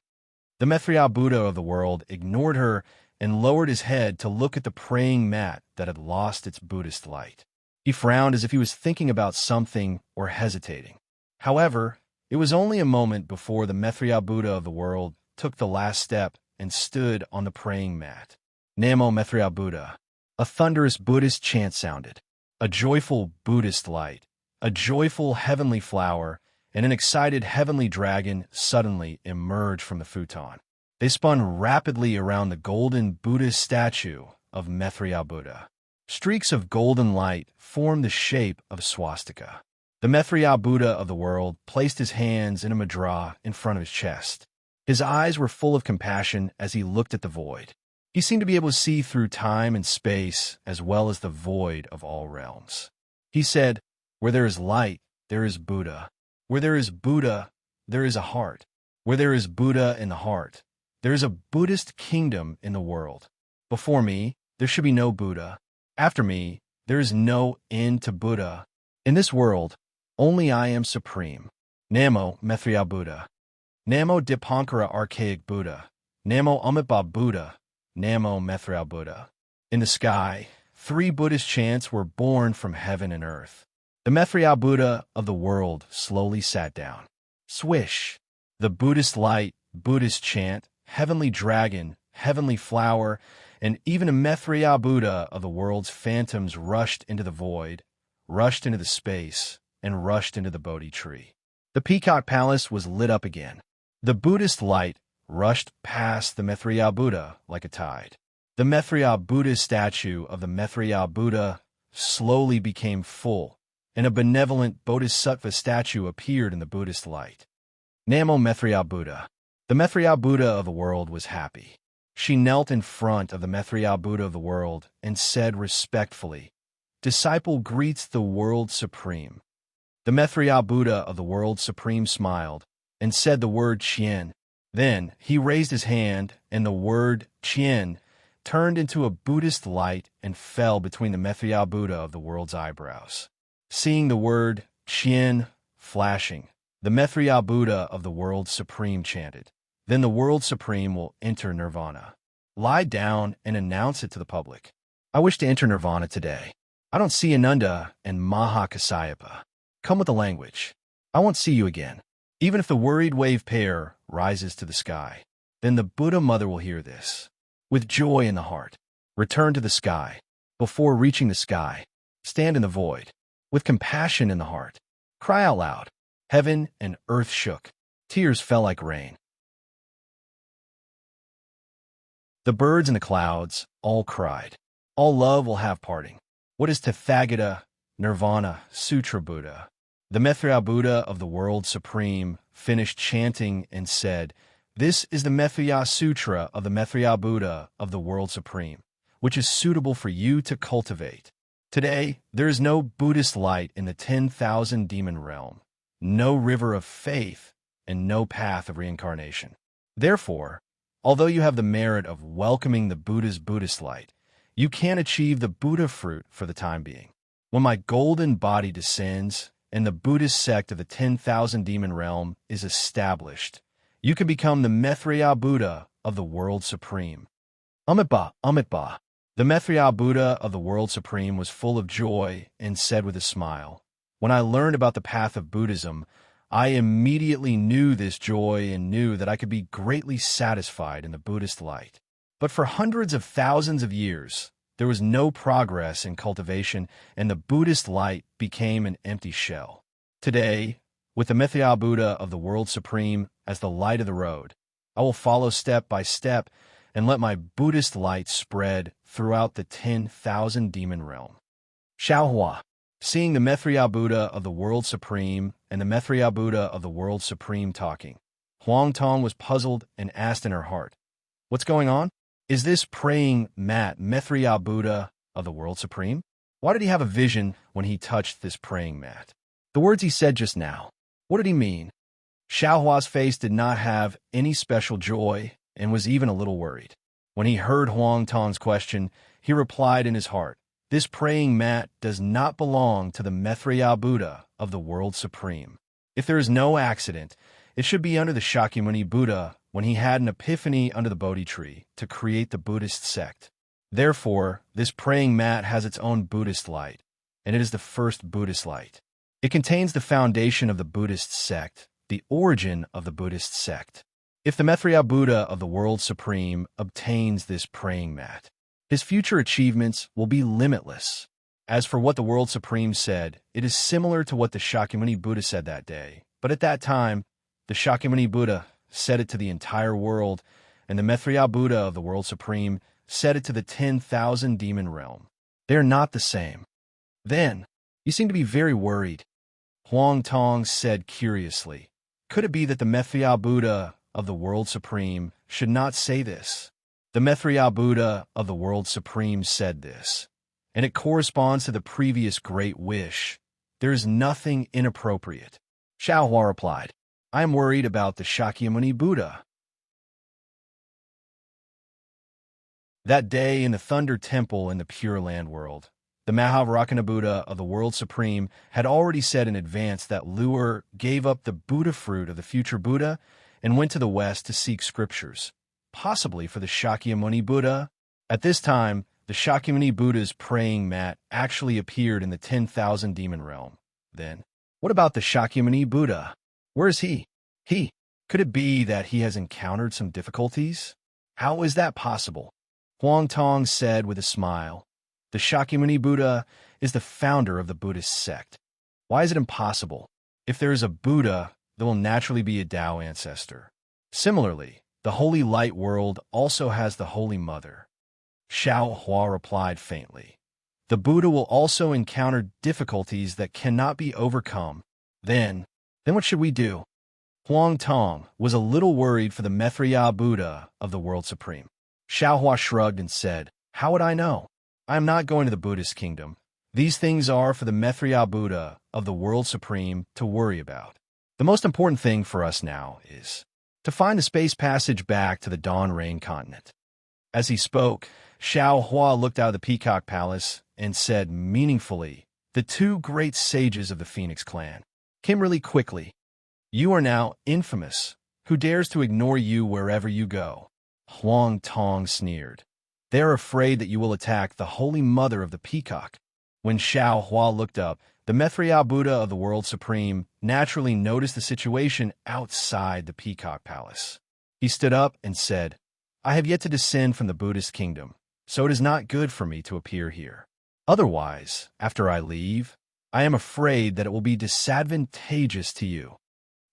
Speaker 1: The Maitreya Buddha of the world ignored her and lowered his head to look at the praying mat that had lost its Buddhist light. He frowned as if he was thinking about something or hesitating. However, it was only a moment before the Maitreya Buddha of the world took the last step and stood on the praying mat. Namo Maitreya Buddha. A thunderous Buddhist chant sounded. A joyful Buddhist light, a joyful heavenly flower, and an excited heavenly dragon suddenly emerged from the futon. They spun rapidly around the golden Buddhist statue of Maitreya Buddha. Streaks of golden light formed the shape of a swastika. The Maitreya Buddha of the world placed his hands in a mudra in front of his chest. His eyes were full of compassion as he looked at the void. He seemed to be able to see through time and space as well as the void of all realms. He said, "Where there is light, there is Buddha. Where there is Buddha, there is a heart. Where there is Buddha in the heart, there is a Buddhist kingdom in the world. Before me, there should be no Buddha. After me, there is no end to Buddha. In this world, only I am supreme. Namo Maitreya Buddha. Namo Dipankara Archaic Buddha. Namo Amitabha Buddha. Namo Maitreya Buddha." In the sky, 3 Buddhist chants were born from heaven and earth. The Maitreya Buddha of the world slowly sat down. Swish! The Buddhist light, Buddhist chant, heavenly dragon, heavenly flower, and even a Maitreya Buddha of the world's phantoms rushed into the void, rushed into the space, and rushed into the Bodhi tree. The Peacock Palace was lit up again. The Buddhist light rushed past the Maitreya Buddha like a tide. The Maitreya Buddha statue of the Maitreya Buddha slowly became full, and a benevolent Bodhisattva statue appeared in the Buddhist light. Namo Maitreya Buddha. The Maitreya Buddha of the world was happy. She knelt in front of the Maitreya Buddha of the world and said respectfully, "Disciple greets the world supreme." The Maitreya Buddha of the world supreme smiled and said the word Chien. Then he raised his hand, and the word Chien turned into a Buddhist light and fell between the Maitreya Buddha of the world's eyebrows. Seeing the word Chien flashing, the Maitreya Buddha of the world supreme chanted, "Then the world supreme will enter nirvana. Lie down and announce it to the public. I wish to enter nirvana today. I don't see Ananda and Mahakasyapa. Come with the language. I won't see you again." Even if the worried wave pair rises to the sky, then the Buddha mother will hear this. With joy in the heart, return to the sky. Before reaching the sky, stand in the void. With compassion in the heart, cry out loud. Heaven and earth shook. Tears fell like rain. The birds in the clouds all cried. All love will have parting. What is Tathagata, Nirvana, Sutra Buddha? The Maitreya Buddha of the world supreme finished chanting and said, "This is the Maitreya Sutra of the Maitreya Buddha of the world supreme, which is suitable for you to cultivate. Today, there is no Buddhist light in the 10,000 demon realm, no river of faith, and no path of reincarnation. Therefore, although you have the merit of welcoming the Buddha's Buddhist light, you can't achieve the Buddha fruit for the time being. When my golden body descends and the Buddhist sect of the 10,000 demon realm is established. You can become the Maitreya Buddha of the World Supreme. Amitabha. The Maitreya Buddha of the World Supreme was full of joy and said with a smile, "When I learned about the path of Buddhism, I immediately knew this joy and knew that I could be greatly satisfied in the Buddhist light. But for hundreds of thousands of years, there was no progress in cultivation, and the Buddhist light became an empty shell. Today, with the Maitreya Buddha of the World Supreme as the light of the road, I will follow step by step and let my Buddhist light spread throughout the 10,000 demon realm." Xiaohua. Seeing the Maitreya Buddha of the World Supreme and the Maitreya Buddha of the World Supreme talking, Huang Tong was puzzled and asked in her heart, "What's going on? Is this praying mat Maitreya Buddha of the World Supreme? Why did he have a vision when he touched this praying mat? The words he said just now, what did he mean?" Xiaohua's face did not have any special joy and was even a little worried. When he heard Huang Tong's question, he replied in his heart, "This praying mat does not belong to the Maitreya Buddha of the World Supreme. If there is no accident, it should be under the Shakyamuni Buddha when he had an epiphany under the Bodhi tree to create the Buddhist sect. Therefore, this praying mat has its own Buddhist light, and it is the first Buddhist light. It contains the foundation of the Buddhist sect, the origin of the Buddhist sect. If the Maitreya Buddha of the World Supreme obtains this praying mat, his future achievements will be limitless. As for what the World Supreme said, it is similar to what the Shakyamuni Buddha said that day. But at that time, the Shakyamuni Buddha said it to the entire world, and the Maitreya Buddha of the World Supreme said it to the 10,000 demon realm. They are not the same." "Then, you seem to be very worried," Huang Tong said curiously. "Could it be that the Maitreya Buddha of the World Supreme should not say this? The Maitreya Buddha of the World Supreme said this, and it corresponds to the previous great wish. There is nothing inappropriate." Xiaohua replied, "I am worried about the Shakyamuni Buddha." That day in the Thunder Temple in the Pure Land world, the Mahavakana Buddha of the World Supreme had already said in advance that Luer gave up the Buddha fruit of the future Buddha and went to the west to seek scriptures, possibly for the Shakyamuni Buddha. At this time, the Shakyamuni Buddha's praying mat actually appeared in the 10,000 demon realm. Then, what about the Shakyamuni Buddha? Where is he? Could it be that he has encountered some difficulties? How is that possible? Huang Tong said with a smile, "The Shakyamuni Buddha is the founder of the Buddhist sect. Why is it impossible? If there is a Buddha, there will naturally be a Tao ancestor. Similarly, the Holy Light world also has the Holy Mother." Xiaohua replied faintly, "The Buddha will also encounter difficulties that cannot be overcome. Then what should we do?" Huang Tong was a little worried for the Maitreya Buddha of the World Supreme. Xiaohua shrugged and said, "How would I know? I am not going to the Buddhist kingdom. These things are for the Maitreya Buddha of the World Supreme to worry about. The most important thing for us now is to find the space passage back to the Dawn Rain continent." As he spoke, Xiaohua looked out of the Peacock Palace and said meaningfully, "The two great sages of the Phoenix clan came really quickly. You are now infamous. Who dares to ignore you wherever you go?" Huang Tong sneered. "They are afraid that you will attack the Holy Mother of the Peacock." When Xiaohua looked up, the Maitreya Buddha of the World Supreme naturally noticed the situation outside the Peacock Palace. He stood up and said, "I have yet to descend from the Buddhist kingdom, so it is not good for me to appear here. Otherwise, after I leave, I am afraid that it will be disadvantageous to you.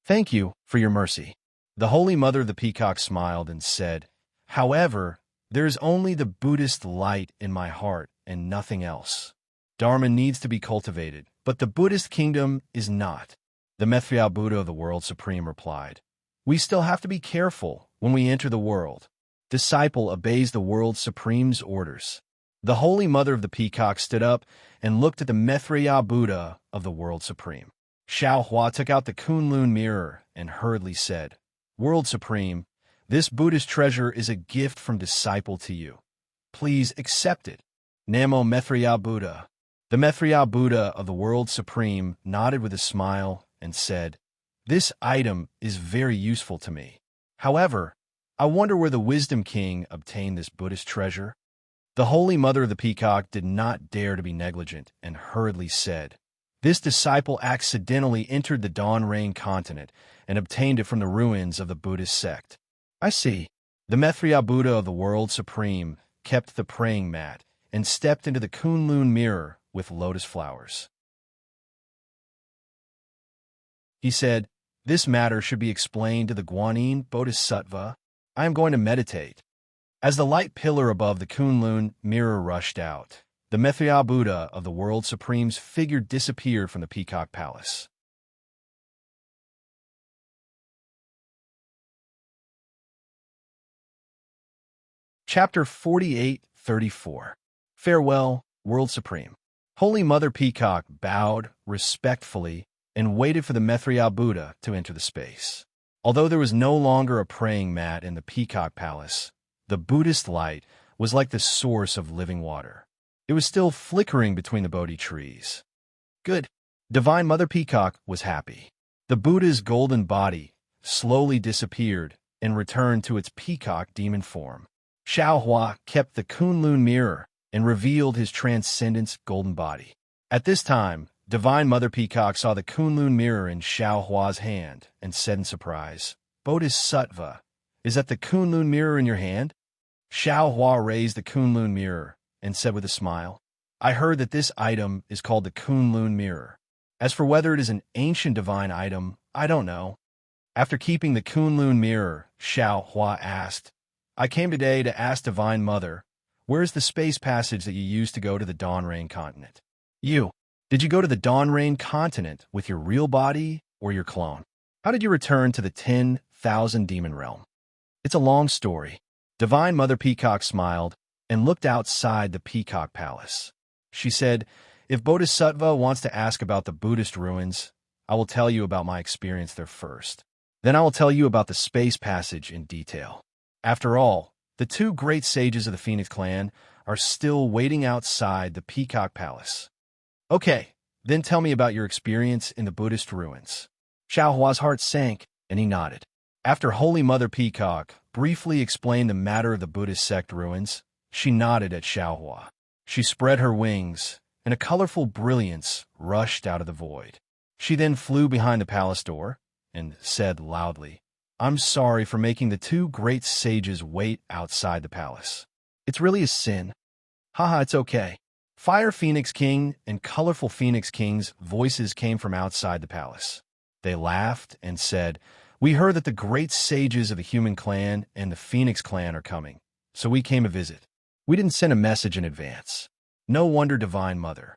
Speaker 1: Thank you for your mercy." The Holy Mother of the Peacock smiled and said, "However, there is only the Buddhist light in my heart and nothing else. Dharma needs to be cultivated, but the Buddhist kingdom is not." The Maitreya Buddha of the World Supreme replied, "We still have to be careful when we enter the world. Disciple obeys the World Supreme's orders." The Holy Mother of the Peacock stood up and looked at the Maitreya Buddha of the World Supreme. Xiaohua took out the Kunlun mirror and hurriedly said, "World Supreme, this Buddhist treasure is a gift from disciple to you. Please accept it. Namo Maitreya Buddha." The Mithra Buddha of the World Supreme nodded with a smile and said, "This item is very useful to me. However, I wonder where the Wisdom King obtained this Buddhist treasure." The Holy Mother of the Peacock did not dare to be negligent and hurriedly said, "This disciple accidentally entered the Dawn Rain continent and obtained it from the ruins of the Buddhist sect." "I see." The Mithra Buddha of the World Supreme kept the praying mat and stepped into the Kunlun mirror with lotus flowers. He said, "This matter should be explained to the Guanyin Bodhisattva. I am going to meditate." As the light pillar above the Kunlun mirror rushed out, the Mithra Buddha of the World Supreme's figure disappeared from the Peacock Palace. Chapter 48-34. Farewell, World Supreme. Holy Mother Peacock bowed respectfully and waited for the Mithra Buddha to enter the space. Although there was no longer a praying mat in the Peacock Palace, the Buddhist light was like the source of living water. It was still flickering between the Bodhi trees. Good. Divine Mother Peacock was happy. The Buddha's golden body slowly disappeared and returned to its peacock demon form. Xiaohua kept the Kunlun mirror and revealed his transcendence golden body. At this time, Divine Mother Peacock saw the Kunlun mirror in Xiaohua's hand and said in surprise, "Bodhisattva, is that the Kunlun mirror in your hand?" Xiaohua raised the Kunlun mirror and said with a smile, "I heard that this item is called the Kunlun mirror. As for whether it is an ancient divine item, I don't know." After keeping the Kunlun mirror, Xiaohua asked, "I came today to ask Divine Mother, where is the space passage that you used to go to the Dawn Rain continent?" Did you go to the Dawn Rain continent with your real body or your clone? How did you return to the 10,000 demon realm? It's a long story. Divine Mother Peacock smiled and looked outside the Peacock Palace. She said, "If Bodhisattva wants to ask about the Buddhist ruins, I will tell you about my experience there first. Then I will tell you about the space passage in detail." After all, the two great sages of the Phoenix clan are still waiting outside the Peacock Palace. "Okay, then tell me about your experience in the Buddhist ruins." Xiaohua's heart sank, and he nodded. After Holy Mother Peacock briefly explained the matter of the Buddhist sect ruins, she nodded at Xiaohua. She spread her wings, and a colorful brilliance rushed out of the void. She then flew behind the palace door and said loudly, "I'm sorry for making the two great sages wait outside the palace. It's really a sin." "Haha, it's okay." Fire Phoenix King and Colorful Phoenix King's voices came from outside the palace. They laughed and said, "We heard that the great sages of the Human Clan and the Phoenix Clan are coming, so we came to visit. We didn't send a message in advance. No wonder, Divine Mother."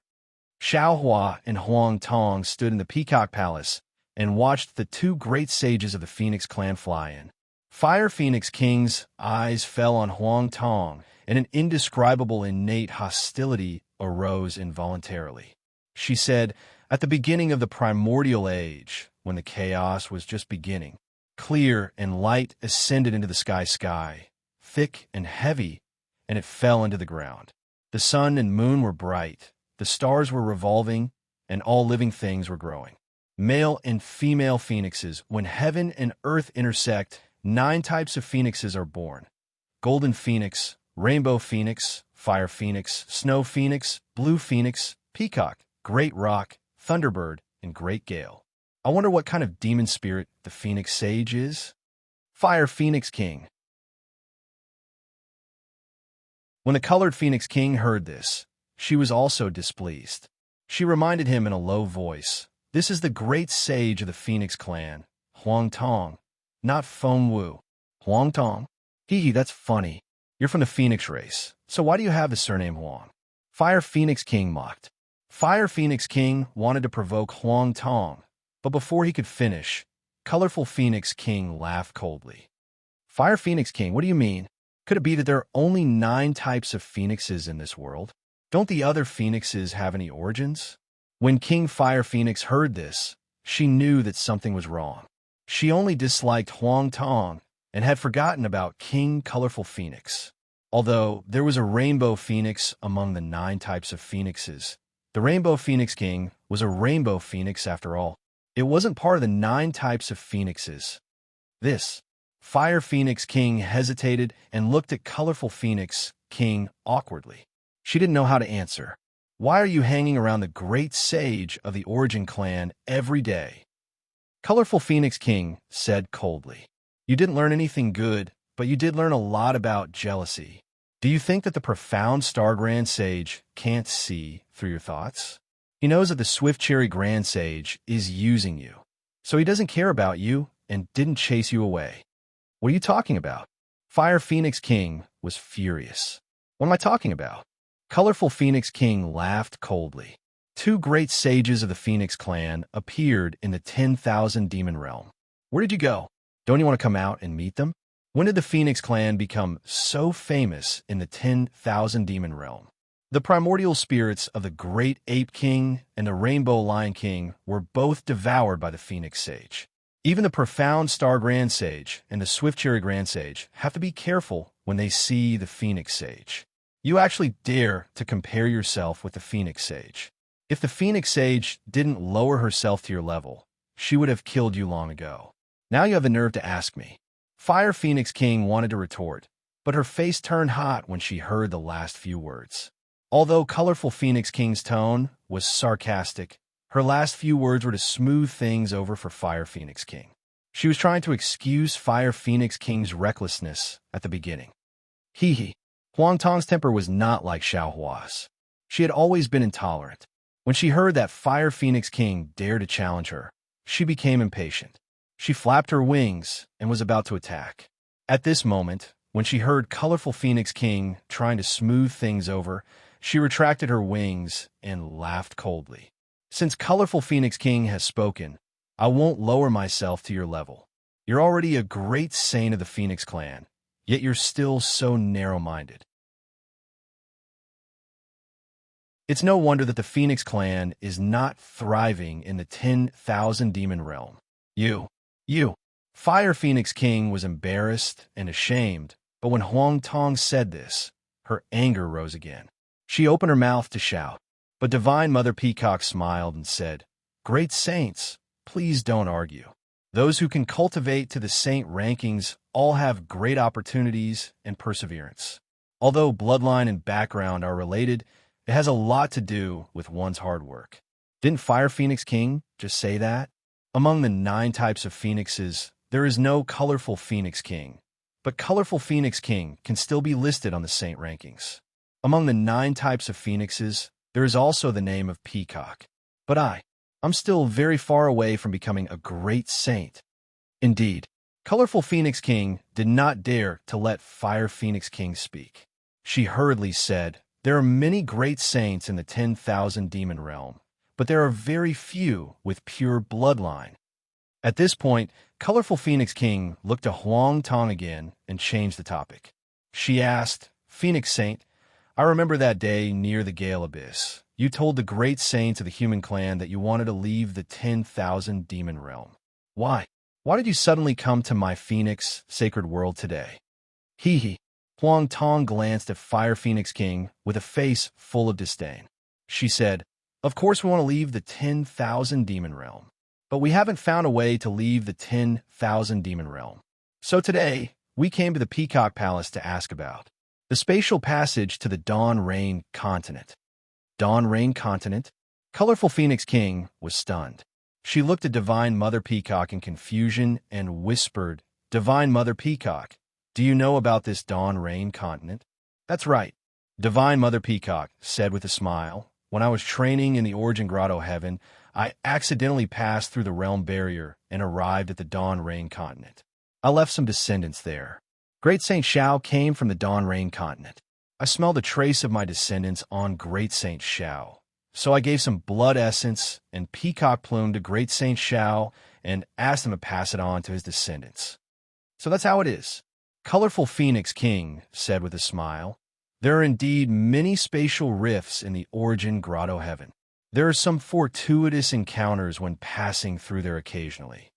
Speaker 1: Xiaohua and Huang Tong stood in the Peacock Palace and watched the two great sages of the Phoenix Clan fly in. Fire Phoenix King's eyes fell on Huang Tong, and an indescribable innate hostility arose involuntarily. She said, "At the beginning of the primordial age, when the chaos was just beginning, clear and light ascended into the sky, thick and heavy, and it fell into the ground. The sun and moon were bright, the stars were revolving, and all living things were growing. Male and female phoenixes, when heaven and earth intersect, 9 types of phoenixes are born: golden phoenix, rainbow phoenix, fire phoenix, snow phoenix, blue phoenix, peacock, great rock, thunderbird, and great gale. I wonder what kind of demon spirit the Phoenix Sage is?" Fire Phoenix King. When the Colored Phoenix King heard this, she was also displeased. She reminded him in a low voice, "This is the great sage of the Phoenix clan, Huang Tong, not Feng Wu." "Huang Tong? Hee, that's funny. You're from the Phoenix race, so why do you have the surname Huang?" Fire Phoenix King mocked. Fire Phoenix King wanted to provoke Huang Tong, but before he could finish, Colorful Phoenix King laughed coldly. "Fire Phoenix King, what do you mean? Could it be that there are only 9 types of phoenixes in this world? Don't the other phoenixes have any origins?" When King Fire Phoenix heard this, she knew that something was wrong. She only disliked Huang Tong and had forgotten about King Colorful Phoenix. Although there was a rainbow phoenix among the 9 types of phoenixes, The Rainbow Phoenix King was a rainbow phoenix after all. It wasn't part of the 9 types of phoenixes. This Fire Phoenix King hesitated and looked at Colorful Phoenix King awkwardly. She didn't know how to answer. Why are you hanging around the great sage of the Origin clan every day? Colorful Phoenix King said coldly. You didn't learn anything good, but you did learn a lot about jealousy. Do you think that the profound Star Grand Sage can't see through your thoughts? He knows that the Swift Cherry Grand Sage is using you, so he doesn't care about you and didn't chase you away. What are you talking about? Fire Phoenix King was furious. What am I talking about? Colorful Phoenix King laughed coldly. 2 great sages of the Phoenix clan appeared in the 10,000 demon realm. Where did you go? Don't you want to come out and meet them? When did the Phoenix clan become so famous in the 10,000 demon realm? The primordial spirits of the Great Ape King and the Rainbow Lion King were both devoured by the Phoenix Sage. Even the profound Star Grand Sage and the Swift Cherry Grand Sage have to be careful when they see the Phoenix Sage. You actually dare to compare yourself with the Phoenix Sage. If the Phoenix Sage didn't lower herself to your level, she would have killed you long ago. Now you have the nerve to ask me. Fire Phoenix King wanted to retort, but her face turned hot when she heard the last few words. Although Colorful Phoenix King's tone was sarcastic, her last few words were to smooth things over for Fire Phoenix King. She was trying to excuse Fire Phoenix King's recklessness at the beginning. Huang Tong's temper was not like Xiao Hua's. She had always been intolerant. When she heard that Fire Phoenix King dared to challenge her, she became impatient. She flapped her wings and was about to attack. At this moment, when she heard Colorful Phoenix King trying to smooth things over, she retracted her wings and laughed coldly. Since Colorful Phoenix King has spoken, I won't lower myself to your level. You're already a great saint of the Phoenix clan, yet you're still so narrow-minded. It's no wonder that the Phoenix clan is not thriving in the 10,000 demon realm. You. Fire Phoenix King was embarrassed and ashamed, but when Huang Tong said this, her anger rose again. She opened her mouth to shout, but Divine Mother Peacock smiled and said, Great saints, please don't argue. Those who can cultivate to the saint rankings all have great opportunities and perseverance. Although bloodline and background are related, it has a lot to do with one's hard work. Didn't Fire Phoenix King just say that? Among the 9 types of phoenixes, there is no Colorful Phoenix King, but Colorful Phoenix King can still be listed on the saint rankings. Among the 9 types of phoenixes, there is also the name of Peacock. But I'm still very far away from becoming a great saint. Indeed, Colorful Phoenix King did not dare to let Fire Phoenix King speak. She hurriedly said, There are many great saints in the 10,000 demon realm, but there are very few with pure bloodline. At this point, Colorful Phoenix King looked to Huang Tong again and changed the topic. She asked, Phoenix Saint, I remember that day near the Gale Abyss. You told the great saints of the human clan that you wanted to leave the 10,000 demon realm. Why? Why did you suddenly come to my Phoenix sacred world today? Huang Tong glanced at Fire Phoenix King with a face full of disdain. She said, Of course we want to leave the 10,000 demon realm, but we haven't found a way to leave the 10,000 demon realm. So today, we came to the Peacock Palace to ask about the spatial passage to the Dawn Rain continent. Dawn Rain continent? Colorful Phoenix King was stunned. She looked at Divine Mother Peacock in confusion and whispered, Divine Mother Peacock, do you know about this Dawn Rain continent? That's right, Divine Mother Peacock said with a smile. When I was training in the Origin Grotto Heaven, I accidentally passed through the realm barrier and arrived at the Dawn Rain continent. I left some descendants there. Great Saint Xiao came from the Dawn Rain continent. I smelled a trace of my descendants on Great Saint Xiao. So I gave some blood essence and peacock plume to Great Saint Xiao and asked him to pass it on to his descendants. So that's how it is. Colorful Phoenix King said with a smile, There are indeed many spatial rifts in the Origin Grotto Heaven. There are some fortuitous encounters when passing through there occasionally.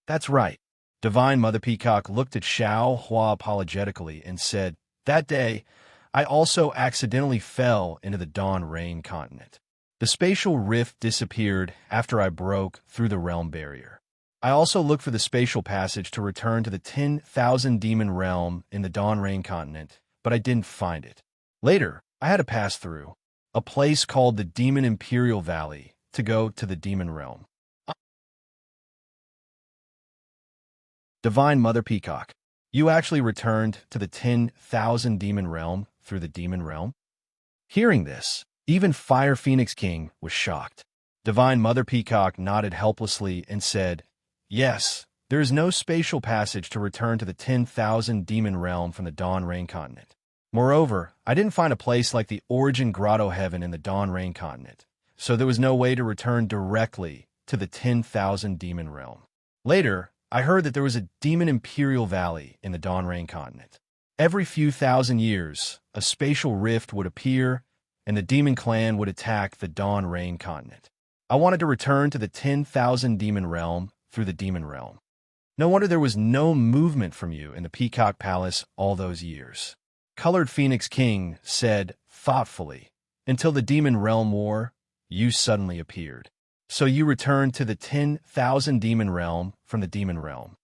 Speaker 1: That's right. Divine Mother Peacock looked at Xiao Hua apologetically and said, That day, I also accidentally fell into the Dawn Rain continent. The spatial rift disappeared after I broke through the realm barrier. I also looked for the spatial passage to return to the 10,000 demon realm in the Dawn Rain continent, but I didn't find it. Later, I had to pass through a place called the Demon Imperial Valley to go to the demon realm. Divine Mother Peacock, you actually returned to the 10,000 demon realm through the demon realm? Hearing this, even Fire Phoenix King was shocked. Divine Mother Peacock nodded helplessly and said, "Yes, there is no spatial passage to return to the 10,000 demon realm from the Dawn Rain continent. Moreover, I didn't find a place like the Origin Grotto Heaven in the Dawn Rain continent, so there was no way to return directly to the 10,000 demon realm. Later, I heard that there was a Demon Imperial Valley in the Dawn Rain continent. Every few thousand years, a spatial rift would appear, and the demon clan would attack the Dawn Rain continent. I wanted to return to the 10,000 demon realm through the demon realm. No wonder there was no movement from you in the Peacock Palace all those years." Colored Phoenix King said thoughtfully, "Until the Demon Realm War, you suddenly appeared. So you returned to the 10,000 demon realm from the demon realm."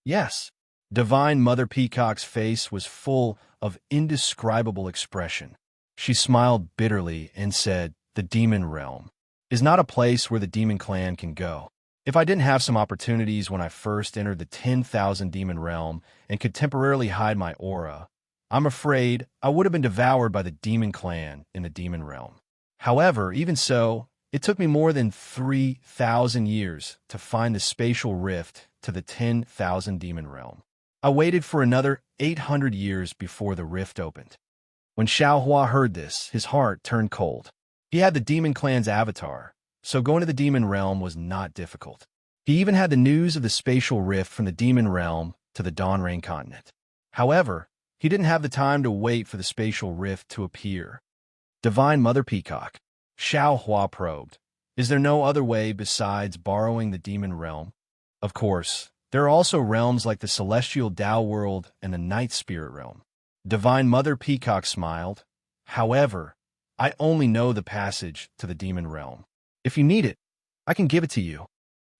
Speaker 1: "Yes." Divine Mother Peacock's face was full of indescribable expression. She smiled bitterly and said, "The demon realm is not a place where the demon clan can go. If I didn't have some opportunities when I first entered the 10,000 demon realm and could temporarily hide my aura, I'm afraid I would have been devoured by the demon clan in the demon realm. However, even so, it took me more than 3,000 years to find the spatial rift to the 10,000 demon realm. I waited for another 800 years before the rift opened." When Xiaohua heard this, his heart turned cold. He had the demon clan's avatar, so going to the demon realm was not difficult. He even had the news of the spatial rift from the demon realm to the Dawn Rain continent. However, he didn't have the time to wait for the spatial rift to appear. Divine Mother Peacock, Xiaohua probed, "Is there no other way besides borrowing the demon realm?" "Of course, there are also realms like the celestial Tao world and the night spirit realm." Divine Mother Peacock smiled. "However, I only know the passage to the demon realm. If you need it, I can give it to you."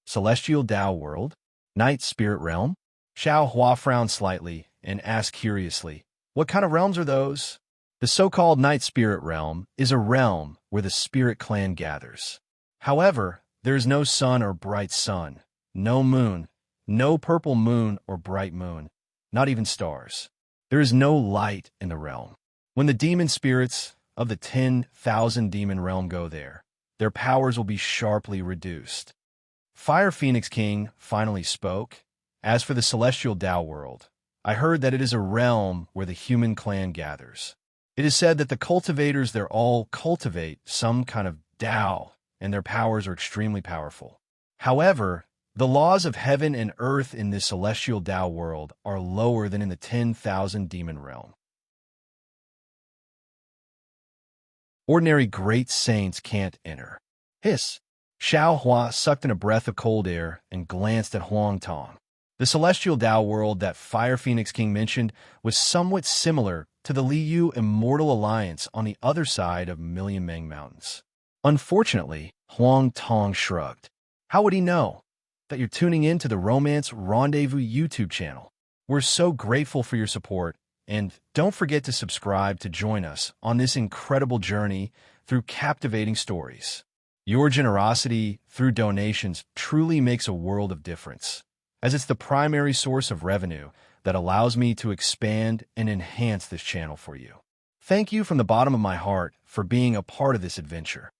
Speaker 1: "Celestial Tao world? Night spirit realm?" Xiaohua frowned slightly and asked curiously, "What kind of realms are those?" "The so-called night spirit realm is a realm where the spirit clan gathers. However, there is no sun or bright sun, no moon, no purple moon or bright moon, not even stars. There is no light in the realm. When the demon spirits of the 10,000 demon realm go there, their powers will be sharply reduced." Fire Phoenix King finally spoke. "As for the celestial Tao world, I heard that it is a realm where the human clan gathers. It is said that the cultivators there all cultivate some kind of Tao, and their powers are extremely powerful. However, the laws of heaven and earth in this celestial Tao world are lower than in the 10,000 demon realm. Ordinary great saints can't enter." Hiss. Xiaohua sucked in a breath of cold air and glanced at Huang Tong. The celestial Tao world that Fire Phoenix King mentioned was somewhat similar to the Liu Immortal Alliance on the other side of Million Meng Mountains. Unfortunately, Huang Tong shrugged. How would he know that you're tuning in to the Romance Rendezvous YouTube channel? We're so grateful for your support, and don't forget to subscribe to join us on this incredible journey through captivating stories. Your generosity through donations truly makes a world of difference, as it's the primary source of revenue that allows me to expand and enhance this channel for you. Thank you from the bottom of my heart for being a part of this adventure.